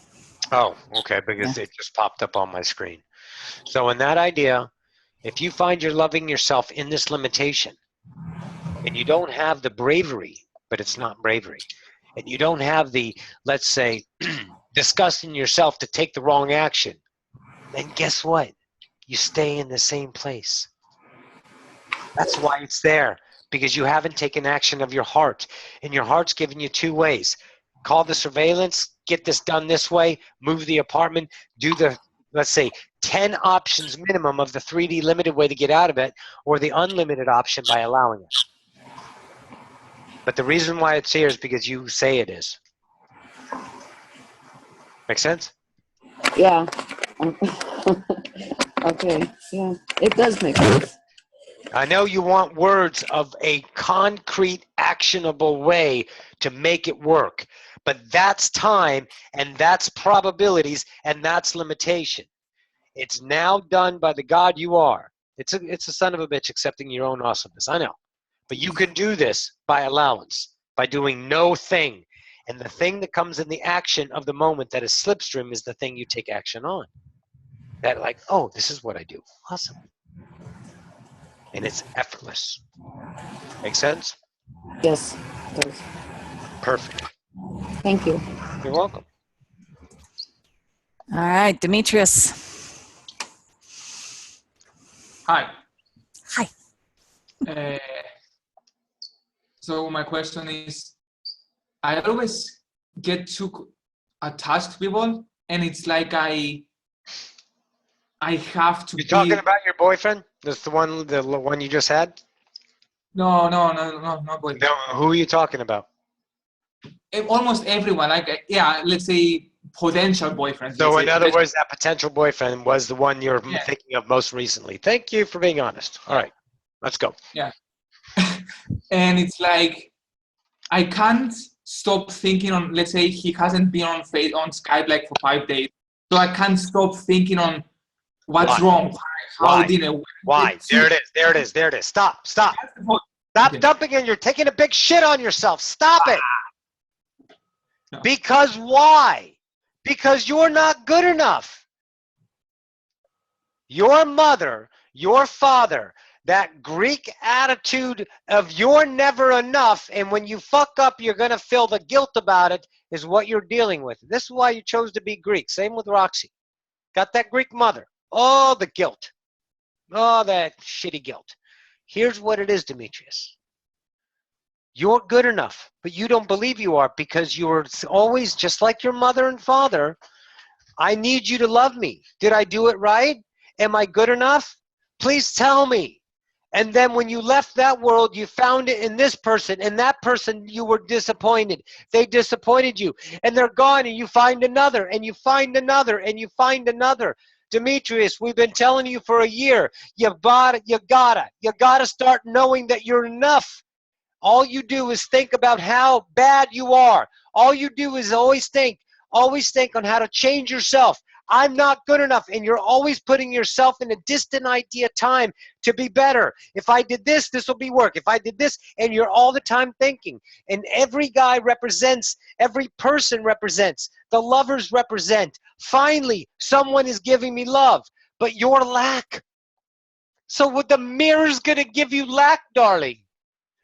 Oh, okay, because it just popped up on my screen. So in that idea, if you find you're loving yourself in this limitation, and you don't have the bravery, but it's not bravery, and you don't have the, let's say, disgusting yourself to take the wrong action, then guess what? You stay in the same place. That's why it's there, because you haven't taken action of your heart, and your heart's giving you two ways. Call the surveillance, get this done this way, move the apartment, do the, let's say, 10 options minimum of the 3D limited way to get out of it, or the unlimited option by allowing it. But the reason why it's here is because you say it is. Make sense? Yeah. Okay. Yeah. It does make sense. I know you want words of a concrete, actionable way to make it work, but that's time, and that's probabilities, and that's limitation. It's now done by the God you are. It's a son of a bitch accepting your own awesomeness. I know. But you can do this by allowance, by doing no thing. And the thing that comes in the action of the moment that is slipstream is the thing you take action on. That like, oh, this is what I do. Awesome. And it's effortless. Make sense? Yes, it does. Perfect. Thank you. You're welcome. All right, Demetrius. Hi. Hi. So my question is, I always get too attached to people, and it's like I have to. You're talking about your boyfriend? That's the one you just had? No, not boyfriend. No, who are you talking about? Almost everyone, like yeah, let's say potential boyfriends. So in other words, that potential boyfriend was the one you're thinking of most recently. Thank you for being honest. All right, let's go. Yeah. And it's like I can't stop thinking on, let's say he hasn't been on Skype like for 5 days, so I can't stop thinking on what's wrong. How did it? Why? There it is. Stop. Stop dumping in. You're taking a big shit on yourself. Stop it. No. Because why? Because you're not good enough. Your mother, your father, that Greek attitude of you're never enough, and when you fuck up, you're going to feel the guilt about it, is what you're dealing with. This is why you chose to be Greek. Same with Roxie. Got that Greek mother. Oh, the guilt. Oh, that shitty guilt. Here's what it is, Demetrius. You're good enough, but you don't believe you are because you're always just like your mother and father. I need you to love me. Did I do it right? Am I good enough? Please tell me. And then when you left that world, you found it in this person, and that person, you were disappointed. They disappointed you, and they're gone, and you find another, and you find another, and you find another. Demetrius, we've been telling you for a year, you gotta start knowing that you're enough. All you do is think about how bad you are. All you do is always think on how to change yourself. I'm not good enough, and you're always putting yourself in a distant idea time to be better. If I did this, this will be work. If I did this, and you're all the time thinking. And every guy represents, every person represents, the lovers represent. Finally, someone is giving me love, but your lack. So what the mirror's going to give you lack, darling.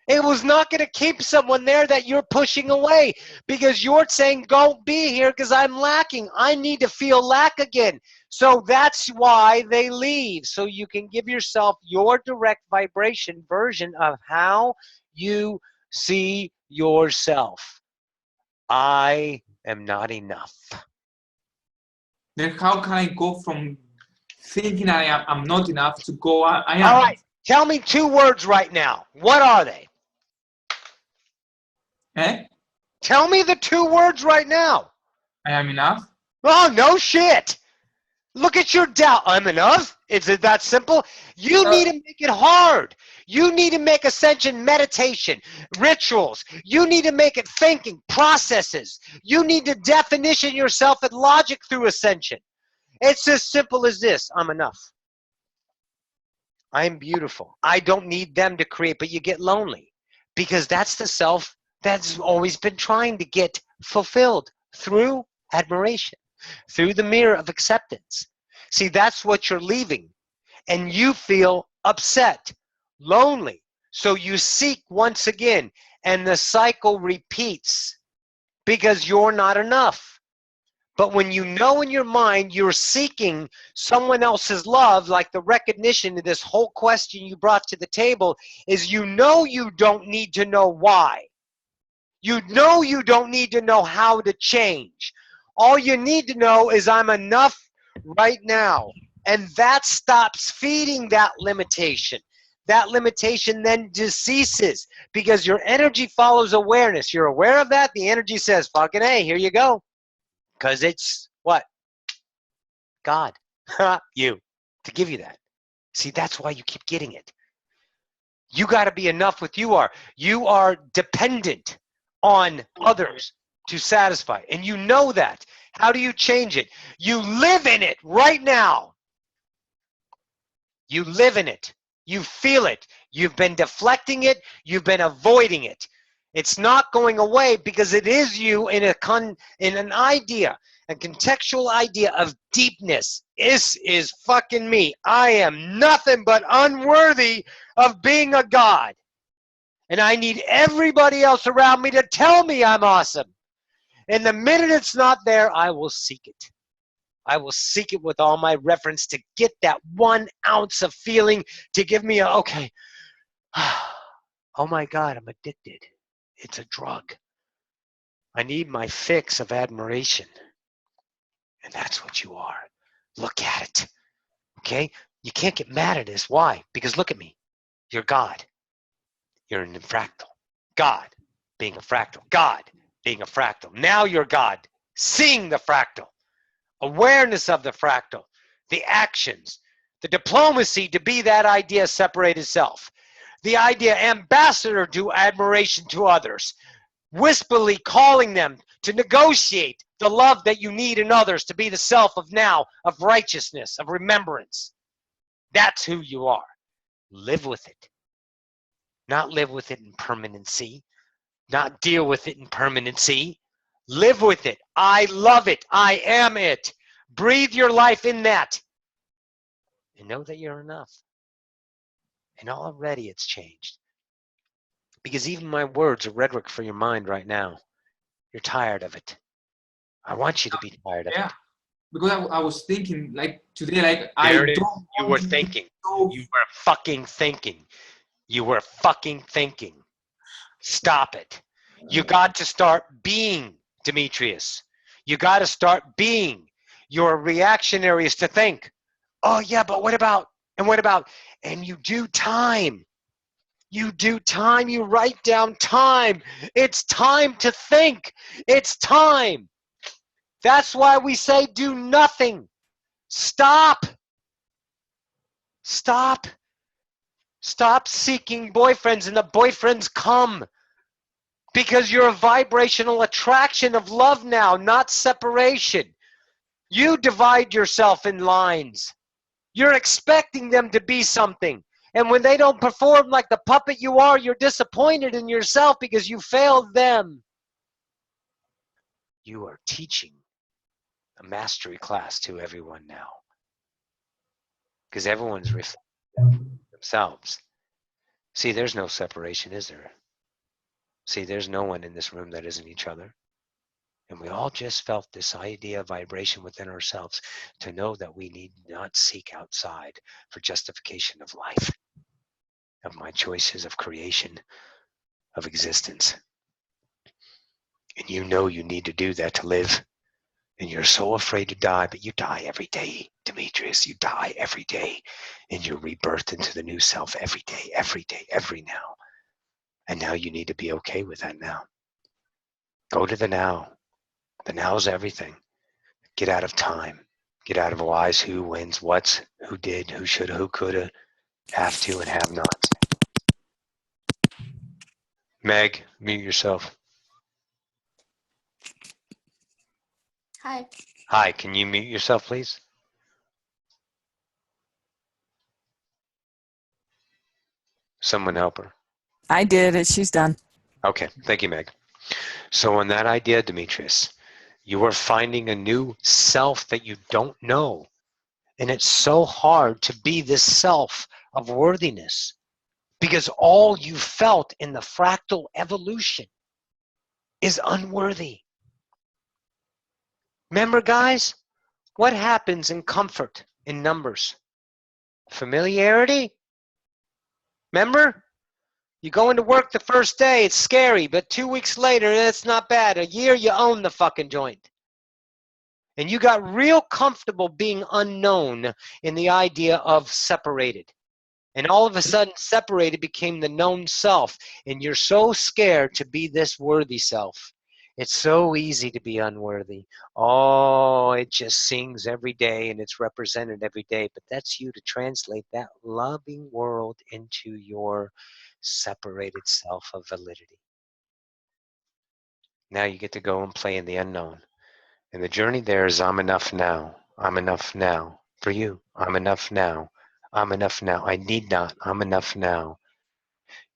It was not going to keep someone there that you're pushing away because you're saying, don't be here because I'm lacking. I need to feel lack again. So that's why they leave. So you can give yourself your direct vibration version of how you see yourself. I am not enough. Then how can I go from thinking I'm not enough to go I am? All right. Tell me 2 words right now. What are they? Eh? Tell me the 2 words right now. I am enough. Oh, no shit. Look at your doubt. I'm enough? Is it that simple? You need to make it hard. You need to make ascension meditation, rituals. You need to make it thinking, processes. You need to definition yourself and logic through ascension. It's as simple as this. I'm enough. I'm beautiful. I don't need them to create, but you get lonely because that's the self that's always been trying to get fulfilled through admiration, through the mirror of acceptance. See, that's what you're leaving. And you feel upset, lonely. So you seek once again, and the cycle repeats because you're not enough. But when you know in your mind you're seeking someone else's love, like the recognition of this whole question you brought to the table, is you know you don't need to know why. You know you don't need to know how to change. All you need to know is I'm enough right now. And that stops feeding that limitation. That limitation then ceases because your energy follows awareness. You're aware of that. The energy says, fucking hey, here you go. Because it's what? God. You. To give you that. See, that's why you keep getting it. You got to be enough with you are. You are dependent on others to satisfy. And you know that. How do you change it? You live in it right now. You live in it. You feel it. You've been deflecting it. You've been avoiding it. It's not going away because it is you in an idea, a contextual idea of deepness. This is fucking me. I am nothing but unworthy of being a god. And I need everybody else around me to tell me I'm awesome. And the minute it's not there, I will seek it. I will seek it with all my reverence to get that 1 ounce of feeling to give me a, okay, oh my God, I'm addicted. It's a drug. I need my fix of admiration. And that's what you are. Look at it. Okay? You can't get mad at this. Why? Because look at me. You're God. You're an fractal. God being a fractal. God being a fractal. Now you're God. Seeing the fractal. Awareness of the fractal. The actions. The diplomacy to be that idea separated self. The idea ambassador to admiration to others. Whisperly calling them to negotiate the love that you need in others to be the self of now, of righteousness, of remembrance. That's who you are. Live with it. Not live with it in permanency. Not deal with it in permanency. Live with it. I love it. I am it. Breathe your life in that. And know that you're enough. And already it's changed. Because even my words are rhetoric for your mind right now. You're tired of it. I want you to be tired of it. Because I was thinking, like, today, like, There I it is. don't You were thinking. You were fucking thinking. You were fucking thinking. Stop it. You got to start being, Demetrius. You got to start being. Your reactionary is to think, oh yeah, but what about And what about, and you do time. You do time, you write down time. It's time to think. It's time. That's why we say do nothing. Stop. Stop. Stop seeking boyfriends, and the boyfriends come. Because you're a vibrational attraction of love now, not separation. You divide yourself in lines. You're expecting them to be something. And when they don't perform like the puppet you are, you're disappointed in yourself because you failed them. You are teaching a mastery class to everyone now. Because everyone's reflecting themselves. See, there's no separation, is there? See, there's no one in this room that isn't each other. And we all just felt this idea of vibration within ourselves to know that we need not seek outside for justification of life, of my choices, of creation, of existence. And you know you need to do that to live. And you're so afraid to die, but you die every day, Demetrius. You die every day. And you're rebirthed into the new self every day, every now. And now you need to be okay with that now. Go to the now. The now is everything. Get out of time. Get out of whys, who, whens, what's, who did, who shoulda, who coulda, have to, and have not. Meg, mute yourself. Hi. Hi, can you mute yourself, please? Someone help her. I did it. She's done. Okay, thank you, Meg. So on that idea, Demetrius, you are finding a new self that you don't know. And it's so hard to be this self of worthiness because all you felt in the fractal evolution is unworthy. Remember, guys, what happens in comfort in numbers? Familiarity? Remember? You go into work the first day, it's scary, but 2 weeks later, it's not bad. A year, you own the fucking joint. And you got real comfortable being unknown in the idea of separated. And all of a sudden, separated became the known self. And you're so scared to be this worthy self. It's so easy to be unworthy. Oh, it just sings every day and it's represented every day. But that's you to translate that loving world into your separated self of validity. Now you get to go and play in the unknown. And the journey there is I'm enough now. I'm enough now. For you, I'm enough now. I'm enough now. I need not. I'm enough now.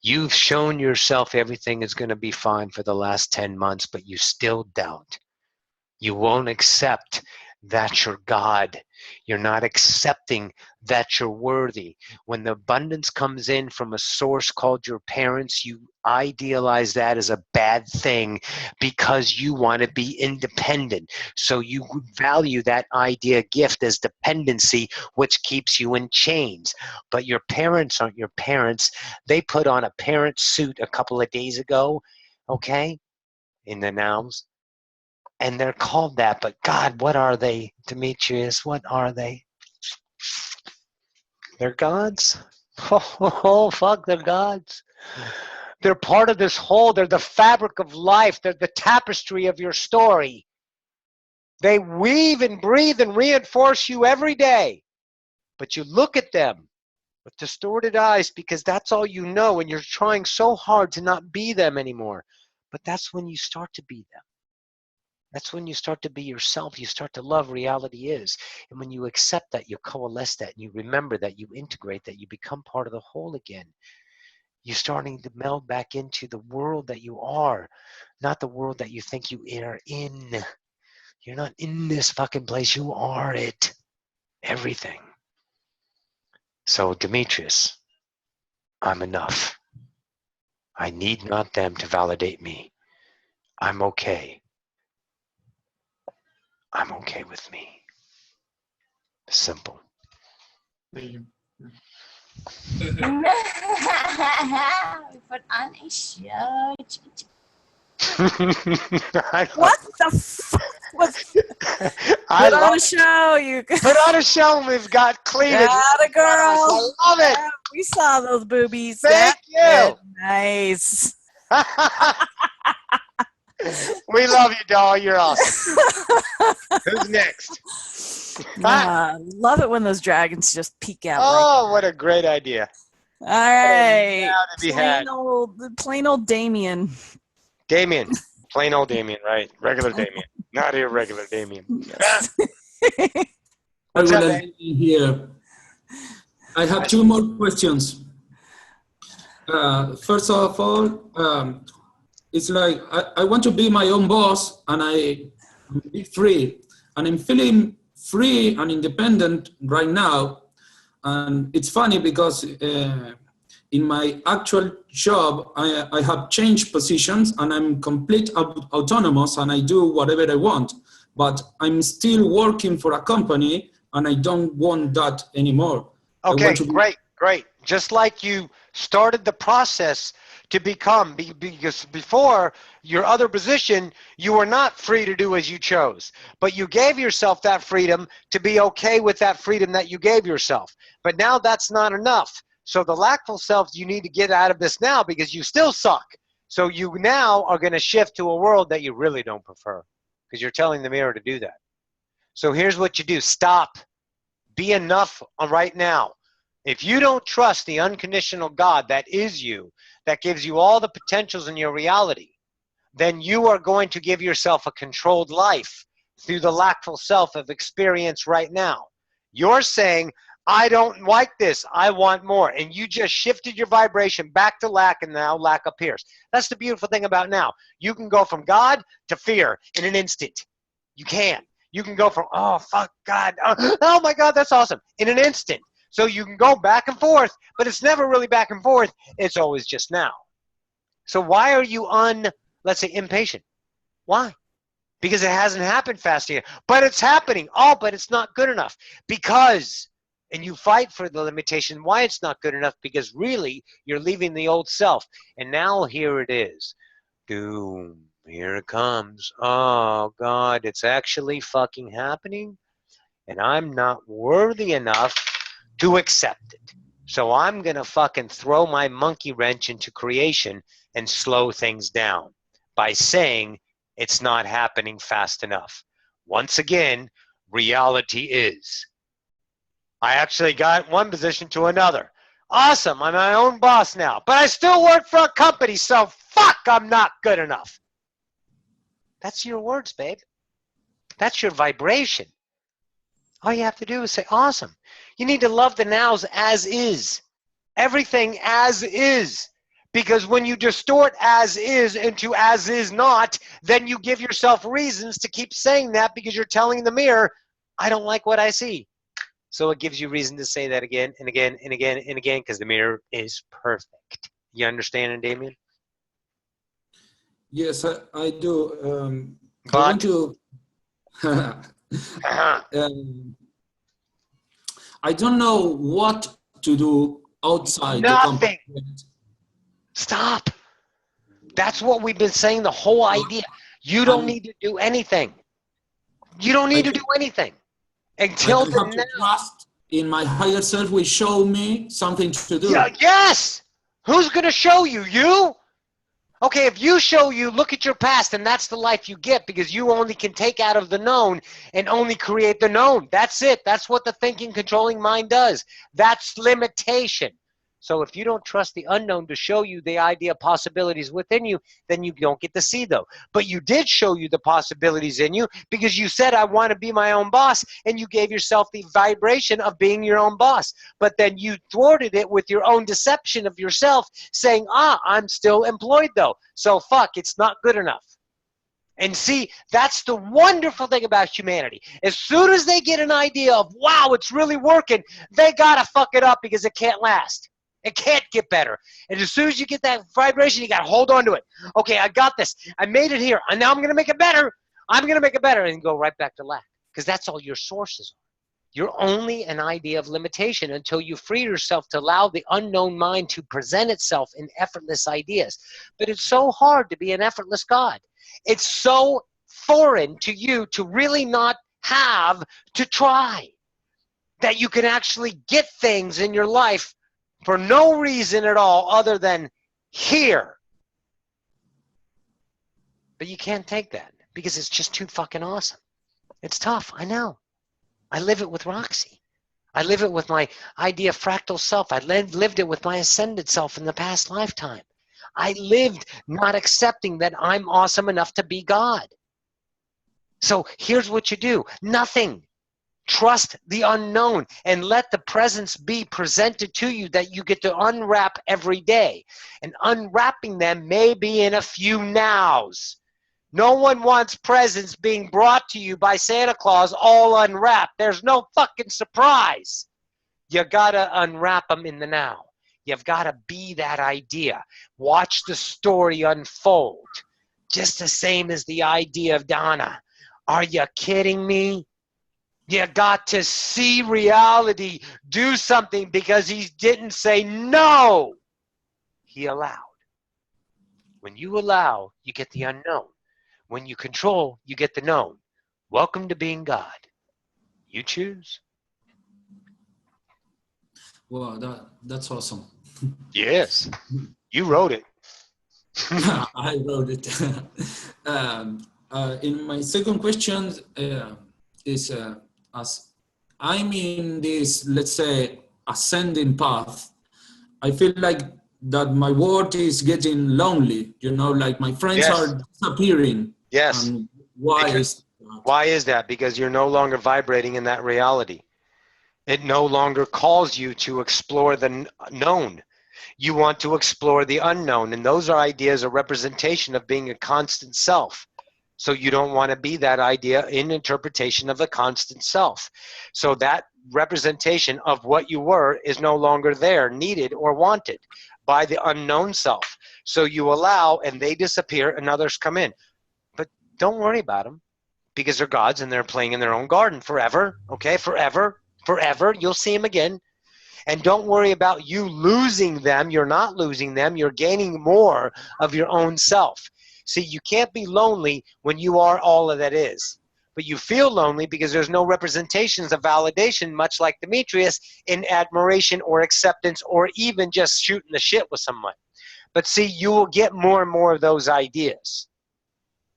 You've shown yourself everything is going to be fine for the last 10 months, but you still doubt. You won't accept that you're God. You're not accepting that you're worthy. When the abundance comes in from a source called your parents, you idealize that as a bad thing because you want to be independent. So you value that idea gift as dependency, which keeps you in chains. But your parents aren't your parents. They put on a parent suit a couple of days ago, okay, in the nouns. And they're called that, but God, what are they, Demetrius? What are they? They're gods? Oh, fuck, they're gods. They're part of this whole, they're the fabric of life. They're the tapestry of your story. They weave and breathe and reinforce you every day. But you look at them with distorted eyes because that's all you know, and you're trying so hard to not be them anymore. But that's when you start to be them. That's when you start to be yourself. You start to love reality is. And when you accept that, you coalesce that, and you remember that, you integrate that, you become part of the whole again. You're starting to meld back into the world that you are, not the world that you think you are in. You're not in this fucking place. You are it. Everything. So, Demetrius, I'm enough. I need not them to validate me. I'm okay. I'm okay with me. Simple. We put on a show. What the fuck? I Put on love a it. show, you guys. Put on a show and we've got cleavage. Atta girl. I love it. Yeah, we saw those boobies. Thank you. That's it. Nice. We love you, doll. You're awesome. Who's next? Love it when those dragons just peek out. Oh, what a great idea. All right. Now to be had. Plain old Damien. Damien. Plain old Damien, right? Regular Damien. Not irregular Damien. What's up, Regular here. I have two more questions. First of all, it's like I want to be my own boss and I be free. And I'm feeling free and independent right now. And it's funny because in my actual job, I have changed positions and I'm complete autonomous and I do whatever I want. But I'm still working for a company and I don't want that anymore. Okay, great. Just like you started the process to become, because before your other position, you were not free to do as you chose, but you gave yourself that freedom to be okay with that freedom that you gave yourself. But now that's not enough. So the lackful self, you need to get out of this now because you still suck. So you now are going to shift to a world that you really don't prefer because you're telling the mirror to do that. So here's what you do. Stop. Be enough right now. If you don't trust the unconditional God that is you, that gives you all the potentials in your reality, then you are going to give yourself a controlled life through the lackful self of experience right now. You're saying, I don't like this, I want more. And you just shifted your vibration back to lack and now lack appears. That's the beautiful thing about now. You can go from God to fear in an instant. You can. You can go from, oh, fuck God. Oh my God, that's awesome. In an instant. So you can go back and forth, but it's never really back and forth. It's always just now. So why are you let's say, impatient? Why? Because it hasn't happened fast yet. But it's happening. Oh, but it's not good enough. Because, and you fight for the limitation, why it's not good enough, because really you're leaving the old self. And now here it is. Doom. Here it comes. Oh, God, it's actually fucking happening. And I'm not worthy enough to accept it. So I'm going to fucking throw my monkey wrench into creation and slow things down by saying it's not happening fast enough. Once again, reality is. I actually got one position to another. Awesome, I'm my own boss now, but I still work for a company, so fuck, I'm not good enough. That's your words, babe. That's your vibration. All you have to do is say, awesome. You need to love the nows as is. Everything as is. Because when you distort as is into as is not, then you give yourself reasons to keep saying that because you're telling the mirror, I don't like what I see. So it gives you reason to say that again and again and again and again because the mirror is perfect. You understand, Damien? Yes, I do. But, I want to... I don't know what to do outside the company. Stop. That's what we've been saying the whole idea. You don't need to do anything. You don't need to do anything. Until I have to trust in my higher self will show me something to do. Yeah, yes! Who's going to show you? You? Okay, if you show you, look at your past, and that's the life you get because you only can take out of the known and only create the known. That's it. That's what the thinking, controlling mind does. That's limitation. So if you don't trust the unknown to show you the idea of possibilities within you, then you don't get to see those. But you did show you the possibilities in you because you said, I want to be my own boss, and you gave yourself the vibration of being your own boss. But then you thwarted it with your own deception of yourself, saying, I'm still employed though. So fuck, it's not good enough. And see, that's the wonderful thing about humanity. As soon as they get an idea of, wow, it's really working, they got to fuck it up because it can't last. It can't get better. And as soon as you get that vibration, you got to hold on to it. Okay, I got this. I made it here. And now I'm going to make it better. I'm going to make it better. And go right back to lack. Because that's all your sources are. You're only an idea of limitation until you free yourself to allow the unknown mind to present itself in effortless ideas. But it's so hard to be an effortless God. It's so foreign to you to really not have to try. That you can actually get things in your life for no reason at all other than here. But you can't take that because it's just too fucking awesome. It's tough, I know. I live it with Roxie. I live it with my idea of fractal self. I lived it with my ascended self in the past lifetime. I lived not accepting that I'm awesome enough to be God. So here's what you do. Nothing. Trust the unknown and let the presents be presented to you that you get to unwrap every day. And unwrapping them may be in a few nows. No one wants presents being brought to you by Santa Claus all unwrapped. There's no fucking surprise. You gotta unwrap them in the now. You've gotta be that idea. Watch the story unfold. Just the same as the idea of Donna. Are you kidding me? You got to see reality do something because he didn't say no. He allowed. When you allow, you get the unknown. When you control, you get the known. Welcome to being God. You choose. Wow, that's awesome. Yes. You wrote it. I wrote it. In my second question is, as I'm in this, let's say, ascending path, I feel like that my world is getting lonely, you know, like my friends are disappearing. Yes. And why is that? Because you're no longer vibrating in that reality. It no longer calls you to explore the known. You want to explore the unknown, and those are ideas, a representation of being a constant self. So you don't want to be that idea in interpretation of the constant self. So that representation of what you were is no longer there, needed or wanted by the unknown self. So you allow, and they disappear, and others come in. But don't worry about them, because they're gods and they're playing in their own garden forever, okay? Forever, forever. You'll see them again. And don't worry about you losing them. You're not losing them. You're gaining more of your own self. See, you can't be lonely when you are all of that is. But you feel lonely because there's no representations of validation, much like Demetrius, in admiration or acceptance or even just shooting the shit with someone. But see, you will get more and more of those ideas.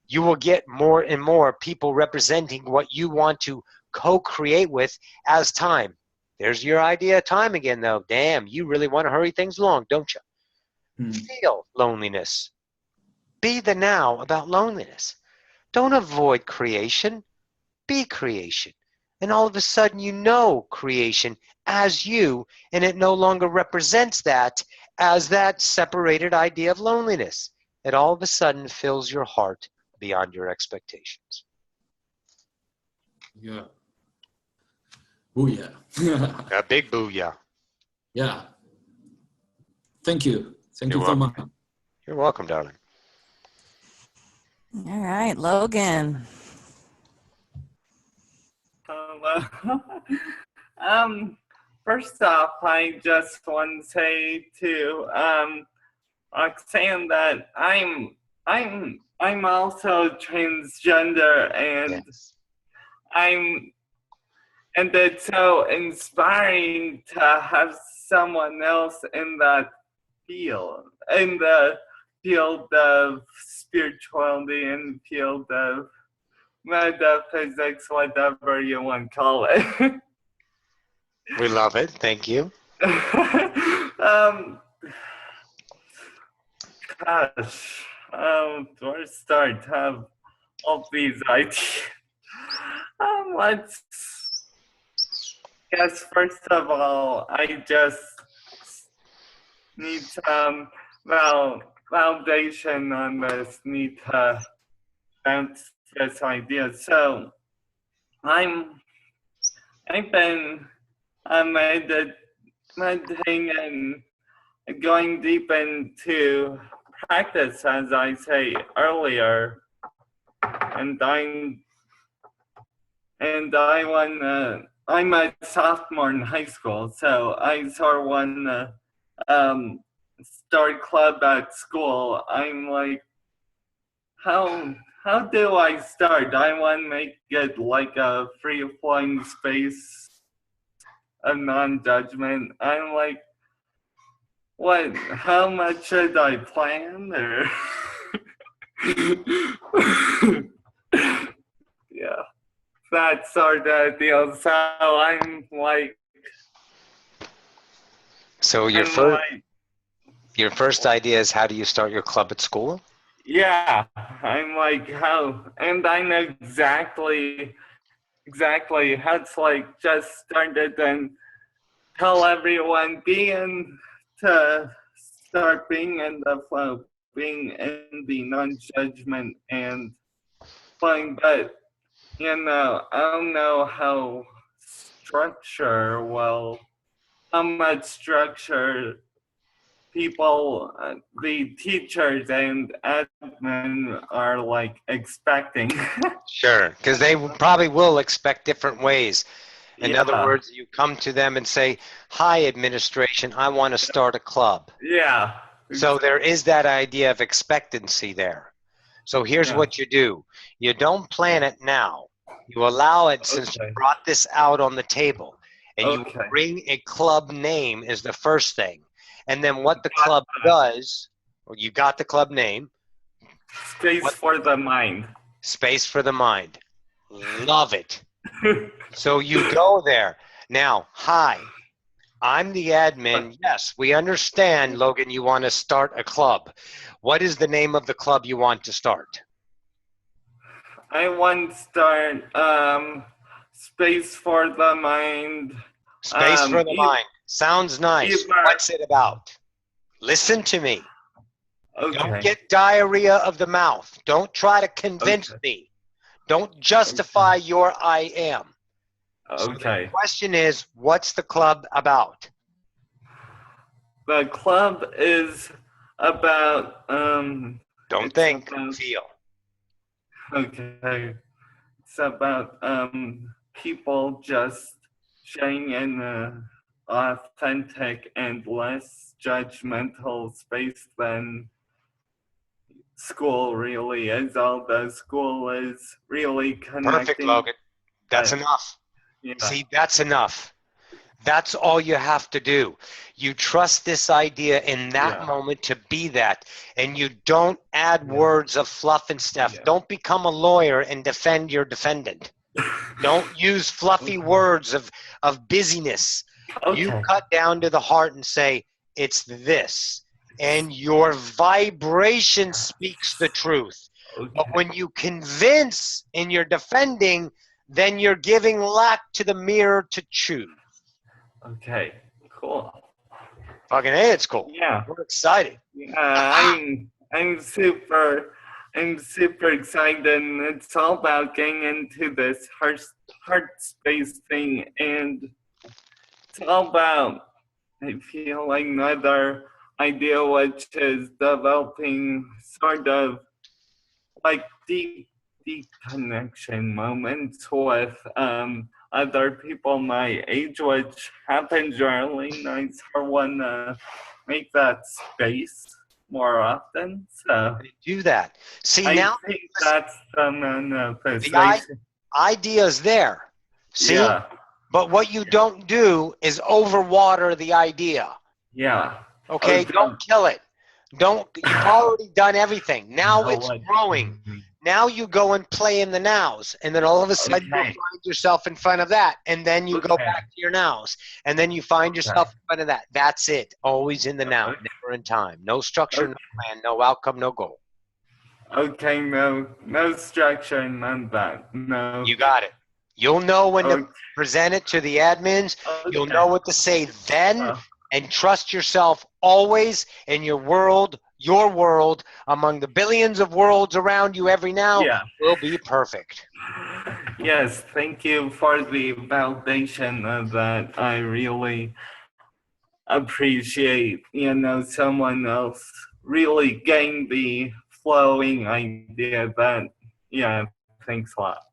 You will get more and more people representing what you want to co-create with as time. There's your idea of time again, though. Damn, you really want to hurry things along, don't you? Feel loneliness. Be the now about loneliness. Don't avoid creation. Be creation. And all of a sudden you know creation as you, and it no longer represents that as that separated idea of loneliness. It all of a sudden fills your heart beyond your expectations. Yeah. Booyah. A big booyah. Yeah. Thank you. Thank you so much. You're welcome, darling. All right, Logan. Hello. First off, I just want to say to Roxanne that I'm also transgender, and and it's so inspiring to have someone else in that field, in the field of spirituality and field of metaphysics, whatever you want to call it. We love it. Thank you. Gosh, where to start? Have all these ideas. Let's guess first of all, I just need some validation on this. Need to bounce this idea. So I've been meditating and going deep into practice, as I say earlier, and I'm a sophomore in high school, so I sort of want to start club at school. I'm like, how how do I start? I want to make it like a free-flowing space of non-judgment. I'm like, what? How much should I plan? Or yeah, that sort of deal. So I'm like, So your first idea is, how do you start your club at school? yeah, I'm like, how? And I know exactly how it's like, just started and tell everyone to start being in the flow, being in the non-judgment and flowing. But you know, I don't know how much structure people, the teachers and admin are like expecting. Sure, because they probably will expect different ways. In other Yeah. words, you come to them and say, "Hi, administration, I want to start a club." Yeah. So there is that idea of expectancy there. So here's what you do. You don't plan it now. You allow it, since you brought this out on the table. And you bring a club name is the first thing. And then what the club does, well, you got the club name. Space for the mind. Space for the mind. Love it. So you go there. Now, hi, I'm the admin. Yes, we understand, Logan, you want to start a club. What is the name of the club you want to start? I want to start Space for the Mind. Space for the Mind. Sounds nice. What's it about? Listen to me. Don't get diarrhea of the mouth. Don't try to convince me. Don't justify your I am. So the question is, what's the club about? The club is about don't think, feel. Okay. It's about people just sharing in an authentic and less judgmental space than school really is. Although school is really connecting. Perfect, Logan. That's enough. Yeah. See, that's enough. That's all you have to do. You trust this idea in that moment to be that, and you don't add words of fluff and stuff. Don't become a lawyer and defend your defendant. Don't use fluffy words of busyness. You cut down to the heart and say, it's this. And your vibration speaks the truth. But when you convince and you're defending, then you're giving lack to the mirror to choose. Okay, cool. Fucking A, it's cool. Yeah. We're excited. I'm super excited, and it's all about getting into this heart space thing, and it's all about, I feel like, another idea, which is developing sort of like deep connection moments with other people my age, which happens really nice for one to make that space more often. So do that. See, I now think that's the manifestation. Idea is there. See? Yeah. But what you don't do is overwater the idea. Yeah. Okay? Don't kill it. You've already done everything. Now it's growing. Now you go and play in the nows, and then all of a sudden you find yourself in front of that, and then you go back to your nows, and then you find yourself in front of that. That's it. Always in the now, never in time. No structure, no plan, no outcome, no goal. Okay, no structure, none that. No. You got it. You'll know when to present it to the admins. You'll know what to say then, and trust yourself always in your world among the billions of worlds around you every now will be perfect. Yes, thank you for the validation of that. I really appreciate, someone else really getting the flowing idea that, thanks a lot.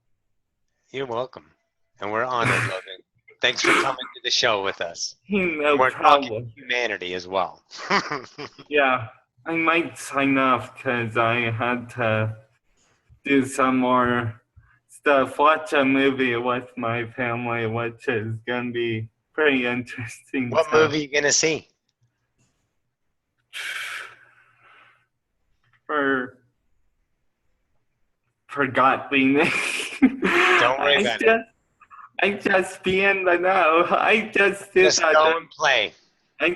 You're welcome. And we're honored, Logan. Thanks for coming to the show with us. No we're problem. Talking humanity as well. Yeah, I might sign off because I had to do some more stuff, watch a movie with my family, which is going to be pretty interesting. What movie are you going to see? Forgot the name. Don't worry about it. I just be in the know. I just do Just that. go and play. I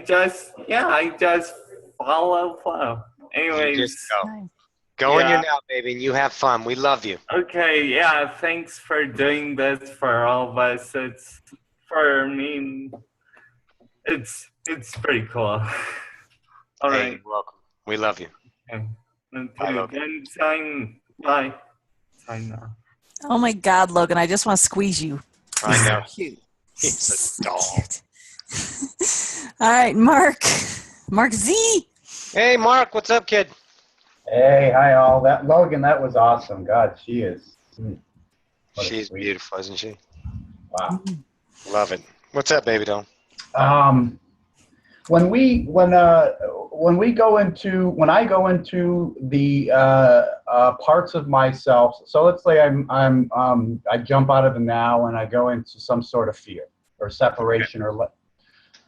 just follow flow. Anyways. You just go. Go in your now, baby, and you have fun. We love you. Okay, yeah, thanks for doing this for all of us. It's, for me, it's pretty cool. All right. You're welcome. We love you. Okay. And sign, bye. Sign now. Oh my God, Logan, I just want to squeeze you. I know. Cute. He's a doll. All right, Mark. Mark Z. Hey, Mark, what's up, kid? Hey, hi all. That Logan, that was awesome. God, she is. She's beautiful, isn't she? Wow. Love it. What's up, baby doll? When I go into the parts of myself, so let's say I jump out of the now and I go into some sort of fear or separation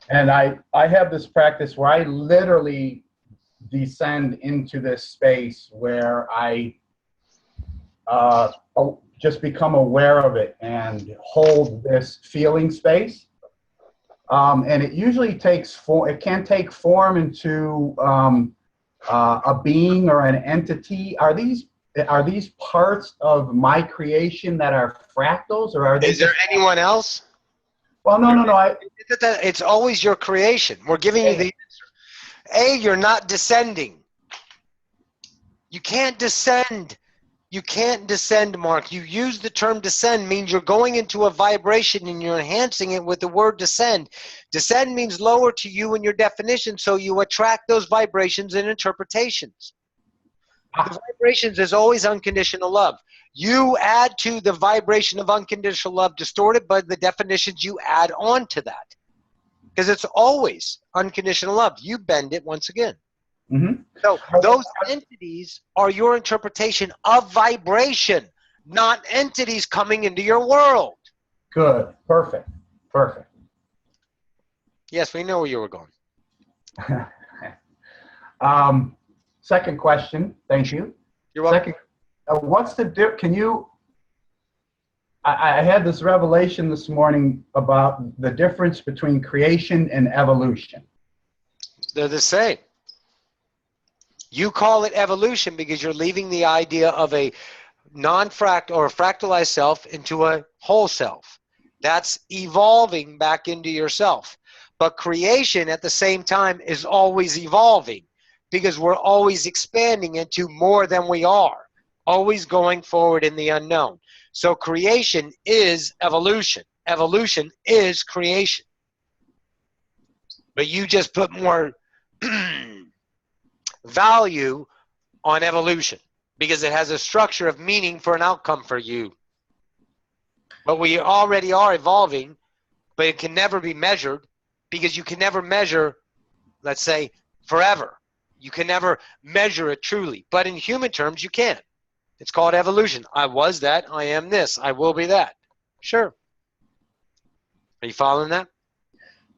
and I have this practice where I literally descend into this space where I just become aware of it and hold this feeling space. And it usually takes it can take form into a being or an entity. Are these parts of my creation that are fractals, or are they? Is there anyone else? Well, no. It's always your creation. We're giving you the answer. You're not descending. You can't descend. You can't descend, Mark. You use the term descend means you're going into a vibration and you're enhancing it with the word descend. Descend means lower to you in your definition, so you attract those vibrations and interpretations. The vibrations is always unconditional love. You add to the vibration of unconditional love, distorted by the definitions you add on to that. Because it's always unconditional love. You bend it once again. Mm-hmm. So those entities are your interpretation of vibration, not entities coming into your world. Good. Perfect. Yes, we know where you were going. Second question. Thank you. You're welcome. Second, what's the can you? I had this revelation this morning about the difference between creation and evolution. They're the same. You call it evolution because you're leaving the idea of a non-fractal or a fractalized self into a whole self. That's evolving back into yourself. But creation at the same time is always evolving because we're always expanding into more than we are, always going forward in the unknown. So creation is evolution. Evolution is creation. But you just put more value on evolution because it has a structure of meaning for an outcome for you. But we already are evolving, but it can never be measured because you can never measure, let's say, forever. You can never measure it truly. But in human terms, you can. It's called evolution. I was that. I am this. I will be that. Sure. Are you following that?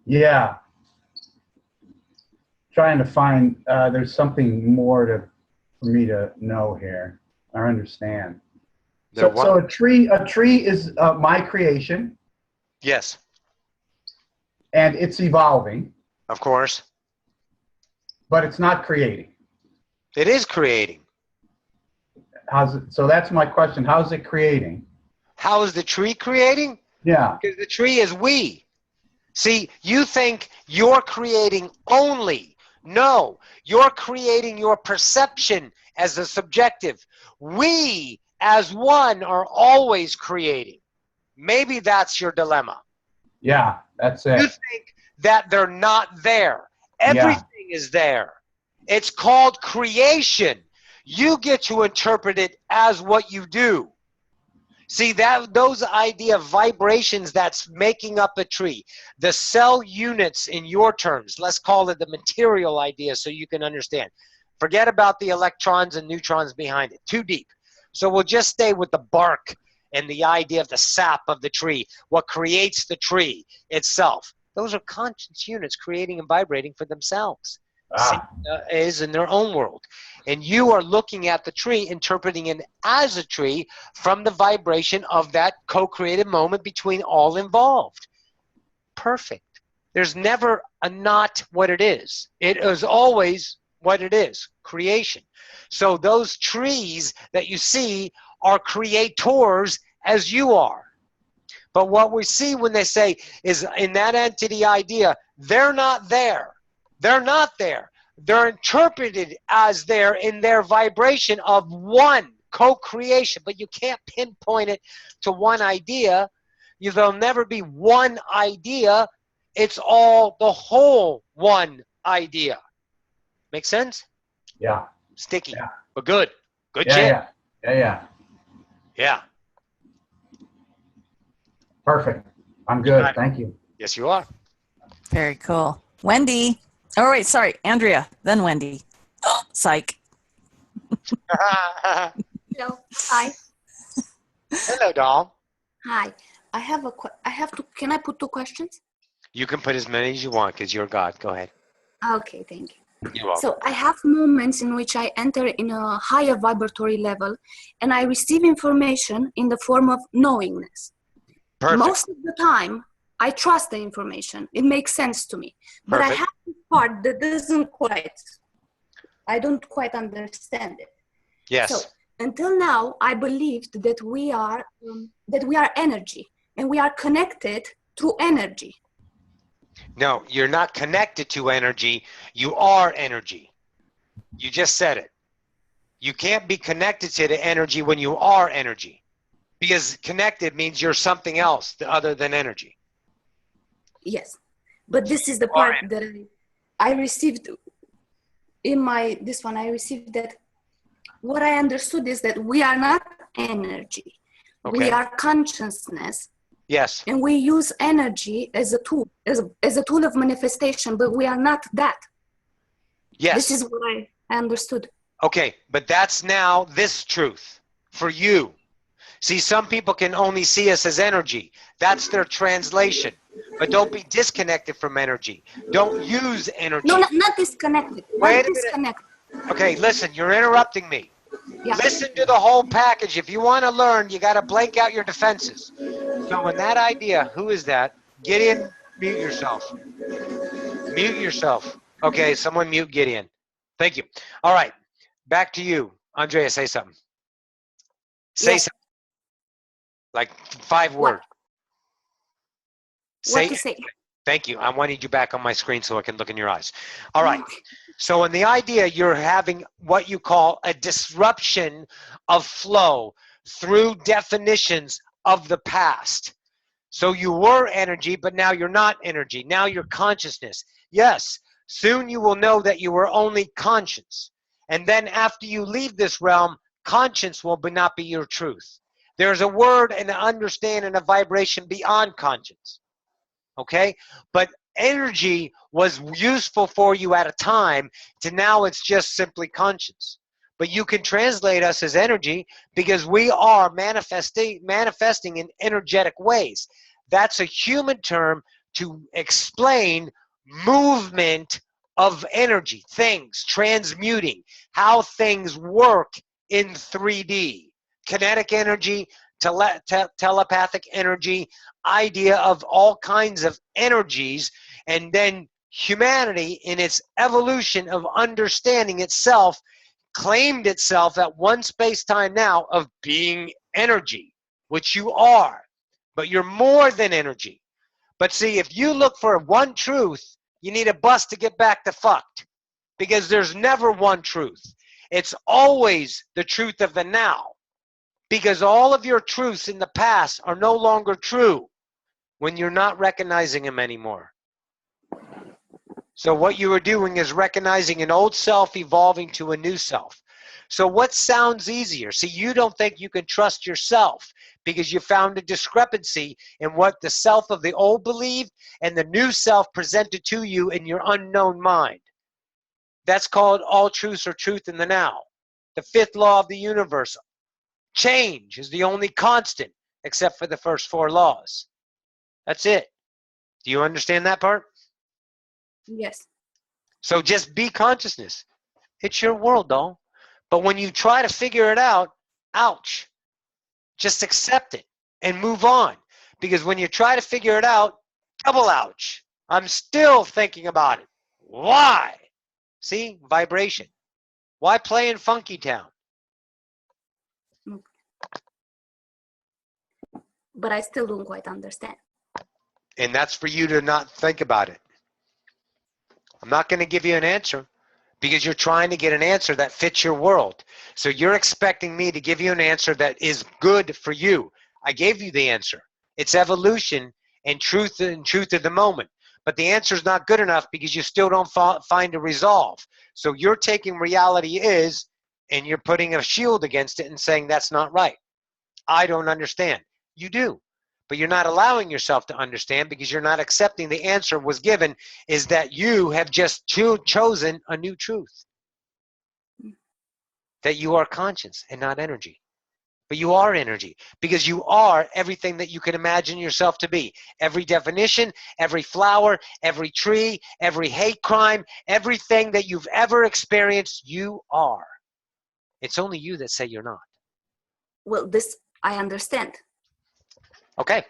Yeah. Trying to find, there's something more for me to know here or understand. So a tree is my creation. Yes. And it's evolving. Of course. But it's not creating. It is creating. So that's my question. How's it creating? How is the tree creating? Yeah. Because the tree is we. See, you think you're creating only. No, you're creating your perception as the subjective. We, as one, are always creating. Maybe that's your dilemma. Yeah, that's it. You think that they're not there. Everything is there. It's called creation. You get to interpret it as what you do. See, those idea of vibrations that's making up a tree, the cell units in your terms, let's call it the material idea so you can understand. Forget about the electrons and neutrons behind it. Too deep. So we'll just stay with the bark and the idea of the sap of the tree, what creates the tree itself. Those are conscious units creating and vibrating for themselves. Is in their own world. And you are looking at the tree, interpreting it as a tree from the vibration of that co-created moment between all involved. Perfect. There's never a not what it is. It is always what it is, creation. So those trees that you see are creators as you are. But what we see when they say is in that entity idea, they're not there. They're not there. They're interpreted as there in their vibration of one co-creation, but you can't pinpoint it to one idea. There'll never be one idea. It's all the whole one idea. Make sense? Yeah. Sticky, but good. Good Yeah, shit. Yeah. Yeah. Perfect. I'm good. Thank you. Yes, you are. Very cool. Wendy. Oh, wait, sorry. Andrea, then Wendy. Psych. Hello. Hi. Hello, doll. Hi. I have to. Can I put 2 questions? You can put as many as you want because you're God. Go ahead. Okay, thank you. You're welcome. So I have moments in which I enter in a higher vibratory level and I receive information in the form of knowingness. Perfect. Most of the time, I trust the information. It makes sense to me. But I have this part that doesn't quite, I don't quite understand it. Yes. So until now, I believed that we are energy and we are connected through energy. No, you're not connected to energy. You are energy. You just said it. You can't be connected to the energy when you are energy. Because connected means you're something else other than energy. Yes. But this is the part that I received in this one. I received that what I understood is that we are not energy. Okay. We are consciousness. Yes. And we use energy as a tool, as a tool of manifestation, but we are not that. Yes. This is what I understood. Okay, but that's now this truth for you. See, some people can only see us as energy. That's their translation. But don't be disconnected from energy. Don't use energy. No, not disconnected. Wait Not disconnected. Okay, listen, you're interrupting me. Yeah. Listen to the whole package. If you want to learn, you got to blank out your defenses. So in that idea, who is that? Gideon, mute yourself. Mute yourself. Okay, someone mute Gideon. Thank you. All right, back to you. Andrea, say something. Say something. Like 5 words. What to say? Thank you. I wanted you back on my screen so I can look in your eyes. All right. So in the idea, you're having what you call a disruption of flow through definitions of the past. So you were energy, but now you're not energy. Now you're consciousness. Yes, soon you will know that you were only conscience. And then after you leave this realm, conscience will not be your truth. There's a word and an understanding, a vibration beyond conscience. Okay? But energy was useful for you at a time to now it's just simply conscience. But you can translate us as energy because we are manifesting in energetic ways. That's a human term to explain movement of energy, things, transmuting, how things work in 3D. Kinetic energy, telepathic energy, idea of all kinds of energies, and then humanity in its evolution of understanding itself claimed itself at one space-time now of being energy, which you are, but you're more than energy. But see, if you look for one truth, you need a bus to get back to fucked, because there's never one truth. It's always the truth of the now, because all of your truths in the past are no longer true when you're not recognizing them anymore. So what you are doing is recognizing an old self evolving to a new self. So what sounds easier? See, you don't think you can trust yourself because you found a discrepancy in what the self of the old believed and the new self presented to you in your unknown mind. That's called all truths are truth in the now. The 5th law of the universe. Change is the only constant except for the first 4 laws. That's it. Do you understand that part? Yes. So just be consciousness. It's your world, doll. But when you try to figure it out, ouch. Just accept it and move on. Because when you try to figure it out, double ouch. I'm still thinking about it. Why? See? Vibration. Why play in Funky Town? But I still don't quite understand. And that's for you to not think about it. I'm not going to give you an answer because you're trying to get an answer that fits your world. So you're expecting me to give you an answer that is good for you. I gave you the answer. It's evolution and truth of the moment. But the answer is not good enough because you still don't find a resolve. So you're taking reality is and you're putting a shield against it and saying that's not right. I don't understand. You do. But you're not allowing yourself to understand because you're not accepting the answer was given is that you have just chosen a new truth. That you are conscience and not energy. But you are energy because you are everything that you can imagine yourself to be. Every definition, every flower, every tree, every hate crime, everything that you've ever experienced, you are. It's only you that say you're not. Well, this I understand. Okay.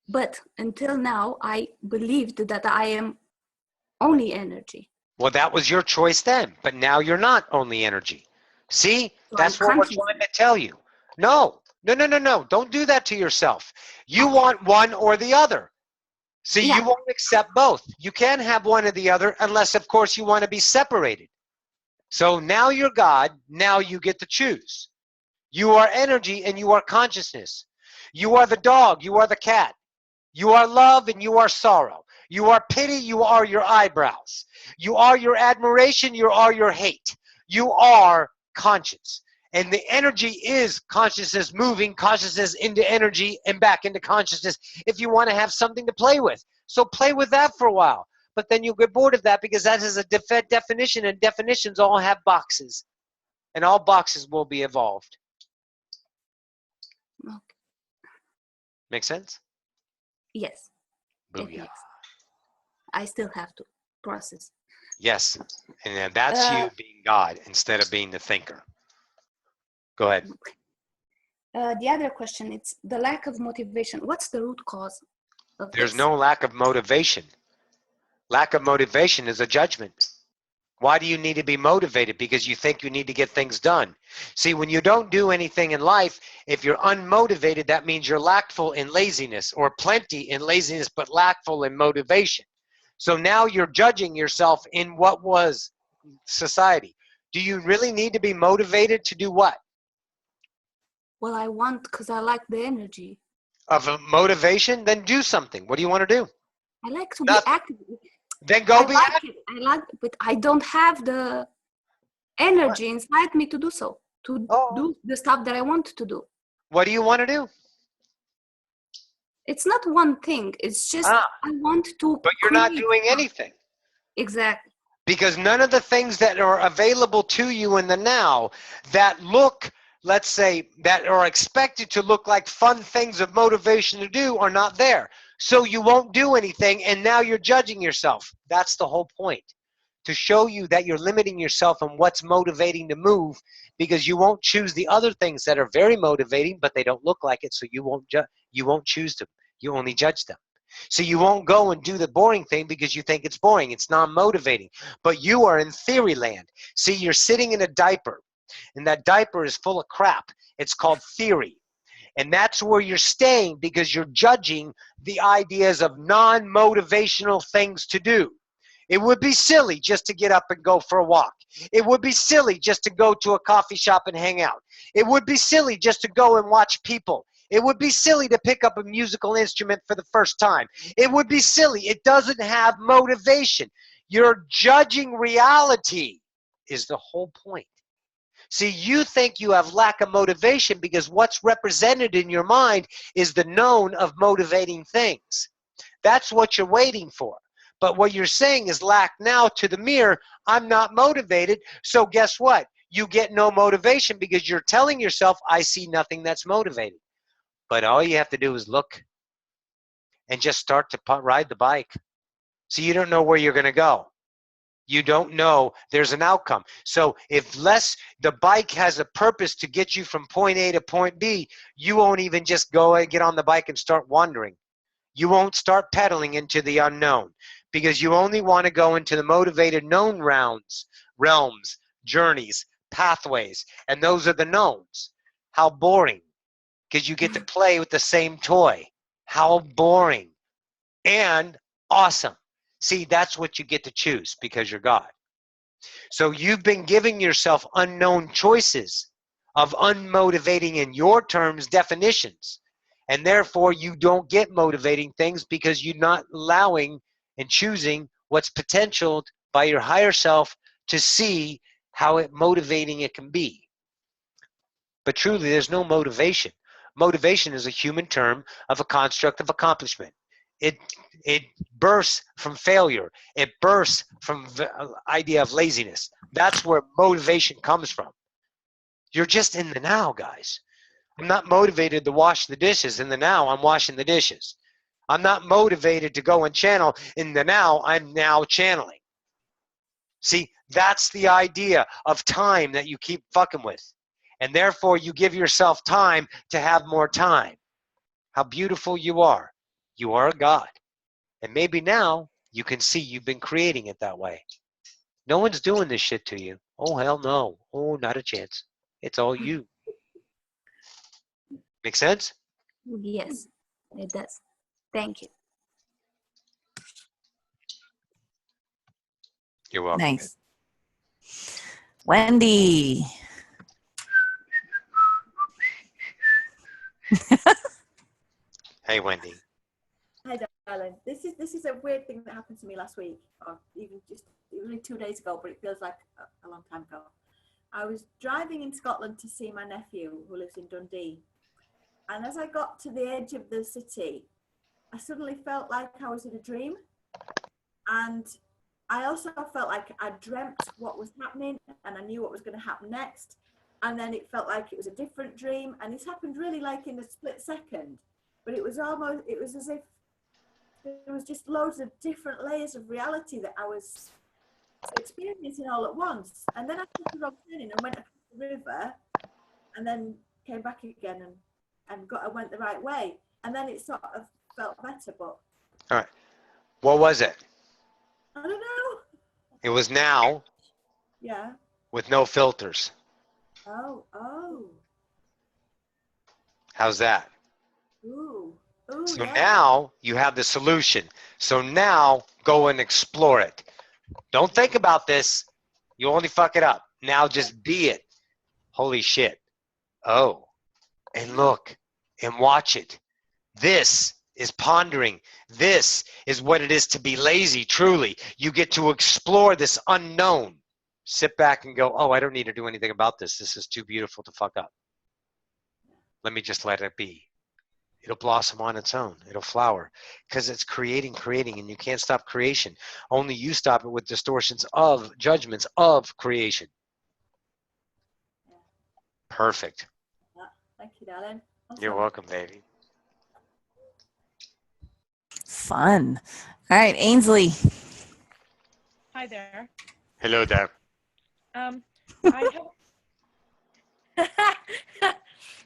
But until now, I believed that I am only energy. Well, that was your choice then, but now you're not only energy. See, So that's what we're trying to tell you. No, no, no, no, no. Don't do that to yourself. You want one or the other. See, you won't accept both. You can't have one or the other unless, of course, you want to be separated. So now you're God. Now you get to choose. You are energy and you are consciousness. You are the dog. You are the cat. You are love and you are sorrow. You are pity. You are your eyebrows. You are your admiration. You are your hate. You are conscience. And the energy is consciousness moving consciousness into energy and back into consciousness if you want to have something to play with. So play with that for a while. But then you'll get bored of that because that is a definition, and definitions all have boxes. And all boxes will be evolved. Okay. Make sense? Yes. Booyah. I still have to process. Yes. And then that's you being God instead of being the thinker. Go ahead. The other question, it's the lack of motivation. What's the root cause of There's this? no lack of motivation. Lack of motivation is a judgment. Why do you need to be motivated? Because you think you need to get things done. See, when you don't do anything in life, if you're unmotivated, that means you're lackful in laziness, or plenty in laziness, but lackful in motivation. So now you're judging yourself in what was society. Do you really need to be motivated to do what? Well, I want, because I like the energy. Of a motivation? Then do something. What do you want to do? I like to be active. Then go be active. I like it, but I don't have the energy inside me to do so, to do the stuff that I want to do. What do you want to do? It's not one thing. It's just I want to. But you're not doing anything. Exactly. Because none of the things that are available to you in the now that look, let's say, that are expected to look like fun things of motivation to do are not there. So you won't do anything, and now you're judging yourself. That's the whole point. To show you that you're limiting yourself on what's motivating to move, because you won't choose the other things that are very motivating, but they don't look like it, so you won't choose them. You only judge them. So you won't go and do the boring thing because you think it's boring. It's non-motivating. But you are in theory land. See, you're sitting in a diaper, and that diaper is full of crap. It's called theory. And that's where you're staying because you're judging the ideas of non-motivational things to do. It would be silly just to get up and go for a walk. It would be silly just to go to a coffee shop and hang out. It would be silly just to go and watch people. It would be silly to pick up a musical instrument for the first time. It would be silly. It doesn't have motivation. You're judging reality is the whole point. See, you think you have lack of motivation because what's represented in your mind is the known of motivating things. That's what you're waiting for. But what you're saying is lack now to the mirror. I'm not motivated. So guess what? you get no motivation because you're telling yourself, I see nothing that's motivating. But all you have to do is look and just start to ride the bike. So you don't know where you're going to go. You don't know there's an outcome. So if the bike has a purpose to get you from point A to point B, you won't even just go and get on the bike and start wandering. You won't start pedaling into the unknown because you only want to go into the motivated known realms, journeys, pathways, and those are the knowns. How boring, because you get to play with the same toy. How boring and awesome. See, that's what you get to choose because you're God. So you've been giving yourself unknown choices of unmotivating in your terms definitions. And therefore, you don't get motivating things because you're not allowing and choosing what's potentialed by your higher self to see how motivating it can be. But truly, there's no motivation. Motivation is a human term of a construct of accomplishment. It bursts from failure. It bursts from the idea of laziness. That's where motivation comes from. You're just in the now, guys. I'm not motivated to wash the dishes. In the now, I'm washing the dishes. I'm not motivated to go and channel. In the now, I'm now channeling. See, that's the idea of time that you keep fucking with. And therefore, you give yourself time to have more time. How beautiful you are. You are a God. And maybe now you can see you've been creating it that way. No one's doing this shit to you. Oh, hell no. Oh, not a chance. It's all you. Make sense? Yes, it does. Thank you. You're welcome. Nice. Wendy. Hey, Wendy. Hi, darling. This is a weird thing that happened to me last week, or even just only 2 days ago, but it feels like a long time ago. I was driving in Scotland to see my nephew who lives in Dundee. And as I got to the edge of the city, I suddenly felt like I was in a dream. And I also felt like I dreamt what was happening and I knew what was going to happen next. And then it felt like it was a different dream. And this happened really like in a split second. But it was as if there was just loads of different layers of reality that I was experiencing all at once. And then I took the Roxanne and went across the river and then came back again and went the right way. And then it sort of felt better, but... All right. What was it? I don't know. It was now Yeah. with no filters. Oh. How's that? Ooh, So yeah. now you have the solution. So now go and explore it. Don't think about this. You only fuck it up. Now just be it. Holy shit. Oh. And look and watch it. This is pondering. This is what it is to be lazy, truly. You get to explore this unknown. Sit back and go, oh, I don't need to do anything about this. This is too beautiful to fuck up. Let me just let it be. It'll blossom on its own. It'll flower because it's creating, and you can't stop creation. Only you stop it with distortions of judgments of creation. Perfect. Thank you, darling. You're welcome, baby. Fun. All right, Ainsley. Hi there. Hello there. I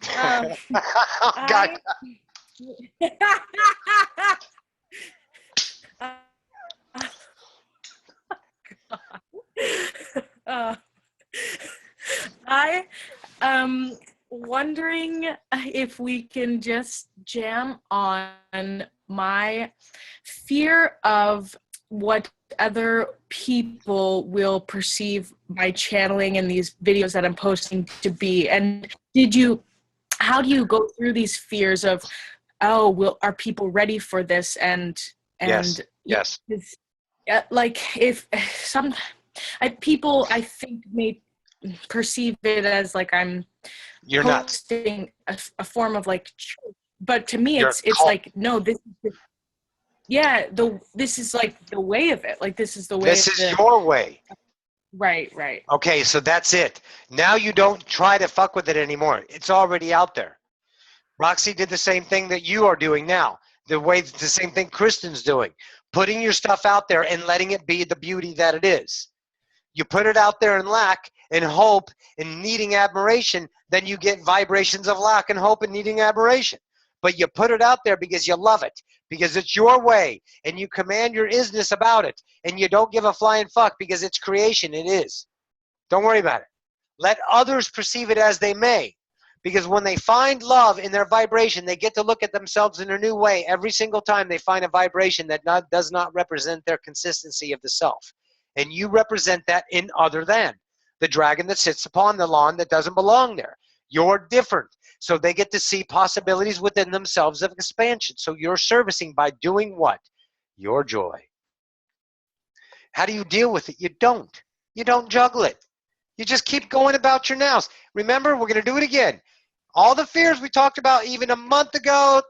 have. God. I am wondering if we can just jam on my fear of what other people will perceive my channeling and these videos that I'm posting to be. And how do you go through these fears of, are people ready for this? And yes. Like if some people I think may perceive it as like I'm You're posting a form of like truth. But to me it's like, no, this is this is like the way of it. Like this is the way. This is your way. Right, right. Okay, so that's it. Now you don't try to fuck with it anymore. It's already out there. Roxy did the same thing that you are doing now. The same thing Kristen's doing. Putting your stuff out there and letting it be the beauty that it is. You put it out there in lack and hope and needing admiration, then you get vibrations of lack and hope and needing admiration. But you put it out there because you love it, because it's your way, and you command your isness about it, and you don't give a flying fuck because it's creation. It is. Don't worry about it. Let others perceive it as they may, because when they find love in their vibration, they get to look at themselves in a new way every single time they find a vibration that does not represent their consistency of the self. And you represent that in other than the dragon that sits upon the lawn that doesn't belong there. You're different. So they get to see possibilities within themselves of expansion. So you're servicing by doing what? Your joy. How do you deal with it? You don't. You don't juggle it. You just keep going about your nows. Remember, we're going to do it again. All the fears we talked about even a month ago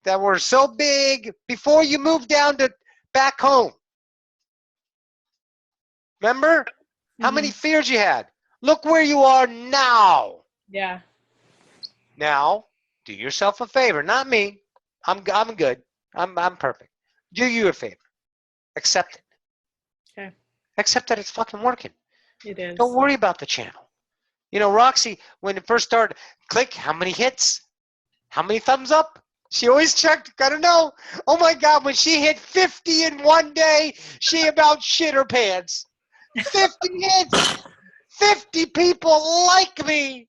that were so big before you moved down to back home. Remember how many fears you had? Look where you are now. Yeah. Now, do yourself a favor. Not me. I'm good. I'm perfect. Do you a favor. Accept it. Okay. Accept that it's fucking working. It is. Don't worry about the channel. You know, Roxy, when it first started, click, how many hits? How many thumbs up? She always checked, gotta know. Oh my God, when she hit 50 in one day, she about shit her pants. 50 hits! 50 people like me!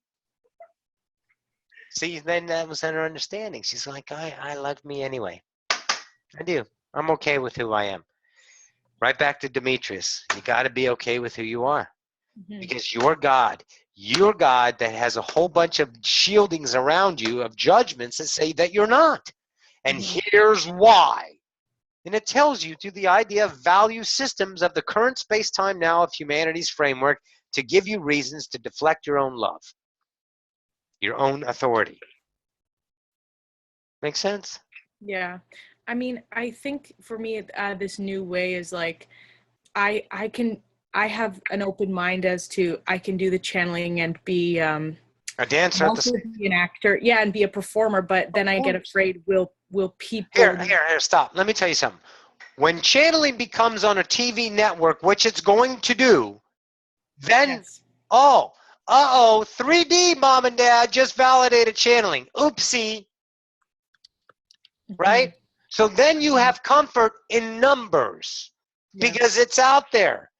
See, then that was her understanding. She's like, I like me anyway. I do. I'm okay with who I am. Right back to Demetrius. You gotta be okay with who you are. Because you're God that has a whole bunch of shieldings around you of judgments that say that you're not. And here's why. And it tells you through the idea of value systems of the current space-time now of humanity's framework to give you reasons to deflect your own love, your own authority. Make sense? Yeah. I mean, I think for me, this new way is like, I have an open mind as to I can do the channeling and be a dancer, also be an actor, yeah, and be a performer. But then I get afraid. Will people? Here, stop. Let me tell you something. When channeling becomes on a TV network, which it's going to do, then 3D mom and dad just validated channeling. Oopsie. Right? So then you have comfort in numbers because it's out there.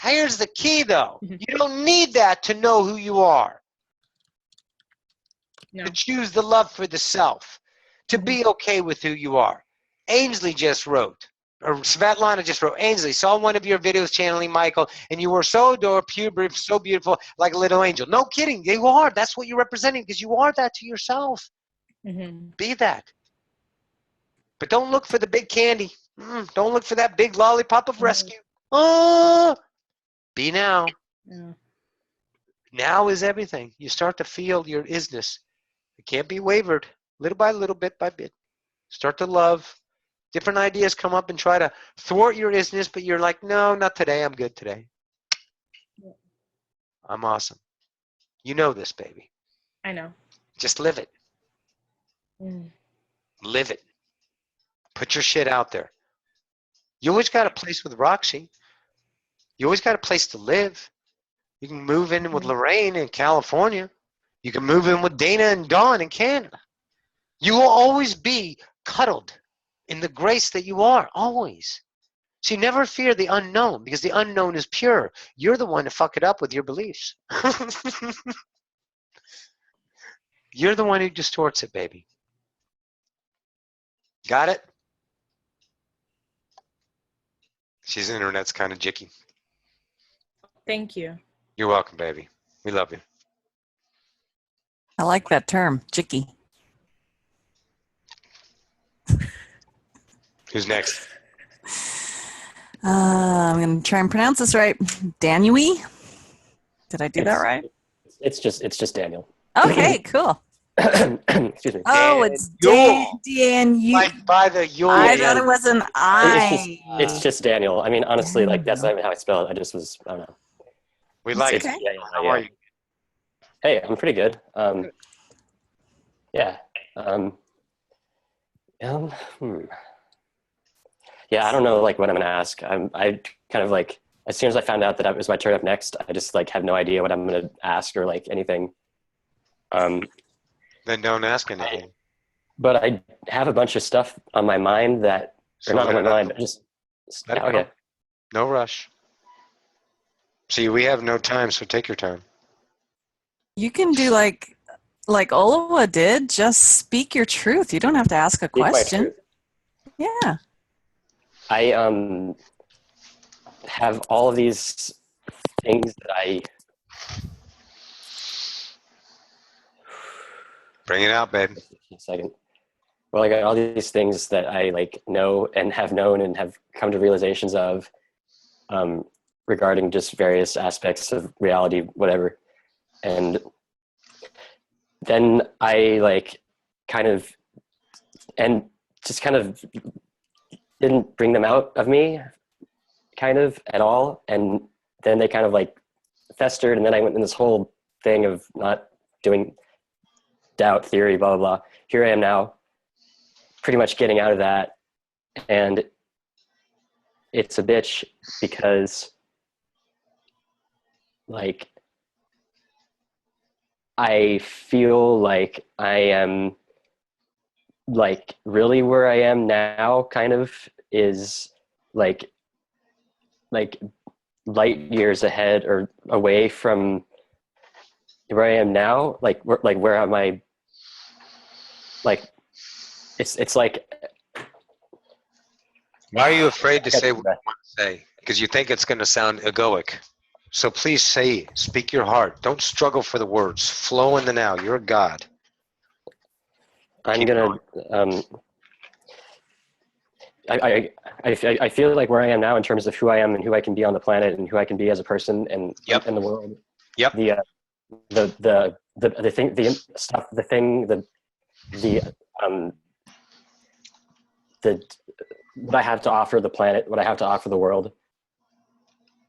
Here's the key, though. You don't need that to know who you are. No. To choose the love for the self. To be okay with who you are. Ainsley just wrote, or Svetlana just wrote, Ainsley, saw one of your videos channeling Michael, and you were so adorable, so beautiful, like a little angel. No kidding. You are. That's what you're representing because you are that to yourself. Be that. But don't look for the big candy. Don't look for that big lollipop of rescue. Oh, be now. Yeah. Now is everything. You start to feel your isness. It can't be wavered. Little by little, bit by bit. Start to love. Different ideas come up and try to thwart your isness, but you're like, no, not today. I'm good today. Yeah. I'm awesome. You know this, baby. I know. Just live it. Live it. Put your shit out there. You always got a place with Roxy. You always got a place to live. You can move in with Lorraine in California. You can move in with Dana and Dawn in Canada. You will always be cuddled in the grace that you are, always. So you never fear the unknown because the unknown is pure. You're the one to fuck it up with your beliefs. You're the one who distorts it, baby. Got it? She's internet's kind of jicky. Thank you. You're welcome, baby. We love you. I like that term, jicky. Who's next? I'm going to try and pronounce this right. Danui? Did I do that right? It's just Daniel. Okay, cool. Excuse me. Oh, it's Dan. You. Like by the Yule. I thought it was an I. It's just Daniel. I mean, honestly, like that's not even how I spell it. I just was, I don't know. We like okay. it. How are you? Hey, I'm pretty good. Yeah. Yeah, I don't know like what I'm gonna ask. I kind of like as soon as I found out that it was my turn up next, I just like have no idea what I'm gonna ask or like anything. Then don't ask anything. But I have a bunch of stuff on my mind that So or not on my let it mind, but just Let it okay. go. No rush. See, we have no time, so take your time. You can do like Olawa did. Just speak your truth. You don't have to ask a Speak my question. truth. Yeah. I have all of these things that I bring it out, babe. A second. Well, I got all these things that I like know and have known and have come to realizations of regarding just various aspects of reality, whatever. And then I like kind of and just kind of didn't bring them out of me kind of at all. And then they kind of like festered, and then I went in this whole thing of not doing doubt theory, blah, blah, blah. Here I am now, pretty much getting out of that. And it's a bitch because like, I feel like I am like really where I am now kind of is like light years ahead or away from where I am now. Like where am I? Like, it's like. Why are you afraid to say what you want to say? Because you think it's going to sound egoic. So please speak your heart. Don't struggle for the words. Flow in the now. You're a god. I'm gonna. I feel like where I am now in terms of who I am and who I can be on the planet and who I can be as a person and in the world. Yep. The thing, the stuff, the thing, what I have to offer the planet, what I have to offer the world,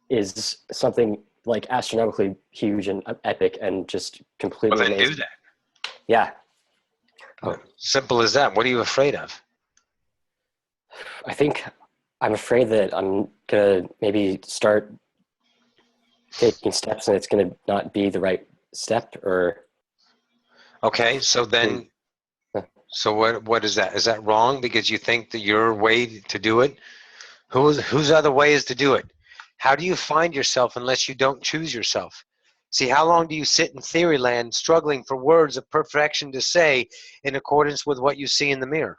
is something like astronomically huge and epic and just completely Well, then amazing. do that. Yeah. Simple as that. What are you afraid of? I think I'm afraid that I'm gonna maybe start taking steps and it's gonna not be the right step or. Okay, so then, so what is that? Is that wrong because you think that your way to do it? Whose other way is to do it? How do you find yourself unless you don't choose yourself? See, how long do you sit in theory land struggling for words of perfection to say in accordance with what you see in the mirror?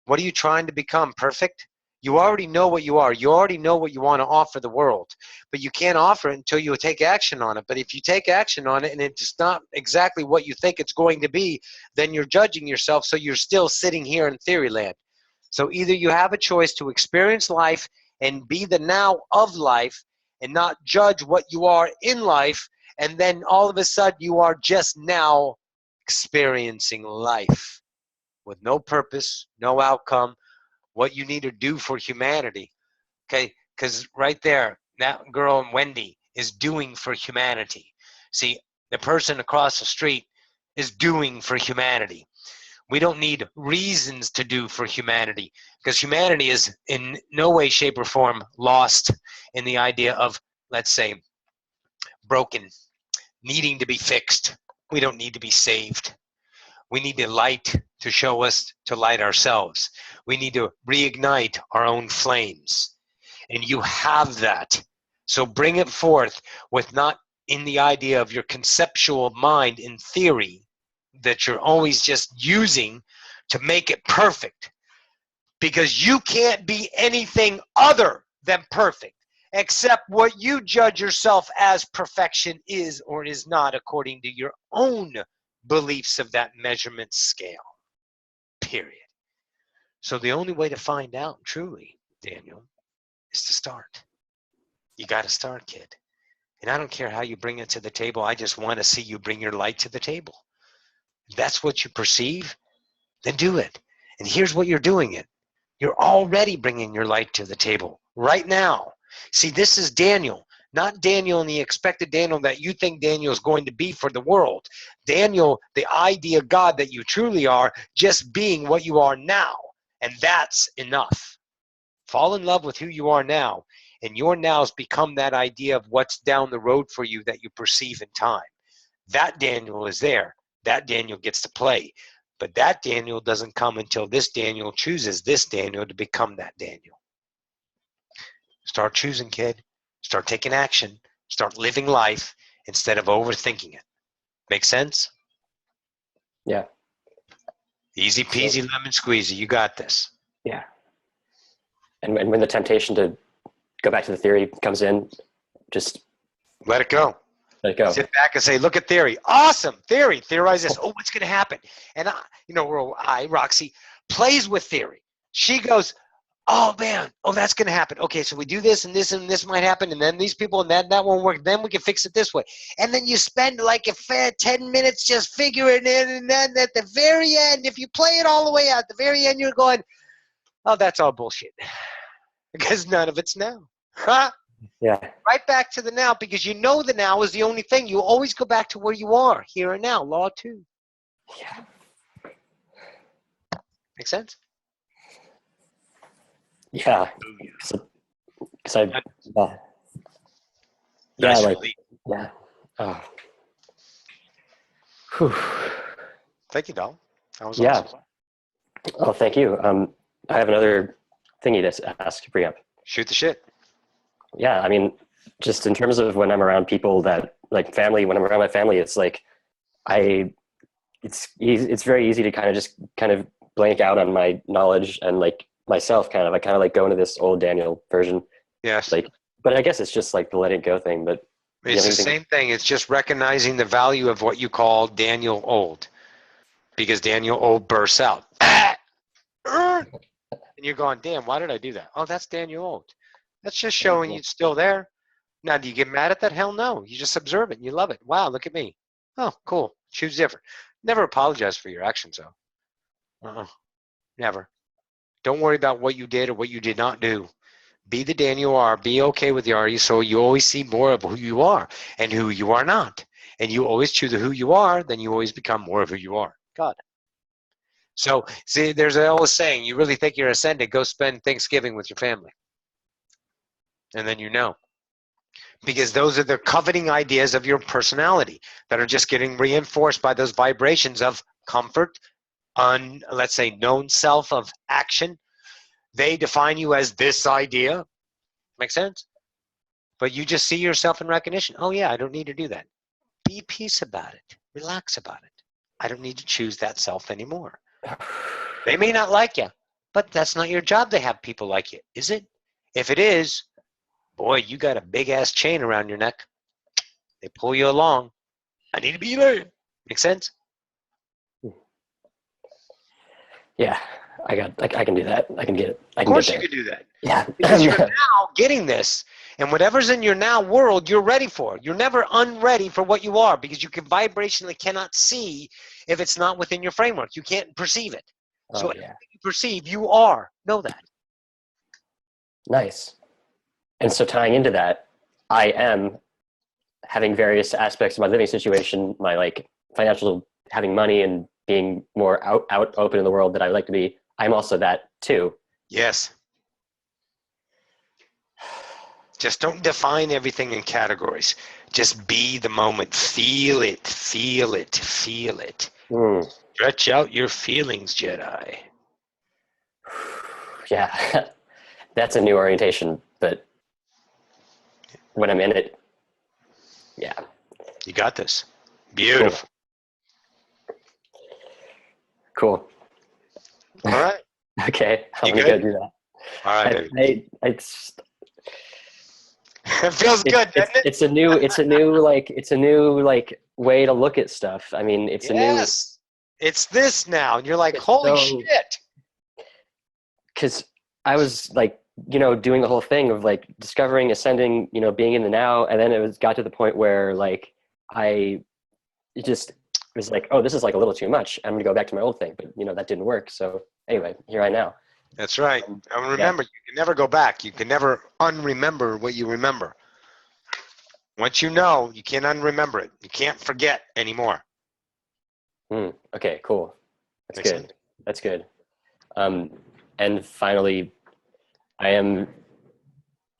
What are you trying to become? Perfect? You already know what you are. You already know what you want to offer the world. But you can't offer it until you take action on it. But if you take action on it and it's not exactly what you think it's going to be, then you're judging yourself, so you're still sitting here in theory land. So either you have a choice to experience life and be the now of life and not judge what you are in life, and then all of a sudden you are just now experiencing life with no purpose, no outcome, what you need to do for humanity. Okay, because right there, that girl Wendy is doing for humanity. See, the person across the street is doing for humanity. We don't need reasons to do for humanity, because humanity is in no way, shape, or form lost in the idea of, let's say, broken, needing to be fixed. We don't need to be saved. We need the light to show us to light ourselves. We need to reignite our own flames. And you have that. So bring it forth with not in the idea of your conceptual mind in theory that you're always just using to make it perfect. Because you can't be anything other than perfect, except what you judge yourself as perfection is or is not according to your own beliefs of that measurement scale, period. So the only way to find out truly, Daniel, is to start. You got to start, kid. And I don't care how you bring it to the table. I just want to see you bring your light to the table. that's what you perceive, then do it. And here's what you're doing it. You're already bringing your light to the table right now. See, this is Daniel, not Daniel and the expected Daniel that you think Daniel is going to be for the world. Daniel, the idea of God that you truly are, just being what you are now. And that's enough. Fall in love with who you are now. And your nows become that idea of what's down the road for you that you perceive in time. That Daniel is there. That Daniel gets to play. But that Daniel doesn't come until this Daniel chooses this Daniel to become that Daniel. Start choosing, kid. Start taking action. Start living life instead of overthinking it. Make sense? Yeah. Easy peasy lemon squeezy. You got this. Yeah. And when the temptation to go back to the theory comes in, just let it go. Let it go. Sit back and say, look at theory. Awesome. Theory. Theorize this. Oh, what's going to happen? And Roxie, plays with theory. She goes, oh, man. Oh, that's going to happen. Okay, so we do this and this might happen. And then these people and that won't work. Then we can fix it this way. And then you spend like a fair 10 minutes just figuring it. And then at the very end, if you play it all the way out, at the very end, you're going, oh, that's all bullshit. Because none of it's now. Huh? Yeah. Right back to the now, because you know the now is the only thing. You always go back to where you are, here and now. Law 2. Yeah. Make sense? Yeah. Because I, Nice like, relief. yeah. Oh. Whew. Thank you, doll. That was Yeah. awesome. Oh, thank you. I have another thingy to ask to bring up. Shoot the shit. Yeah, I mean, just in terms of when I'm around people that like family, when I'm around my family, it's like it's very easy to kind of blank out on my knowledge and like myself kind of. I kind of like go into this old Daniel version. Yes. Like, but I guess it's just like the let it go thing. But it's the same thing. It's just recognizing the value of what you call Daniel old, because Daniel old bursts out, and you're going, damn, why did I do that? Oh, that's Daniel old. That's just showing you it's still there. Now, do you get mad at that? Hell no. You just observe it and you love it. Wow, look at me. Oh, cool. Choose different. Never apologize for your actions, though. Never. Don't worry about what you did or what you did not do. Be the Daniel you are. Be okay with the are, so you always see more of who you are and who you are not. And you always choose who you are, then you always become more of who you are. God. So, see, there's an old saying, you really think you're ascended, go spend Thanksgiving with your family. And then you know. Because those are the coveting ideas of your personality that are just getting reinforced by those vibrations of comfort, let's say, known self of action. They define you as this idea. Make sense? But you just see yourself in recognition. Oh, yeah, I don't need to do that. Be at peace about it. Relax about it. I don't need to choose that self anymore. They may not like you, but that's not your job to have people like you, is it? If it is, boy, you got a big-ass chain around your neck. They pull you along. I need to be there. Make sense? Yeah, I can do that. I can get it. Of course you can do that. Yeah. Because you're now getting this. And whatever's in your now world, you're ready for. You're never unready for what you are, because you can vibrationally cannot see if it's not within your framework. You can't perceive it. So everything you perceive, you are. Know that. Nice. And so tying into that, I am having various aspects of my living situation, my like financial, having money and being more out open in the world that I would like to be. I'm also that too. Yes. Just don't define everything in categories. Just be the moment. Feel it, feel it, feel it. Stretch out your feelings, Jedi. Yeah, that's a new orientation, but when I'm in it, yeah. You got this. Beautiful. Cool. All right. Okay, I'm You gonna good? go do that. All right, baby. It feels good, doesn't it? It's a new way to look at stuff. I mean, it's Yes. It's this now, and you're like, holy shit. Because I was like, doing the whole thing of like discovering, ascending, being in the now, and then got to the point where like was like, oh, this is like a little too much. I'm gonna go back to my old thing, but that didn't work. So anyway, here I am now. That's right. And remember, you can never go back. You can never unremember what you remember. Once you know, you can't unremember it. You can't forget anymore. Okay, cool. That's Makes good. sense. That's good. And finally, I am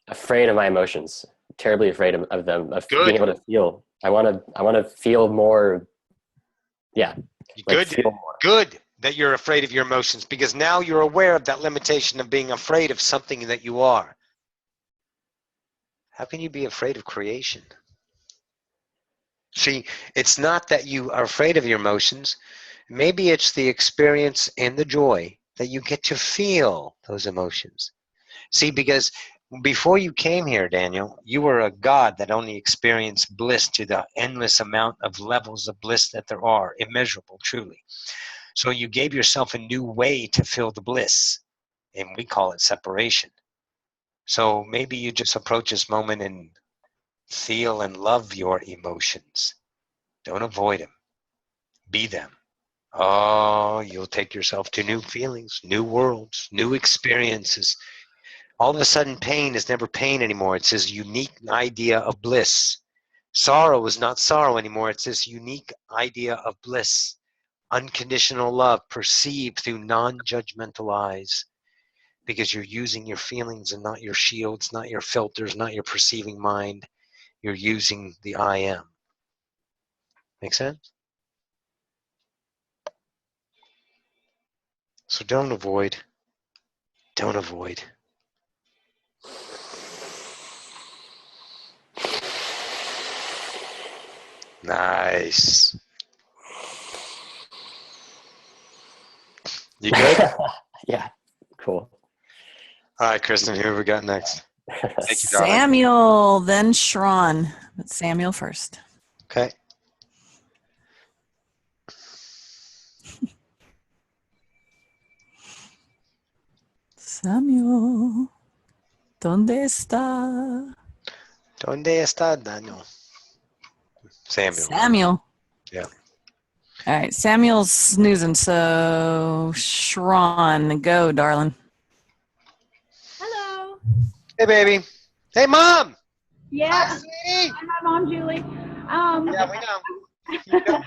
afraid of my emotions. Terribly afraid of them. Of being able to feel. I want to feel more. Yeah. Like feel more. Good that you're afraid of your emotions, because now you're aware of that limitation of being afraid of something that you are. How can you be afraid of creation? See, it's not that you are afraid of your emotions. Maybe it's the experience and the joy that you get to feel those emotions. See, because before you came here, Daniel, you were a God that only experienced bliss to the endless amount of levels of bliss that there are, immeasurable, truly. So you gave yourself a new way to feel the bliss, and we call it separation. So maybe you just approach this moment and feel and love your emotions. Don't avoid them. Be them. Oh, you'll take yourself to new feelings, new worlds, new experiences. All of a sudden, pain is never pain anymore. It's this unique idea of bliss. Sorrow is not sorrow anymore. It's this unique idea of bliss. Unconditional love perceived through non-judgmental eyes, because you're using your feelings and not your shields, not your filters, not your perceiving mind. You're using the I am. Make sense? So don't avoid. Don't avoid. Nice. You good? Yeah, cool. All right, Kristen, who have we got next? Thank you, darling. Samuel, then Sharon. But Samuel first. Okay. Samuel, ¿dónde está? ¿Dónde está Daniel? Samuel. Samuel. Yeah. All right, Samuel's snoozing, so Sharon, go, darling. Hello. Hey, baby. Hey, Mom. Yeah. Hi, sweetie. Hi, Mom, Julie. Yeah, we know.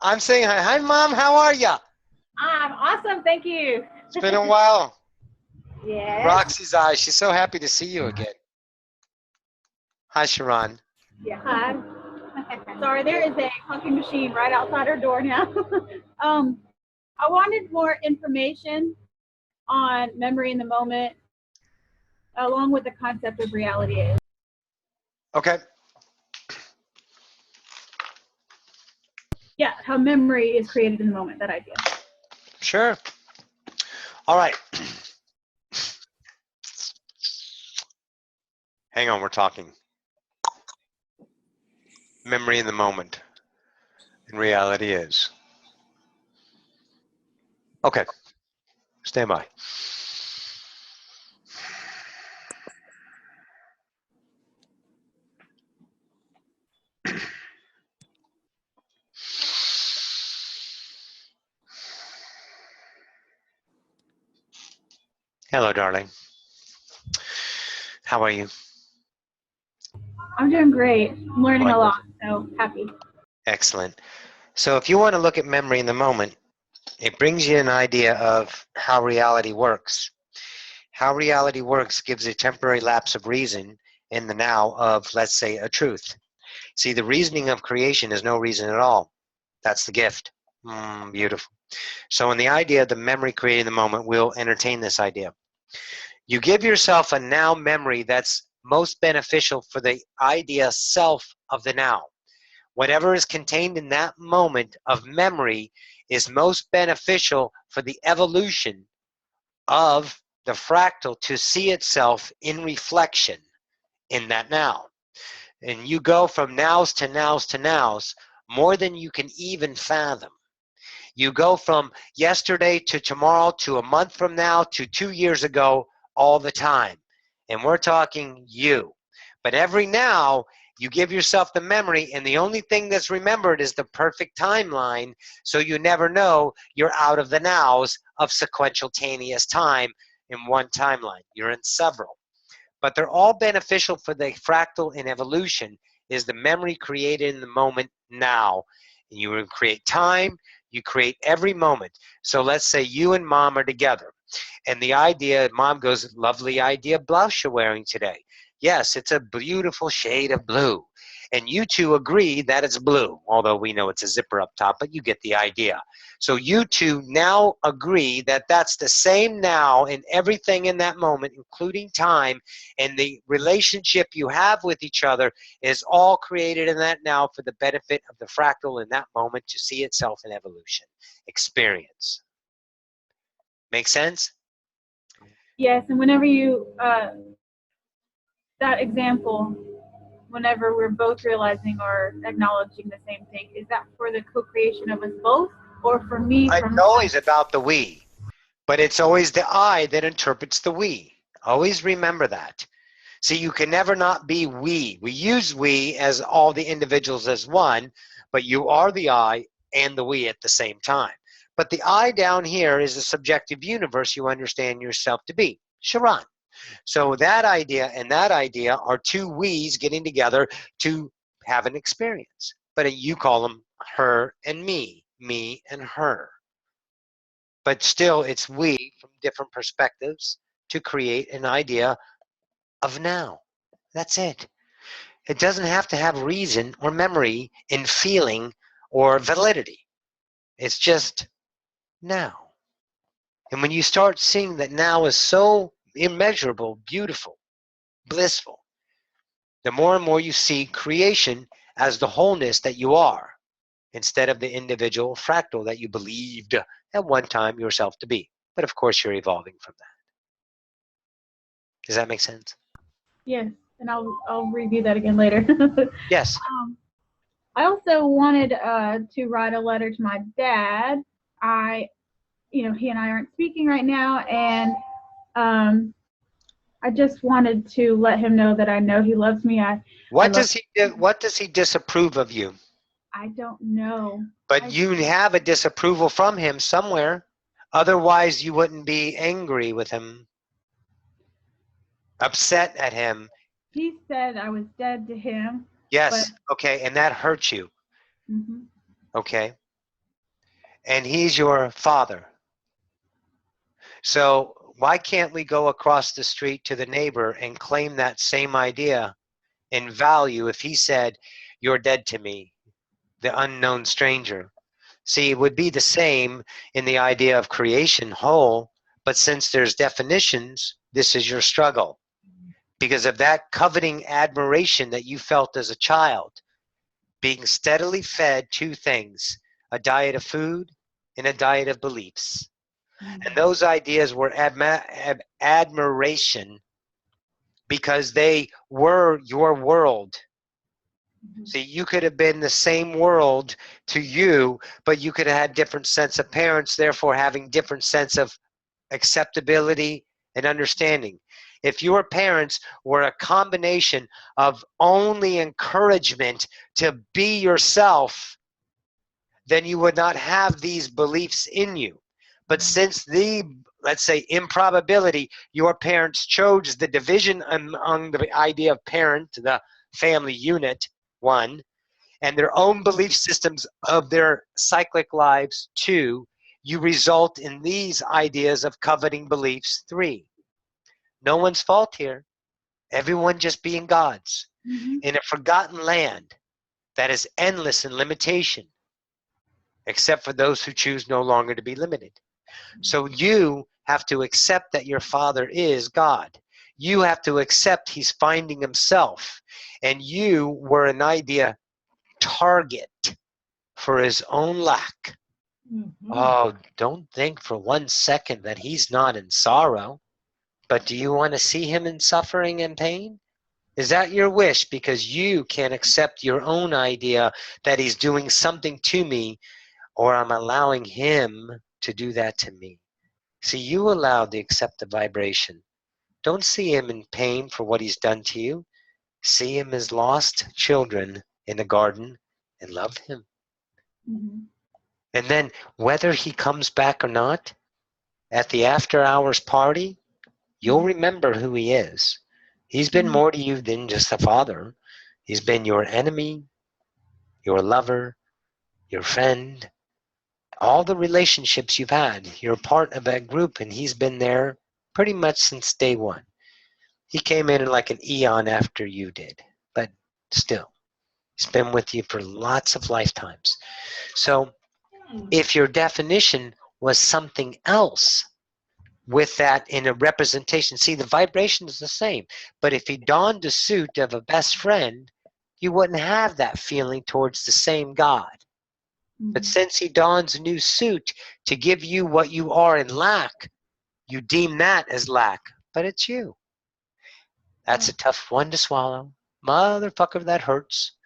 I'm saying hi. Hi, Mom. How are ya? I'm awesome. Thank you. It's been a while. Yes. Roxie's eyes. She's so happy to see you again. Hi, Sharon. Yeah. Hi. Sorry, there is a honking machine right outside our door now. I wanted more information on memory in the moment, along with the concept of reality is. Okay. Yeah, how memory is created in the moment, that idea. Sure. All right. Hang on, we're talking. Memory in the moment. And reality is. Okay. Stand by. Hello, darling. How are you? I'm doing great. I'm learning a lot, so happy. Excellent. So if you want to look at memory in the moment, it brings you an idea of how reality works. How reality works gives a temporary lapse of reason in the now of, let's say, a truth. See, the reasoning of creation is no reason at all. That's the gift. Beautiful. So in the idea of the memory created in the moment, we'll entertain this idea. You give yourself a now memory that's most beneficial for the idea self of the now. Whatever is contained in that moment of memory is most beneficial for the evolution of the fractal to see itself in reflection in that now. And you go from nows to nows to nows more than you can even fathom. You go from yesterday to tomorrow to a month from now to 2 years ago all the time. And we're talking you. But every now You give yourself the memory, and the only thing that's remembered is the perfect timeline, so you never know you're out of the nows of sequential-taneous time in one timeline. You're in several. But they're all beneficial for the fractal in evolution, is the memory created in the moment now. And you will create time, you create every moment. So let's say you and mom are together, and the idea, mom goes, lovely idea blouse you're wearing today. Yes, it's a beautiful shade of blue. And you two agree that it's blue, although we know it's a zipper up top, but you get the idea. So you two now agree that that's the same now in everything in that moment, including time, and the relationship you have with each other is all created in that now for the benefit of the fractal in that moment to see itself in evolution. Experience. Make sense? Yes, and whenever you, that example, whenever we're both realizing or acknowledging the same thing, is that for the co-creation of us both, or for me? It's always about the we, but it's always the I that interprets the we. Always remember that. See, you can never not be we. We use we as all the individuals as one, but you are the I and the we at the same time. But the I down here is a subjective universe you understand yourself to be. Sharon. So that idea and that idea are two we's getting together to have an experience. But you call them her and me and her. But still, it's we from different perspectives to create an idea of now. That's it. It doesn't have to have reason or memory in feeling or validity. It's just now. And when you start seeing that now is so immeasurable, beautiful, blissful, the more and more you see creation as the wholeness that you are, instead of the individual fractal that you believed at one time yourself to be. But of course, you're evolving from that. Does that make sense? Yes, and I'll review that again later. Yes. I also wanted to write a letter to my dad. He and I aren't speaking right now, and I just wanted to let him know that I know he loves me. What does he disapprove of you? I don't know. But you have a disapproval from him somewhere. Otherwise, you wouldn't be angry with him, upset at him. He said I was dead to him. Yes. Okay. And that hurts you. Mm-hmm. Okay. And he's your father. So why can't we go across the street to the neighbor and claim that same idea in value if he said, you're dead to me, the unknown stranger? See, it would be the same in the idea of creation whole, but since there's definitions, this is your struggle. Because of that coveting admiration that you felt as a child, being steadily fed two things, a diet of food and a diet of beliefs. And those ideas were admiration because they were your world. See, you could have been the same world to you, but you could have had different sense of parents, therefore having different sense of acceptability and understanding. If your parents were a combination of only encouragement to be yourself, then you would not have these beliefs in you. But since let's say, improbability, your parents chose the division among the idea of parent, the family unit, one, and their own belief systems of their cyclic lives, two, you result in these ideas of coveting beliefs, three. No one's fault here. Everyone just being God's. Mm-hmm. In a forgotten land that is endless in limitation, except for those who choose no longer to be limited. So you have to accept that your father is God. You have to accept he's finding himself. And you were an idea target for his own lack. Mm-hmm. Oh, don't think for 1 second that he's not in sorrow. But do you want to see him in suffering and pain? Is that your wish? Because you can't accept your own idea that he's doing something to me, or I'm allowing him to do that to me. See, you allowed to accept the vibration. Don't see him in pain for what he's done to you. see him as lost children in the garden and love him. And then whether he comes back or not, at the after hours party, you'll remember who he is. He's been more to you than just a father. He's been your enemy, your lover, your friend, all the relationships you've had. You're part of that group, and he's been there pretty much since day one. He came in like an eon after you did, but still, he's been with you for lots of lifetimes. So if your definition was something else with that in a representation, see, the vibration is the same, but if he donned a suit of a best friend, you wouldn't have that feeling towards the same God. But since he dons a new suit to give you what you are in lack, you deem that as lack, but it's you. That's a tough one to swallow. Motherfucker, that hurts.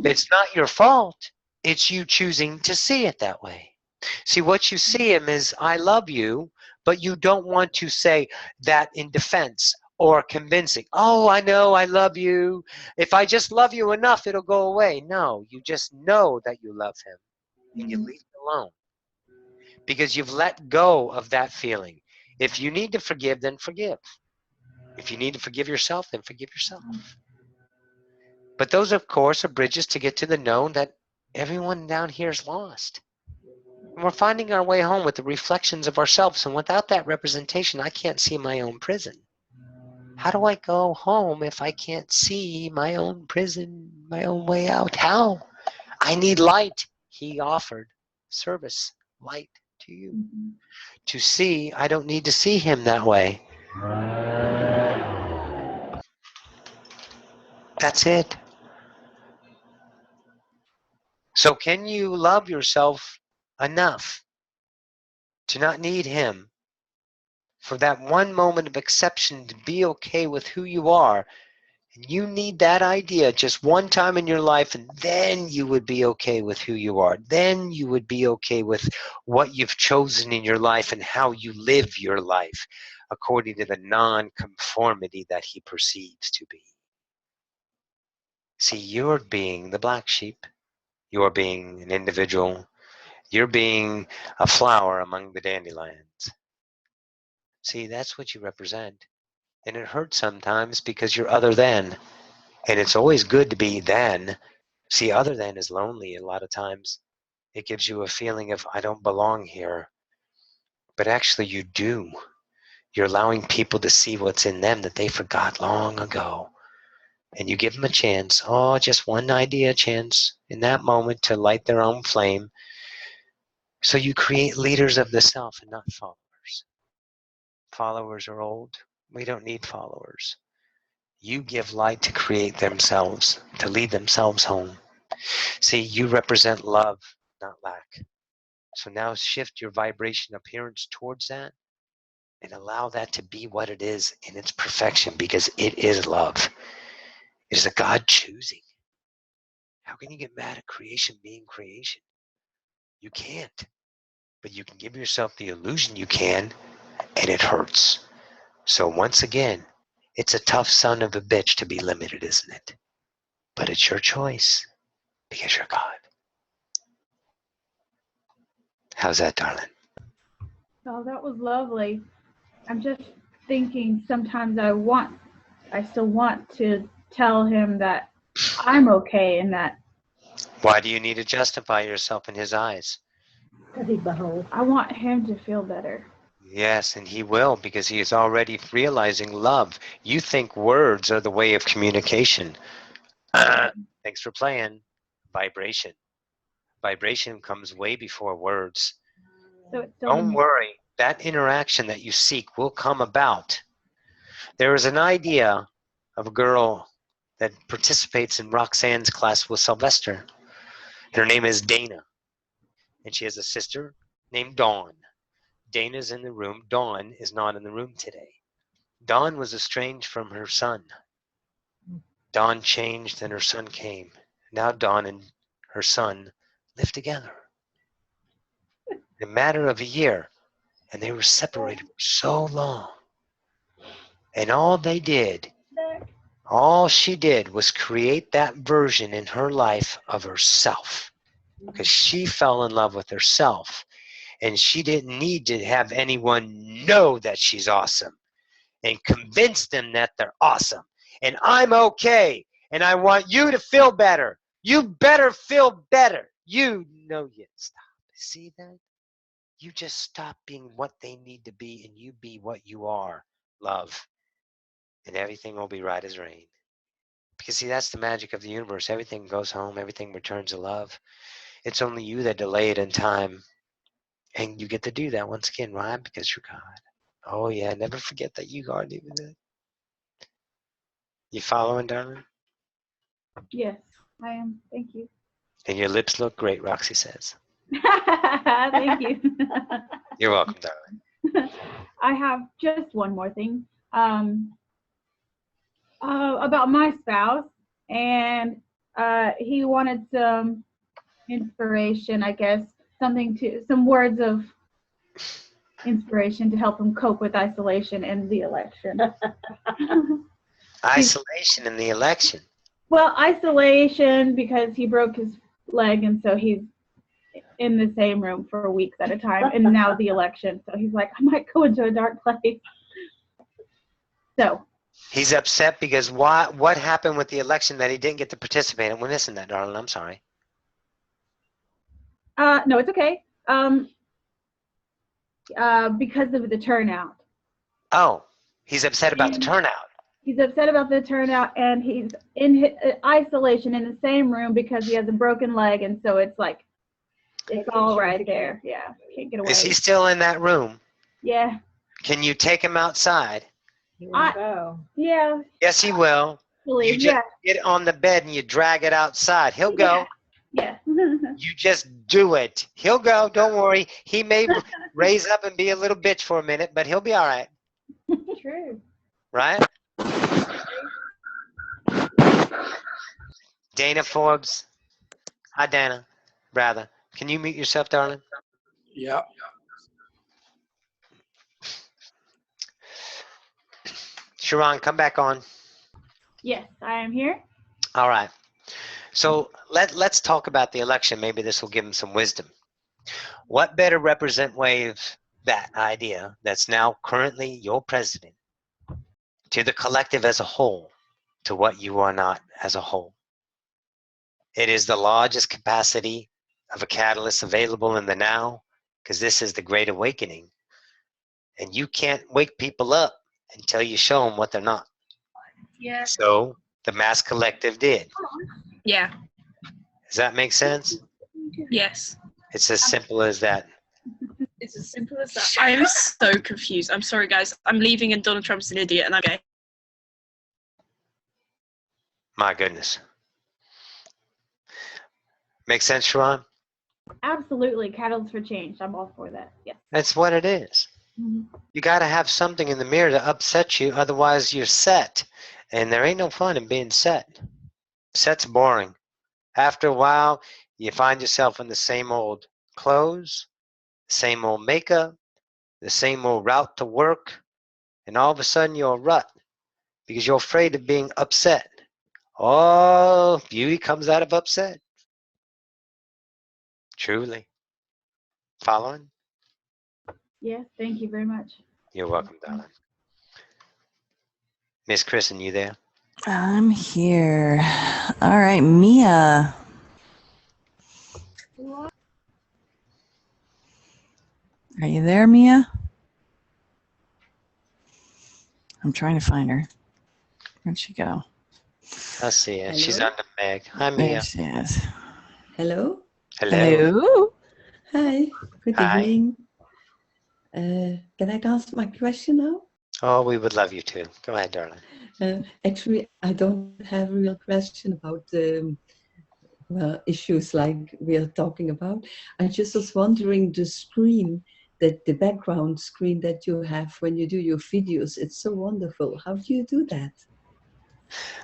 It's not your fault. It's you choosing to see it that way. See, what you see him is, I love you, but you don't want to say that in defense or convincing. Oh, I know I love you. If I just love you enough, it'll go away. No, you just know that you love him, and you leave it alone because you've let go of that feeling. If you need to forgive, then forgive. If you need to forgive yourself, then forgive yourself. But those, of course, are bridges to get to the known that everyone down here is lost. And we're finding our way home with the reflections of ourselves. And without that representation, I can't see my own prison. How do I go home if I can't see my own prison, my own way out? How? I need light. He offered service, light to you. To see, I don't need to see him that way. That's it. So can you love yourself enough to not need him for that one moment of exception to be okay with who you are? And you need that idea just one time in your life, and then you would be okay with who you are. Then you would be okay with what you've chosen in your life and how you live your life according to the non-conformity that he perceives to be. See, you're being the black sheep. You're being an individual. You're being a flower among the dandelions. See, that's what you represent. And it hurts sometimes because you're other than. And it's always good to be than. See, other than is lonely a lot of times. It gives you a feeling of, I don't belong here. But actually you do. You're allowing people to see what's in them that they forgot long ago. And you give them a chance, just one idea chance in that moment to light their own flame. So you create leaders of the self and not followers. Followers are old. We don't need followers. You give light to create themselves, to lead themselves home. See, you represent love, not lack. So now shift your vibration appearance towards that and allow that to be what it is in its perfection, because it is love. It is a God choosing. How can you get mad at creation being creation? You can't. But you can give yourself the illusion you can, and it hurts. So once again, it's a tough son of a bitch to be limited, isn't it? But it's your choice, because you're God. How's that, darling? Oh, that was lovely. I'm just thinking sometimes I still want to tell him that I'm okay and that Why do you need to justify yourself in his eyes? I want him to feel better. Yes, and he will, because he is already realizing love. You think words are the way of communication. Thanks for playing. Vibration. Vibration comes way before words. So it's still Don't worry. That interaction that you seek will come about. There is an idea of a girl that participates in Roxanne's class with Sylvester. Her name is Dana, and she has a sister named Dawn. Dana's in the room. Dawn is not in the room today. Dawn was estranged from her son. Dawn changed and her son came. Now Dawn and her son live together. In a matter of a year, and they were separated for so long. And all they did, All she did was create that version in her life of herself, because she fell in love with herself, and she didn't need to have anyone know that she's awesome and convince them that they're awesome. And I'm okay, and I want you to feel better. You better feel better. You know you stop. See that? You just stop being what they need to be, and you be what you are, love. And everything will be right as rain. Because see, that's the magic of the universe. Everything goes home. Everything returns to love. It's only you that delay it in time. And you get to do that once again. Why? Because you're God. Oh, yeah. Never forget that you are doing that. You following, darling? Yes, I am. Thank you. And your lips look great, Roxie says. Thank you. You're welcome, darling. I have just one more thing about my spouse, and he wanted some inspiration, I guess, some words of inspiration to help him cope with isolation and the election. Isolation in the election. Well, isolation because he broke his leg, and so he's in the same room for weeks at a time, and now the election. So he's like, I might go into a dark place. So He's upset because what happened with the election that he didn't get to participate in? We're missing that, darling. I'm sorry. no, it's okay. Because of the turnout. Oh, he's upset about the turnout. He's upset about the turnout, and he's in isolation in the same room because he has a broken leg, and so it's like, it's all right there. Yeah, can't get away. Is he still in that room? Yeah. Can you take him outside? Yeah. Yes, he will. You just get on the bed and you drag it outside. He'll go. Yeah. You just do it. He'll go. Don't worry. He may raise up and be a little bitch for a minute, but he'll be all right. True. Right? Dana Forbes. Hi, Dana. Rather. Can you mute yourself, darling? Yeah. Sharon, come back on. Yes, I am here. All right. So let's talk about the election. Maybe this will give him some wisdom. What better represent way of that idea that's now currently your president to the collective as a whole, to what you are not as a whole? It is the largest capacity of a catalyst available in the now, because this is the Great Awakening. And you can't wake people up until you show them what they're not. Yeah. So the mass collective did. Yeah. Does that make sense? Yes. It's as simple as that. It's as simple as that. I am so confused. I'm sorry, guys. I'm leaving and Donald Trump's an idiot, and I'm gay. My goodness. Make sense, Sharon? Absolutely. Catalyst for change. I'm all for that. Yes. That's what it is. You got to have something in the mirror to upset you, otherwise you're set. And there ain't no fun in being set. Set's boring. After a while, you find yourself in the same old clothes, same old makeup, the same old route to work, and all of a sudden you're a rut because you're afraid of being upset. Oh, beauty comes out of upset. Truly. Following? Yes, thank you very much. You're welcome, darling. Miss Kristen, you there? I'm here. All right, Mia. Are you there, Mia? I'm trying to find her. Where'd she go? I see her. Hello? She's under Meg. Hi, There Mia. she is. Hello. Hello. Hi. Good Hi. evening. Can I ask my question now? Oh, we would love you to. Go ahead, darling. Actually, I don't have a real question about well, issues like we are talking about. I just was wondering the screen, that the background screen that you have when you do your videos. It's so wonderful. How do you do that?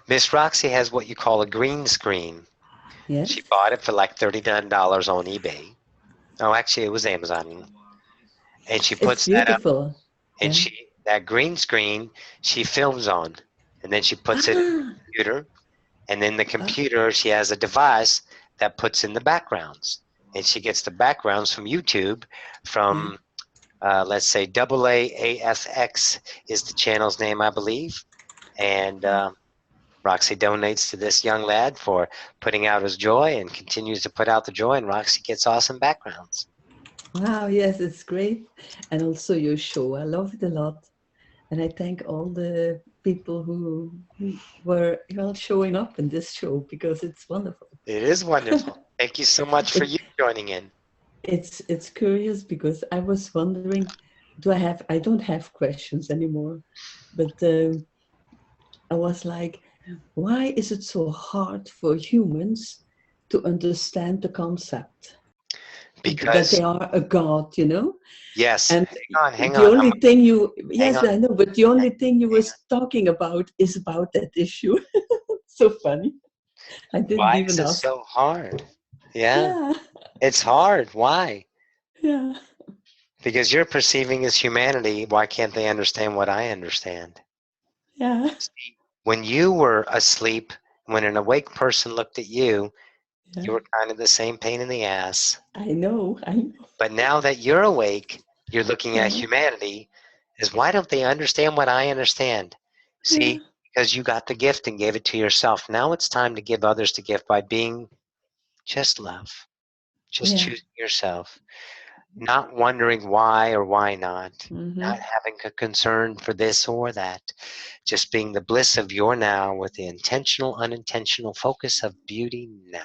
Miss Roxie has what you call a green screen. Yes. She bought it for like $39 on eBay. Oh, actually, it was Amazon. And she puts It's that up. beautiful. And Yeah. that green screen, she films on. and then she puts it in the computer, and then the computer, she has a device that puts in the backgrounds, and she gets the backgrounds from YouTube, from let's say AAAFX is the channel's name, I believe, and Roxy donates to this young lad for putting out his joy and continues to put out the joy, and Roxy gets awesome backgrounds. Wow, yes, it's great. And also your show, I love it a lot. And I thank all the people who were showing up in this show, because it's wonderful. It is wonderful. Thank you so much for you joining in. It's curious, because I was wondering, I don't have questions anymore, but I was like, why is it so hard for humans to understand the concept? Because they are a god, Yes. And hang the on. only thing yes, on. I know, but the only thing you was talking about is about that issue. So funny. I didn't Why even is it ask. so hard? Yeah. It's hard. Why? Yeah. Because you're perceiving as humanity. Why can't they understand what I understand? Yeah. When you were asleep, when an awake person looked at you, you were kind of the same pain in the ass. I know. But now that you're awake, you're looking at humanity as, why don't they understand what I understand? See, because you got the gift and gave it to yourself. Now it's time to give others the gift by being just love. Just choosing yourself. Not wondering why or why not. Not having a concern for this or that. Just being the bliss of your now with the intentional, unintentional focus of beauty now.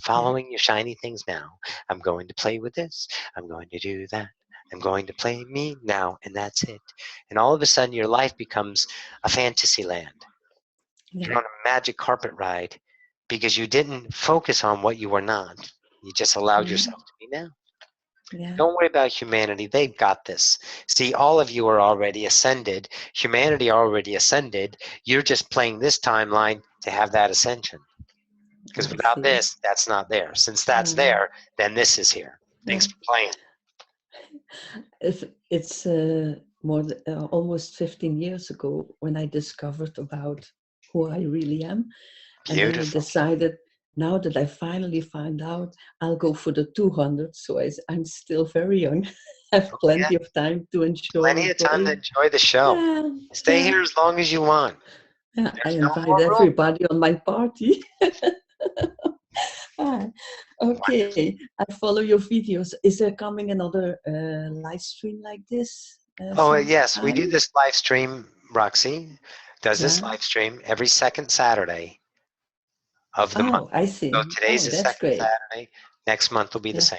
Following your shiny things now. I'm going to play with this. I'm going to do that. I'm going to play me now, and that's it. And all of a sudden, your life becomes a fantasy land. You're on a magic carpet ride because you didn't focus on what you were not. You just allowed yourself to be now. Don't worry about humanity. They've got this. See, all of you are already ascended. Humanity already ascended. You're just playing this timeline to have that ascension. Because without this, that's not there. Since that's there, then this is here. Thanks for playing. It's almost 15 years ago when I discovered about who I really am. And then I decided, now that I finally find out, I'll go for the 200. So I'm still very young. I have plenty of time to enjoy. Plenty of time to enjoy the show. Stay here as long as you want. Yeah, I invite everybody on my party. Okay, I follow your videos. Is there coming another live stream like this? Yes, we do this live stream. Roxy does this live stream every second Saturday of the month. I see. So today's the second great. Saturday. Next month will be the same.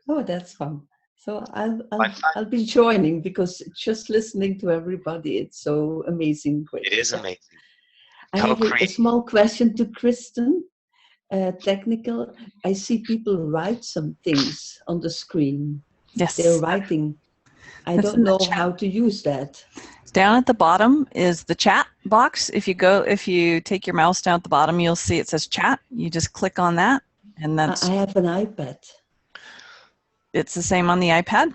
Oh, that's fun. So I'll be joining, because just listening to everybody, it's so amazing. It is amazing. I have a small question to Kristen. Technical. I see people write some things on the screen. Yes. They're writing. I don't know how to use that. Down at the bottom is the chat box. If you take your mouse down at the bottom, you'll see it says chat. You just click on that, and that's. I have an iPad. It's the same on the iPad.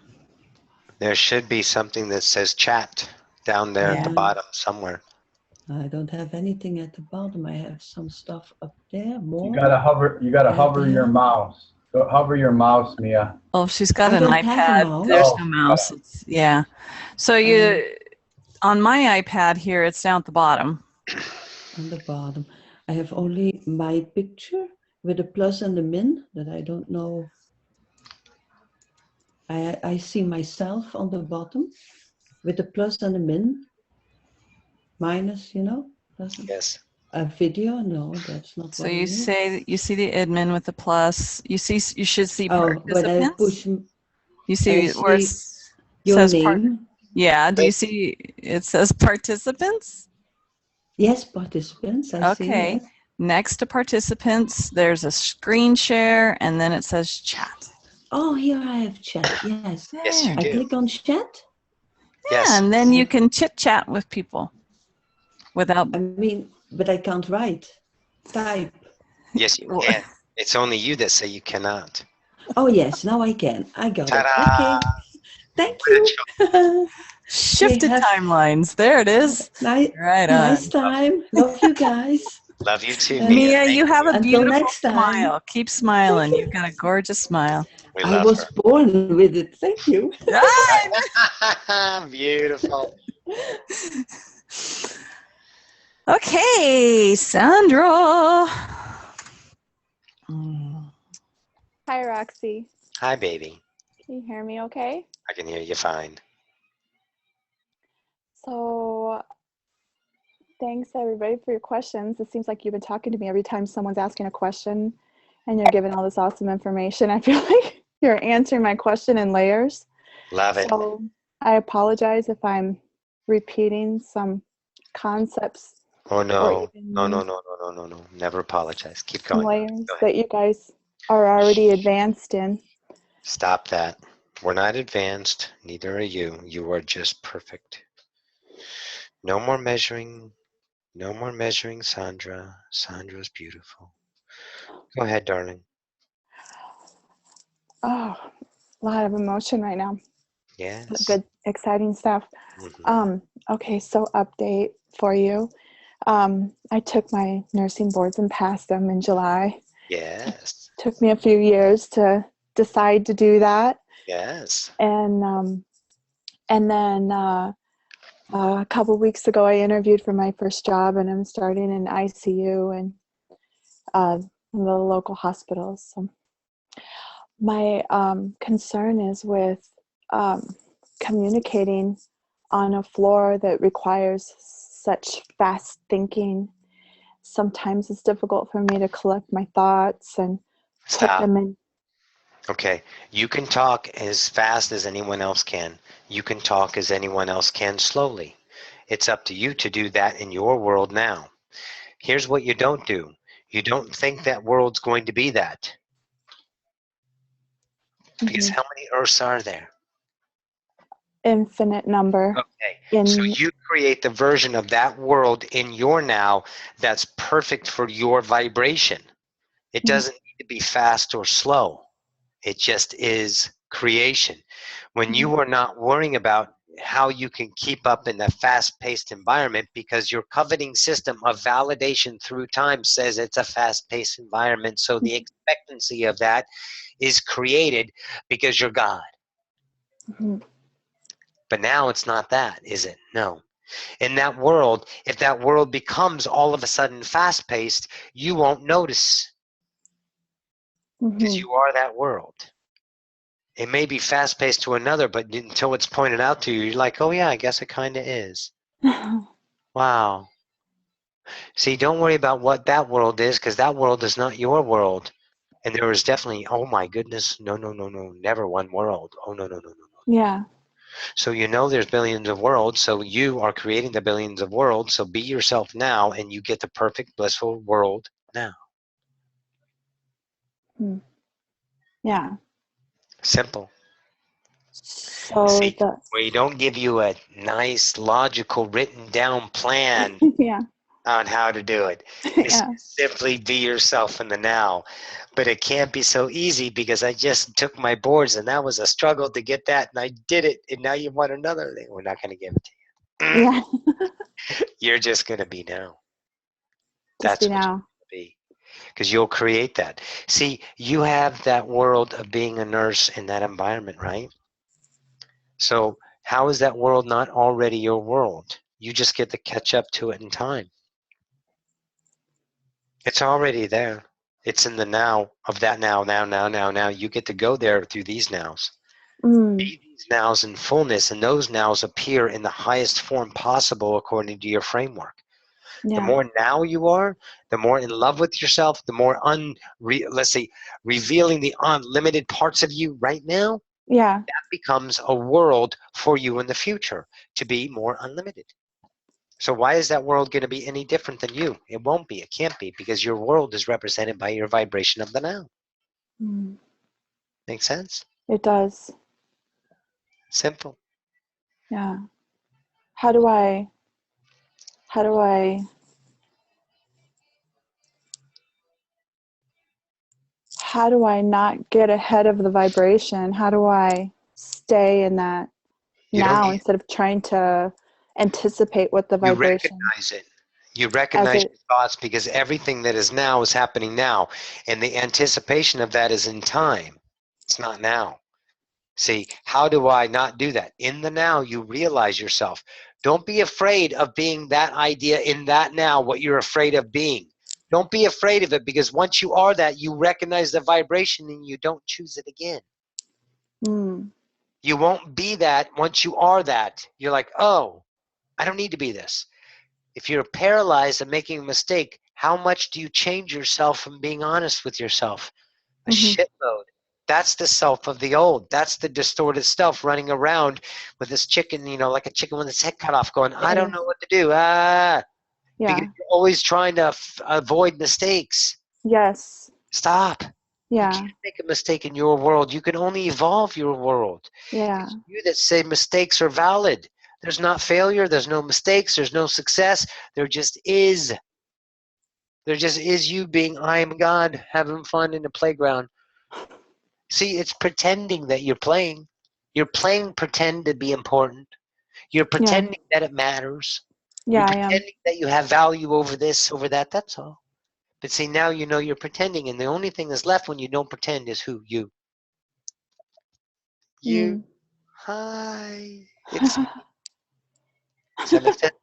There should be something that says chat down there at the bottom somewhere. I don't have anything at the bottom. I have some stuff up there. More. You gotta hover your mouse. Go hover your mouse, Mia. Oh, she's got an iPad. There's no mouse. So on my iPad here, it's down at the bottom. On the bottom. I have only my picture with a plus and a min that I don't know. I see myself on the bottom with a plus and a min. Minus, Yes. A video? No, that's not. So you see the admin with the plus. You should see participants. When I push, you see where it your says name. Do you see it says participants? Yes, participants. I see. Okay. Next to participants, there's a screen share, and then it says chat. Oh, here I have chat. Yes. Yes, you do. I click on chat. Yeah, and then you can chit chat with people. But I can't write. Type. Yes, you can. It's only you that say you cannot. Oh, yes. Now I can. I got it. Okay. Thank you. Shifted have- timelines. There it is. Nice, Right on. nice time. Love you guys. Love you too, And Mia. Mia, you have a until beautiful next time. smile. Keep smiling. You've got a gorgeous smile. We I love was her. born with it. Thank you. Beautiful. Okay, Sandra. Hi, Roxy. Hi, baby. Can you hear me okay? I can hear you fine. So, thanks everybody for your questions. It seems like you've been talking to me every time someone's asking a question and you're giving all this awesome information. I feel like you're answering my question in layers. Love it. So, I apologize if I'm repeating some concepts Oh, or no. even No. Never apologize. Keep some going. layers Go ahead. that you guys are already advanced in. Stop that. We're not advanced. Neither are you. You are just perfect. No more measuring. No more measuring, Sandra. Sandra's beautiful. Go ahead, darling. Oh, a lot of emotion right now. Yes. Good, exciting stuff. Mhm. Okay, so update for you. I took my nursing boards and passed them in July. Yes. Took me a few years to decide to do that. Yes. And then a couple weeks ago, I interviewed for my first job, and I'm starting in ICU and in the local hospitals. So my concern is with communicating on a floor that requires such fast thinking. Sometimes it's difficult for me to collect my thoughts and put Stop. them in. Okay. You can talk as fast as anyone else can. You can talk as anyone else can slowly. It's up to you to do that in your world now. Here's what you don't do. You don't think that world's going to be that. Because how many Earths are there? Infinite number. Okay. So you create the version of that world in your now that's perfect for your vibration. It doesn't need to be fast or slow. It just is creation. When you are not worrying about how you can keep up in a fast-paced environment because your coveting system of validation through time says it's a fast-paced environment, so the expectancy of that is created because you're God. But now it's not that, is it? No. In that world, if that world becomes all of a sudden fast-paced, you won't notice because you are that world. It may be fast-paced to another, but until it's pointed out to you, you're like, oh yeah, I guess it kind of is. Wow. See, don't worry about what that world is, because that world is not your world. And there is definitely, oh my goodness, no, never one world. Oh, no. Yeah. So you know there's billions of worlds, so you are creating the billions of worlds, so be yourself now, and you get the perfect, blissful world now. Yeah. Simple. So See, we don't give you a nice, logical, written down plan yeah. on how to do it. It's simply be yourself in the now. But it can't be so easy because I just took my boards and that was a struggle to get that and I did it and now you want another thing. We're not going to give it to you. Yeah. You're just going to be now. Just That's be what you're now. going to be. Because you'll create that. See, you have that world of being a nurse in that environment, right? So how is that world not already your world? You just get to catch up to it in time. It's already there. It's in the now of that now. You get to go there through these nows. Be these nows in fullness, and those nows appear in the highest form possible according to your framework. The more now you are, the more in love with yourself, the more revealing the unlimited parts of you right now. Yeah. That becomes a world for you in the future to be more unlimited. So why is that world going to be any different than you? It won't be. It can't be because your world is represented by your vibration of the now. Make sense? It does. Simple. Yeah. How do I not get ahead of the vibration? How do I stay in that now instead of trying to anticipate what the You vibration. recognize it. You recognize your thoughts because everything that is now is happening now. And the anticipation of that is in time. It's not now. See, how do I not do that? In the now, you realize yourself. Don't be afraid of being that idea in that now, what you're afraid of being. Don't be afraid of it, because once you are that, you recognize the vibration and you don't choose it again. Mm. You won't be that once you are that. You're like, oh, I don't need to be this. If you're paralyzed and making a mistake, how much do you change yourself from being honest with yourself? A shitload. That's the self of the old. That's the distorted self running around with this chicken, you know, like a chicken with its head cut off going, I don't know what to do. Yeah. Because you're always trying to avoid mistakes. Yes. Stop. Yeah. You can't make a mistake in your world. You can only evolve your world. Yeah. It's you that say mistakes are valid. There's not failure. There's no mistakes. There's no success. There just is. There just is you being I am God, having fun in the playground. See, it's pretending that you're playing. You're playing pretend to be important. You're pretending that it matters. Yeah, You're I am. pretending that you have value over this, over that. That's all. But see, now you know you're pretending, and the only thing that's left when you don't pretend is who? You. You. Hi. It's Does that make sense?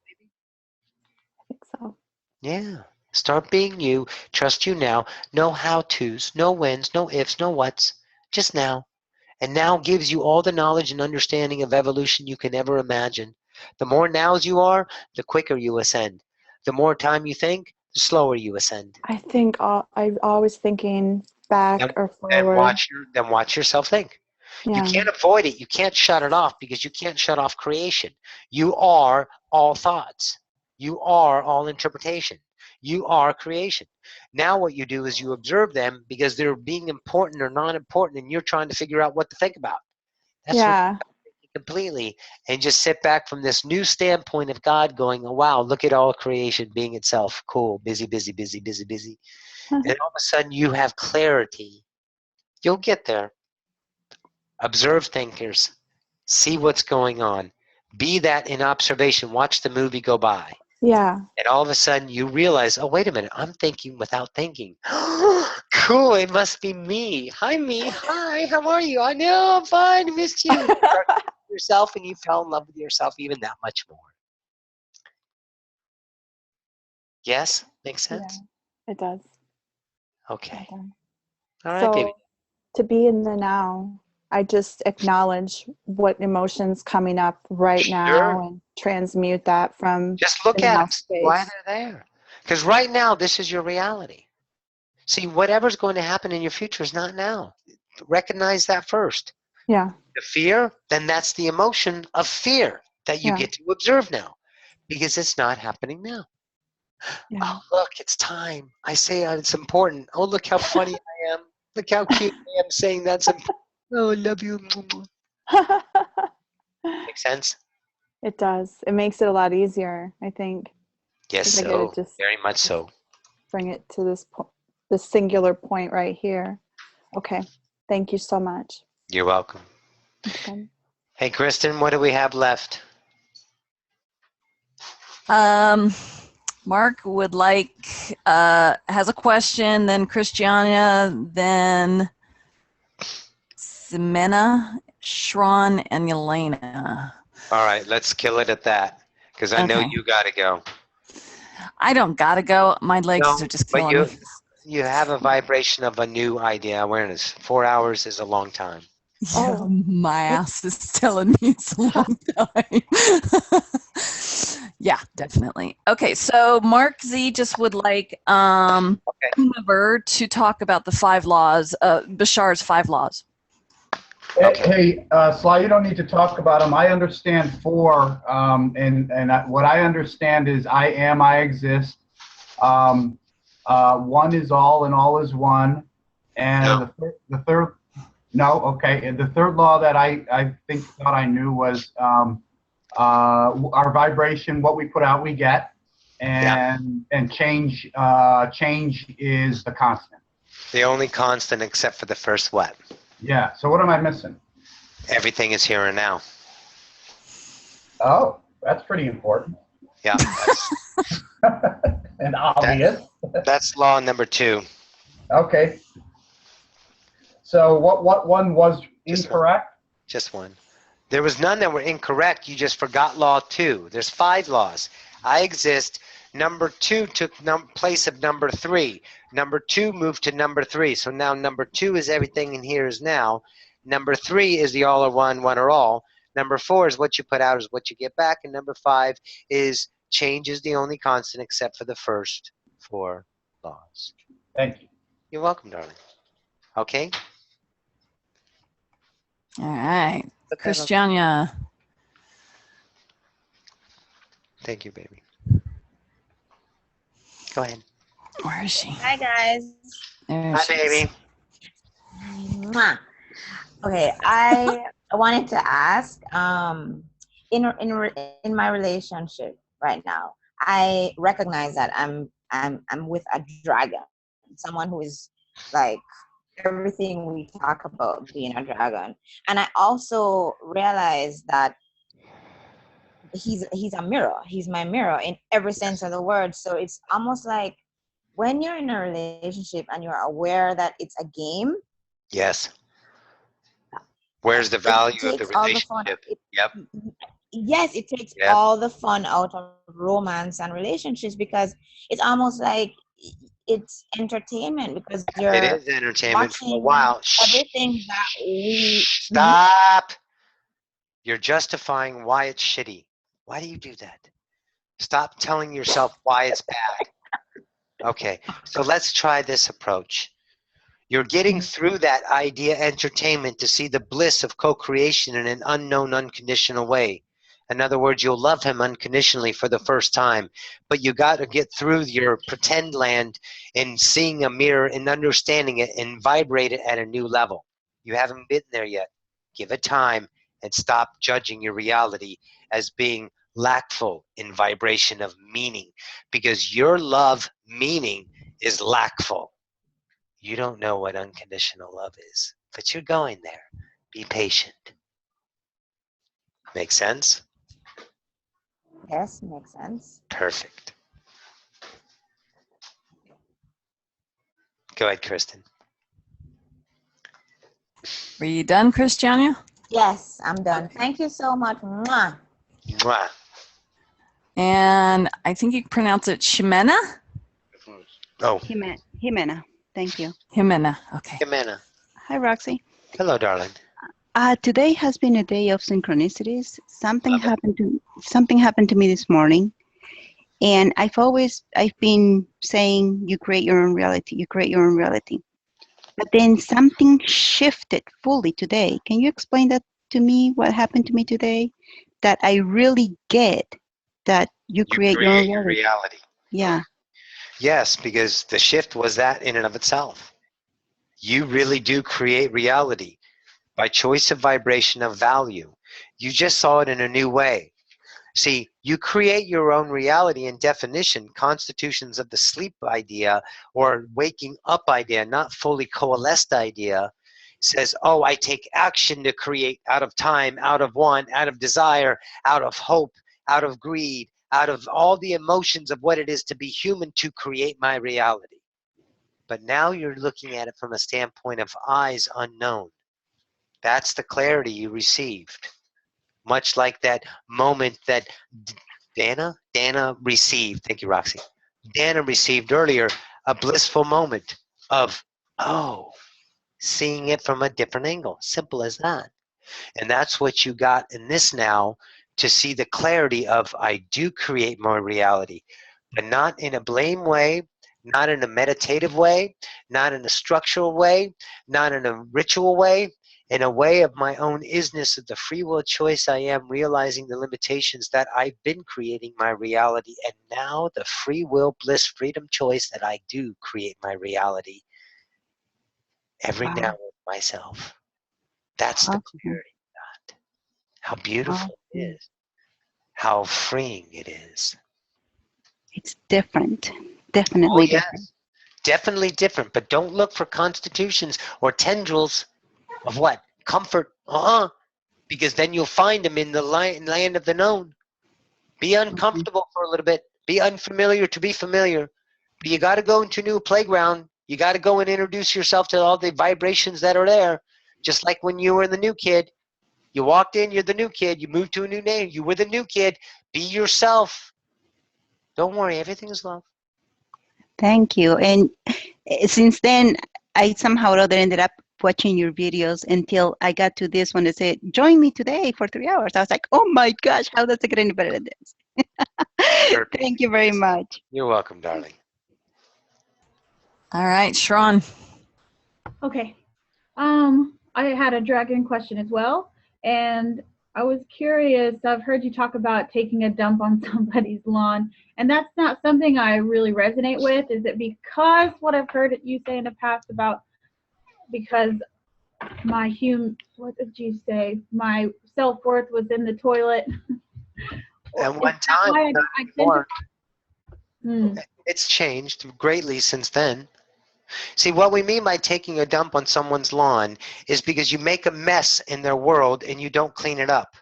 I think so. Yeah. Start being you. Trust you now. No how-tos, no whens, no ifs, no whats. Just now. And now gives you all the knowledge and understanding of evolution you can ever imagine. The more nows you are, the quicker you ascend. The more time you think, the slower you ascend. I think I'm always thinking back or And forward. watch yourself think. Yeah. You can't avoid it. You can't shut it off, because you can't shut off creation. You are all thoughts. You are all interpretation. You are creation. Now what you do is you observe them because they're being important or non-important, and you're trying to figure out what to think about. That's Yeah. completely, and just sit back from this new standpoint of God going, oh, wow, look at all creation being itself. Cool, busy, busy, busy, busy, busy. And all of a sudden you have clarity. You'll get there. Observe thinkers. See what's going on. Be that in observation. Watch the movie go by. Yeah. And all of a sudden you realize, oh, wait a minute, I'm thinking without thinking. Cool, it must be me. Hi, me. Hi, how are you? I know, I'm fine. Missed you. You start thinking of yourself, and you fell in love with yourself even that much more. Yes? Makes sense? It does. Okay. Okay. All right, So baby. to be in the now, I just acknowledge what emotion's coming up right now and transmute that from Just look the at now them. Why space. they're there. Because right now, this is your reality. See, whatever's going to happen in your future is not now. Recognize that first. Yeah. The fear, then that's the emotion of fear that you Yeah. get to observe now, because it's not happening now. Yeah. Oh, look, it's time. I say it's important. Oh, look how funny I am. Look how cute I am saying that's important. Oh, I love you. Make sense? It does. It makes it a lot easier, I think. Yes, 'Cause I gotta so. just Very much so. bring it to this singular point right here. Okay. Thank you so much. You're welcome. Okay. Hey, Kristen, what do we have left? Mark would has a question, then Christiana, then Ximena, Shron, and Elena. All right, let's kill it at that, because I know Okay. you got to go. I don't gotta go. My legs are just But killing me. you have a vibration of a new idea awareness. 4 hours is a long time. Yeah, my ass is telling me it's a long time. Yeah, definitely. Okay, so Mark Z just would like whomever to talk about the 5 laws, Bashar's 5 laws. Hey, Sly, you don't need to talk about them. I understand 4, what I understand is I am, I exist. 1 is all, and all is 1. And the third, no, okay. And the third law that I thought I knew was our vibration, what we put out, we get, and change is the constant. The only constant except for the first what? Yeah. So what am I missing? Everything is here and now. Oh, that's pretty important. Yeah. And obvious. That's law number 2. Okay. So what one was incorrect? Just one. There was none that were incorrect. You just forgot law 2. There's 5 laws. I exist. Number 2 took place of number 3. Number 2 moved to number 3. So now number 2 is everything in here is now. Number 3 is the all or one or all. Number 4 is what you put out is what you get back. And number 5 is change is the only constant except for the first 4 laws. Thank you. You're welcome, darling. Okay? All right. Okay, Christiania. Thank you, baby. Go ahead. Where is she? Hi, guys. There Hi, she is. baby. Mwah. Okay, I wanted to ask, in my relationship right now, I recognize that I'm with a dragon, someone who is like everything we talk about being a dragon, and I also realize that he's a mirror. He's my mirror in every sense of the word. So it's almost like when you're in a relationship and you're aware that it's a game. Yes. Where's the value of the relationship? Yep. Yes, it takes all the fun out of romance and relationships because it's almost like it's entertainment because you're It is entertainment for a while. Everything that we Stop. You're justifying why it's shitty. Why do you do that? Stop telling yourself why it's bad. Okay, so let's try this approach. You're getting through that idea entertainment to see the bliss of co-creation in an unknown, unconditional way. In other words, you'll love him unconditionally for the first time, but you got to get through your pretend land in seeing a mirror and understanding it and vibrate it at a new level. You haven't been there yet. Give it time and stop judging your reality as being lackful in vibration of meaning, because your love meaning is lackful. You don't know what unconditional love is, but you're going there. Be patient. Make sense? Yes, makes sense. Perfect. Go ahead, Kristen. Were you done, Christiania? Yes, I'm done. Thank you so much. Mwah. Mwah. And I think you pronounce it Ximena? Oh. Jimena. Thank you. Jimena. Okay. Jimena. Hi, Roxy. Hello, darling. Today has been a day of synchronicities. Something happened to me this morning, and I've been saying you create your own reality. You create your own reality. But then something shifted fully today. Can you explain that to me? What happened to me today? That I really get that you create your own reality. Yeah. Yes, because the shift was that in and of itself. You really do create reality by choice of vibration of value. You just saw it in a new way. See, you create your own reality in definition, constitutions of the sleep idea or waking up idea, not fully coalesced idea, says, oh, I take action to create out of time, out of want, out of desire, out of hope, out of greed, out of all the emotions of what it is to be human to create my reality. But now you're looking at it from a standpoint of eyes unknown. That's the clarity you received. Much like that moment that Dana received. Thank you, Roxy. Dana received earlier a blissful moment of, oh, seeing it from a different angle. Simple as that. And that's what you got in this now, to see the clarity of I do create my reality, but not in a blame way, not in a meditative way, not in a structural way, not in a ritual way, in a way of my own isness of the free will choice I am, realizing the limitations that I've been creating my reality, and now the free will, bliss, freedom choice that I do create my reality every now with myself. That's the clarity of that. How beautiful it is. How freeing it is. It's different. Definitely yes. different. Definitely different, but don't look for constitutions or tendrils of what? Comfort. because then you'll find them in the land of the known. Be uncomfortable for a little bit. Be unfamiliar to be familiar. But you got to go into a new playground. You got to go and introduce yourself to all the vibrations that are there. Just like when you were the new kid. You walked in, you're the new kid. You moved to a new name. You were the new kid. Be yourself. Don't worry. Everything is love. Thank you. And since then, I somehow or other ended up watching your videos until I got to this one that said, join me today for 3 hours. I was like, oh my gosh, how does it get any better than this? Thank you very much. You're welcome, darling. All right, Sharon. Okay. I had a dragon question as well, and I was curious. I've heard you talk about taking a dump on somebody's lawn, and that's not something I really resonate with. Is it because what I've heard you say in the past about because what did you say? My self-worth was in the toilet. At one time, it's changed greatly since then. See, what we mean by taking a dump on someone's lawn is because you make a mess in their world and you don't clean it up.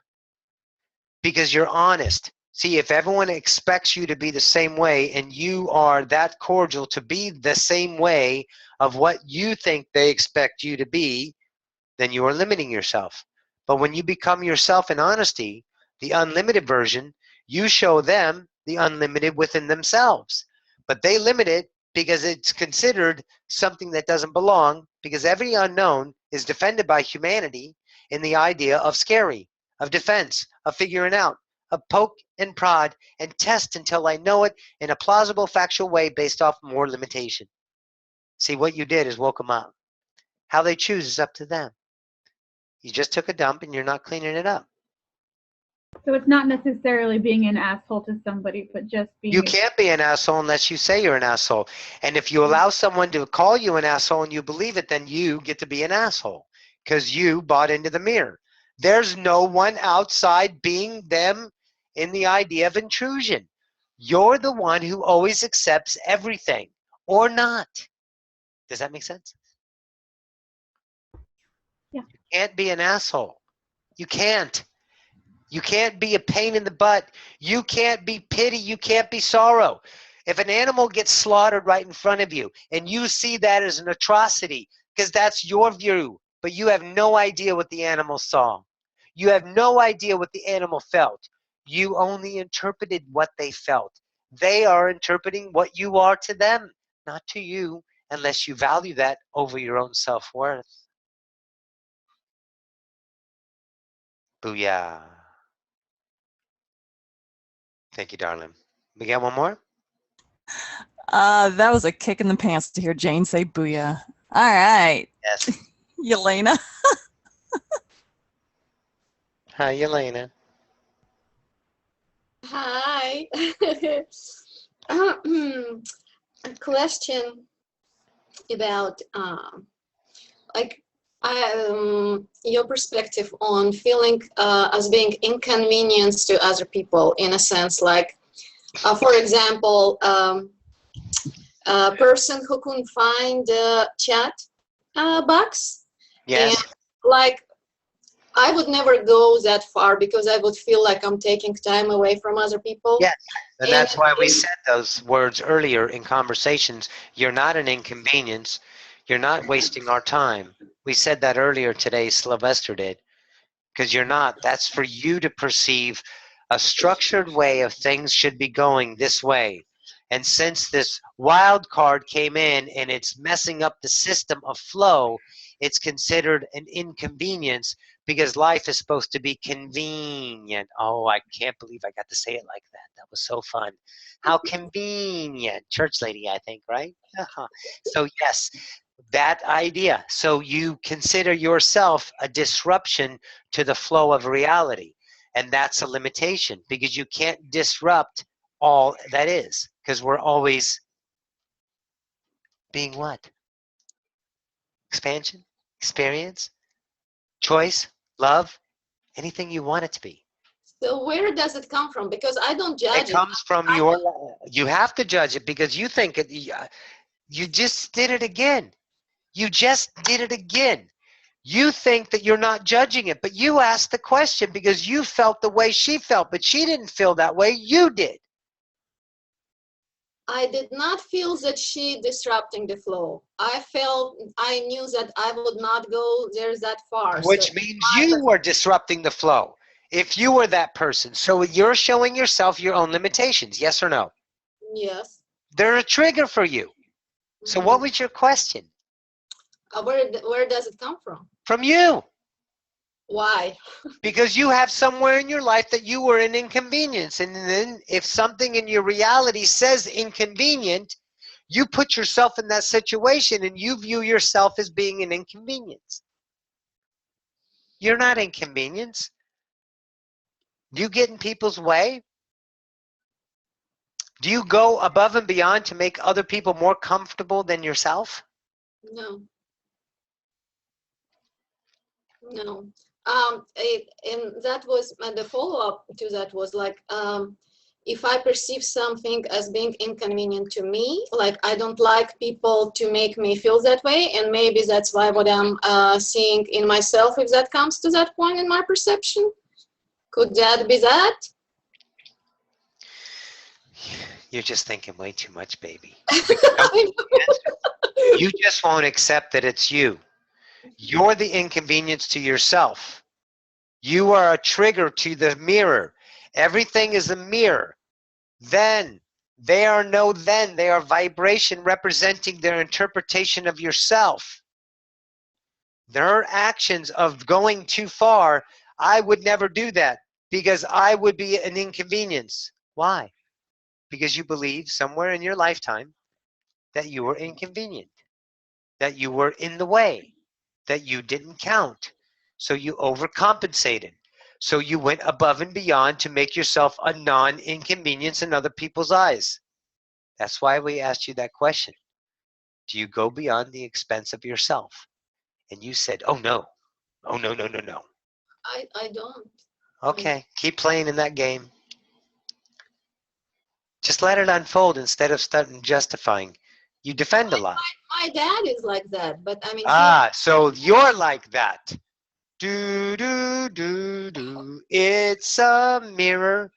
Because you're honest. See, if everyone expects you to be the same way and you are that cordial to be the same way of what you think they expect you to be, then you are limiting yourself. But when you become yourself in honesty, the unlimited version, you show them the unlimited within themselves. But they limit it because it's considered something that doesn't belong, because every unknown is defended by humanity in the idea of scary, of defense, of figuring out, of poke and prod and test until I know it in a plausible, factual way based off more limitation. See, what you did is woke them up. How they choose is up to them. You just took a dump and you're not cleaning it up. So it's not necessarily being an asshole to somebody, but just being... You can't be an asshole unless you say you're an asshole. And if you allow someone to call you an asshole and you believe it, then you get to be an asshole because you bought into the mirror. There's no one outside being them in the idea of intrusion. You're the one who always accepts everything or not. Does that make sense? Yeah. You can't be an asshole. You can't. You can't be a pain in the butt. You can't be pity. You can't be sorrow. If an animal gets slaughtered right in front of you and you see that as an atrocity because that's your view, but you have no idea what the animal saw. You have no idea what the animal felt. You only interpreted what they felt. They are interpreting what you are to them, not to you, unless you value that over your own self-worth. Booyah. Thank you, darling. We got one more? That was a kick in the pants to hear Jane say booyah. All right. Yes. Yelena. Hi, Yelena. Hi. A question about your perspective on feeling as being inconvenienced to other people, in a sense, like for example, a person who couldn't find the chat box. Yes. And like I would never go that far because I would feel like I'm taking time away from other people. Yes. And that's why we said those words earlier in conversations. You're not an inconvenience. You're not wasting our time. We said that earlier today, Sylvester did. Because you're not. That's for you to perceive a structured way of things should be going this way. And since this wild card came in and it's messing up the system of flow, it's considered an inconvenience because life is supposed to be convenient. Oh, I can't believe I got to say it like that. That was so fun. How convenient. Church lady, I think, right? So yes, that idea. So you consider yourself a disruption to the flow of reality. And that's a limitation because you can't disrupt all that is because we're always being what? Expansion, experience, choice, love, anything you want it to be. So where does it come from? Because I don't judge it. It comes from you have to judge it because you think it, you just did it again. You just did it again. You think that you're not judging it, but you asked the question because you felt the way she felt, but she didn't feel that way. You did. I did not feel that she disrupting the flow. I knew that I would not go there that far. Which so means you were disrupting the flow. If you were that person. So you're showing yourself your own limitations, yes or no? Yes. They're a trigger for you. So what was your question? Where does it come from? From you. Why? Because you have somewhere in your life that you were an inconvenience. And then if something in your reality says inconvenient, you put yourself in that situation and you view yourself as being an inconvenience. You're not inconvenience. Do you get in people's way? Do you go above and beyond to make other people more comfortable than yourself? No. No. And that was the follow-up to that was like, if I perceive something as being inconvenient to me, like I don't like people to make me feel that way, and maybe that's why what I'm seeing in myself, if that comes to that point in my perception. Could that be that? You're just thinking way too much, baby. You just won't accept that it's you. You're the inconvenience to yourself. You are a trigger to the mirror. Everything is a mirror. Then. They are no then. They are vibration representing their interpretation of yourself. Their actions of going too far, I would never do that because I would be an inconvenience. Why? Because you believe somewhere in your lifetime that you were inconvenient, that you were in the way, that you didn't count. So you overcompensated. So you went above and beyond to make yourself a non-inconvenience in other people's eyes. That's why we asked you that question. Do you go beyond the expense of yourself? And you said, oh no. Oh no, no, no, no. I don't. Okay, keep playing in that game. Just let it unfold instead of starting justifying. You defend a lot. My dad is like that, but I mean. So you're like that. Do, do, do, do. It's a mirror.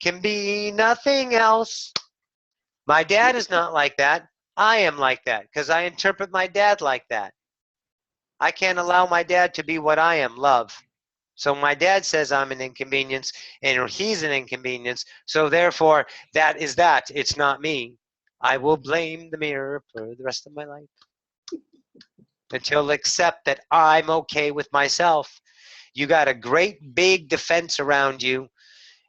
Can be nothing else. My dad is not like that. I am like that because I interpret my dad like that. I can't allow my dad to be what I am, love. So my dad says I'm an inconvenience and he's an inconvenience. So therefore, that is that. It's not me. I will blame the mirror for the rest of my life until I accept that I'm okay with myself. You got a great big defense around you.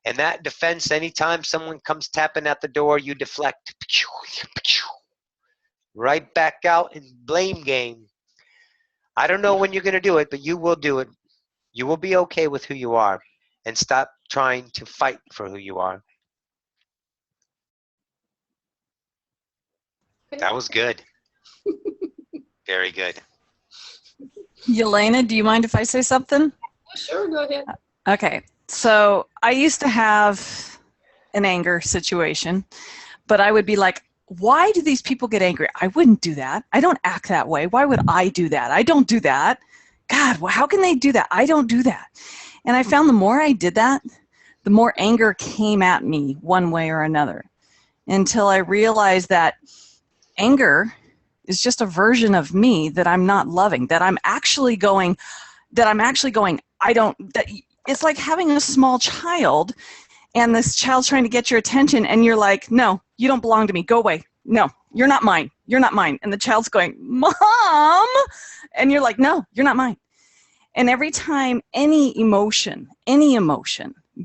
And that defense, anytime someone comes tapping at the door, you deflect. Right back out in blame game. I don't know when you're going to do it, but you will do it. You will be okay with who you are and stop trying to fight for who you are. That was good. Very good. Yelena, do you mind if I say something? Sure, go ahead. Okay, so I used to have an anger situation, but I would be like, why do these people get angry? I wouldn't do that. I don't act that way. Why would I do that? I don't do that. God, well, how can they do that? I don't do that. And I found the more I did that, the more anger came at me one way or another, until I realized that anger is just a version of me that I'm not loving, that I'm actually going, it's like having a small child and this child's trying to get your attention and you're like, no, you don't belong to me, go away. No, you're not mine. You're not mine. And the child's going, Mom! And you're like, no, you're not mine. And every time any emotion,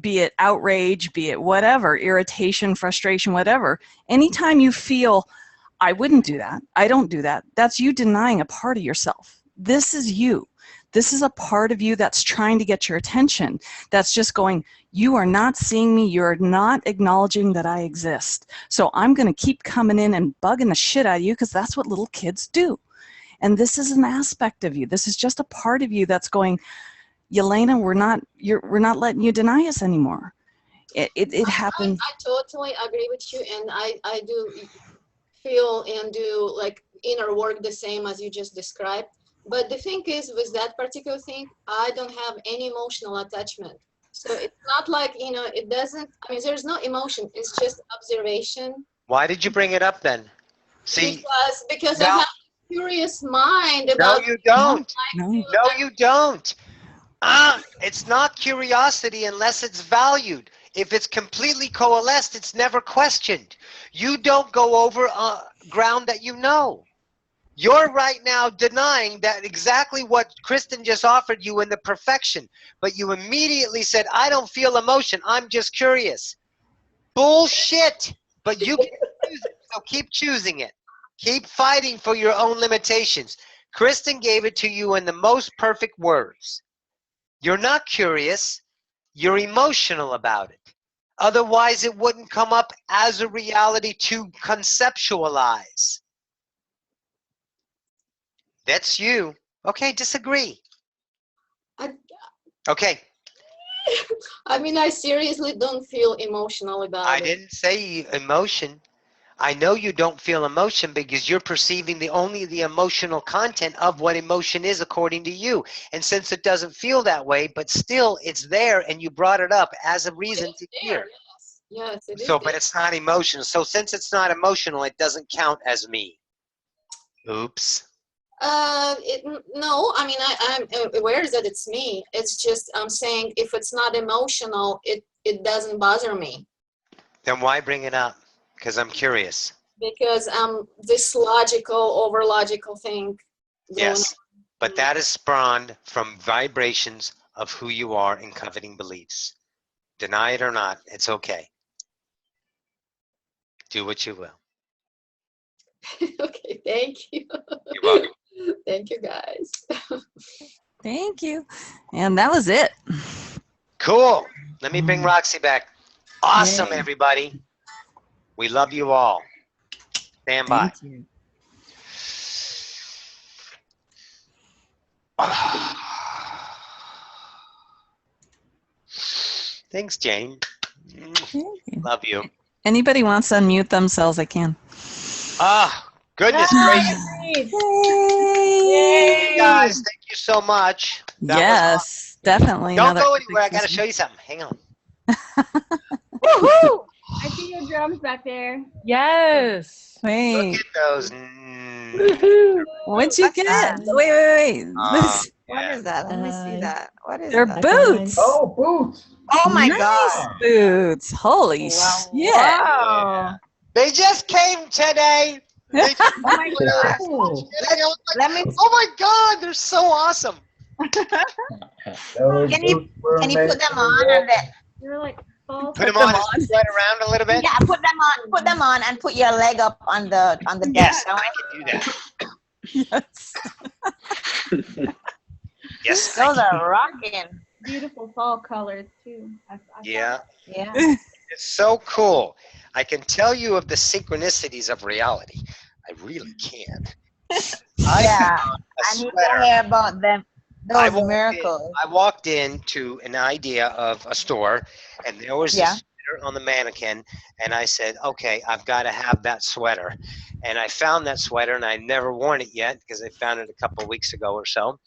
be it outrage, be it whatever, irritation, frustration, whatever, anytime you feel, I wouldn't do that, I don't do that, that's you denying a part of yourself. This is you. This is a part of you that's trying to get your attention. That's just going, you are not seeing me. You're not acknowledging that I exist. So I'm going to keep coming in and bugging the shit out of you because that's what little kids do. And this is an aspect of you. This is just a part of you that's going, Yelena, we're not letting you deny us anymore. It happens. I totally agree with you, and I do feel and do like inner work the same as you just described. But the thing is, with that particular thing, I don't have any emotional attachment. So it's not like, you know, it doesn't, I mean, there's no emotion. It's just observation. Why did you bring it up then? See, Because no. I have a curious mind no, about. you don't. No, you don't. It's not curiosity unless it's valued. If it's completely coalesced, it's never questioned. You don't go over ground that you know. You're right now denying that exactly what Kristen just offered you in the perfection, but you immediately said, I don't feel emotion, I'm just curious. Bullshit! But you can choose it, so keep choosing it. Keep fighting for your own limitations. Kristen gave it to you in the most perfect words. You're not curious, you're emotional about it. Otherwise, it wouldn't come up as a reality to conceptualize. That's you. Okay, disagree. Okay. I mean, I seriously don't feel emotional about it. I didn't say emotion. I know you don't feel emotion because you're perceiving only the emotional content of what emotion is according to you. And since it doesn't feel that way, but still it's there and you brought it up as a reason to hear. Yes, it is. So, but it's not emotional. So since it's not emotional, it doesn't count as me. Oops. No, I mean, I'm aware that it's me. It's just, I'm saying if it's not emotional, it doesn't bother me. Then why bring it up? Because I'm curious. Because this over logical thing. Yes, but that is spawned from vibrations of who you are in coveting beliefs. Deny it or not, it's okay. Do what you will. Okay, thank you. You're welcome. Thank you, guys. Thank you. And that was it. Cool. Let me bring Roxy back. Awesome, everybody. We love you all. Stand by. Thank you. Thanks, Jane. Love you. Anybody wants to unmute themselves, I can. Ah, goodness gracious. Hey, guys, thank you so much. That was awesome. Definitely. Don't another go anywhere. I epic got to session. show you something. Hang on. Woohoo! I see your drums back there. Yes. Wait. Look at those. What'd you get? Wait. What is that? Let me see that. What is They're that? boots. Oh, boots. Oh my Nice God. boots. Holy shit. Wow. They just came today. They just Oh my gosh. Let me. oh my God, they're so awesome. Can you put them on and then? You're like Put them on and spread around a little bit. Yeah, put them on, and put your leg up on the Yes, desk. I can do that. Yes. Yes. Those are rocking. beautiful fall colors too. Yeah. Yeah. It's so cool. I can tell you of the synchronicities of reality. I really can. I need to hear about them. Those miracles. I walked into an idea of a store, and there was this sweater on the mannequin, and I said, okay, I've got to have that sweater. And I found that sweater, and I'd never worn it yet because I found it a couple of weeks ago or so.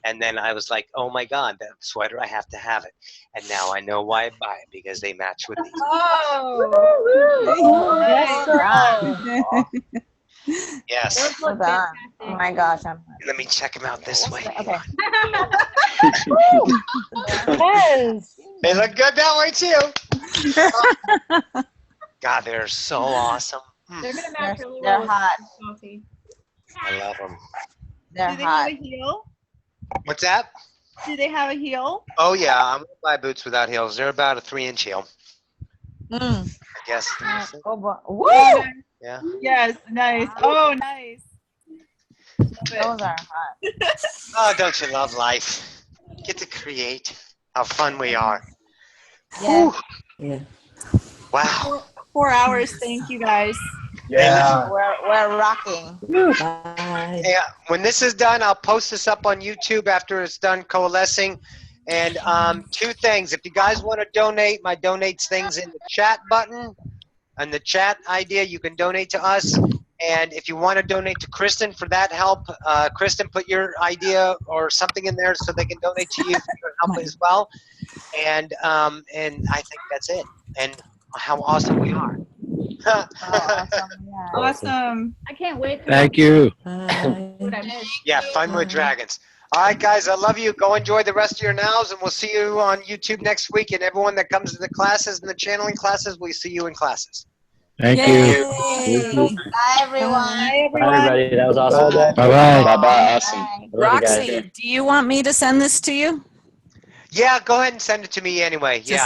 And then I was like, oh my God, that sweater, I have to have it. And now I know why I buy it, because they match with these. Oh, Yes. Hold on. Oh my gosh. Let me check them out this way. Okay. Yes. They look good that way too. God, they're so awesome. They're gonna match really They're well hot. with coffee. I love them. They're Do they hot. have a heel? What's that? Do they have a heel? Oh yeah, I'm gonna buy boots without heels. They're about a 3-inch heel. I guess. Woo! Yeah. Yes, nice. Oh, nice. Those are hot. Oh, don't you love life? Get to create. How fun we are. Yeah. Yeah. Wow. 4 hours. Thank you guys. Yeah. We're rocking. Bye. Yeah. When this is done, I'll post this up on YouTube after it's done coalescing. And 2 things. If you guys want to donate, my donates things in the chat button. And the chat idea, you can donate to us. And if you want to donate to Kristen for that help, Kristen, put your idea or something in there so they can donate to you for your help as well. And I think that's it. And how awesome we are. Awesome. I can't wait. Thank you. What I missed. Yeah, fun with dragons. All right, guys, I love you. Go enjoy the rest of your nows, and we'll see you on YouTube next week. And everyone that comes to the classes and the channeling classes, we see you in classes. Thank you. Bye, everyone. Bye, everybody. That was awesome. Bye-bye. Bye-bye. Awesome. Love you guys. Roxy, do you want me to send this to you? Yeah, go ahead and send it to me anyway. Okay.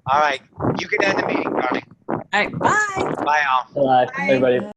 All right. You can end the meeting, darling. All right. Bye. Bye, all. Bye, everybody.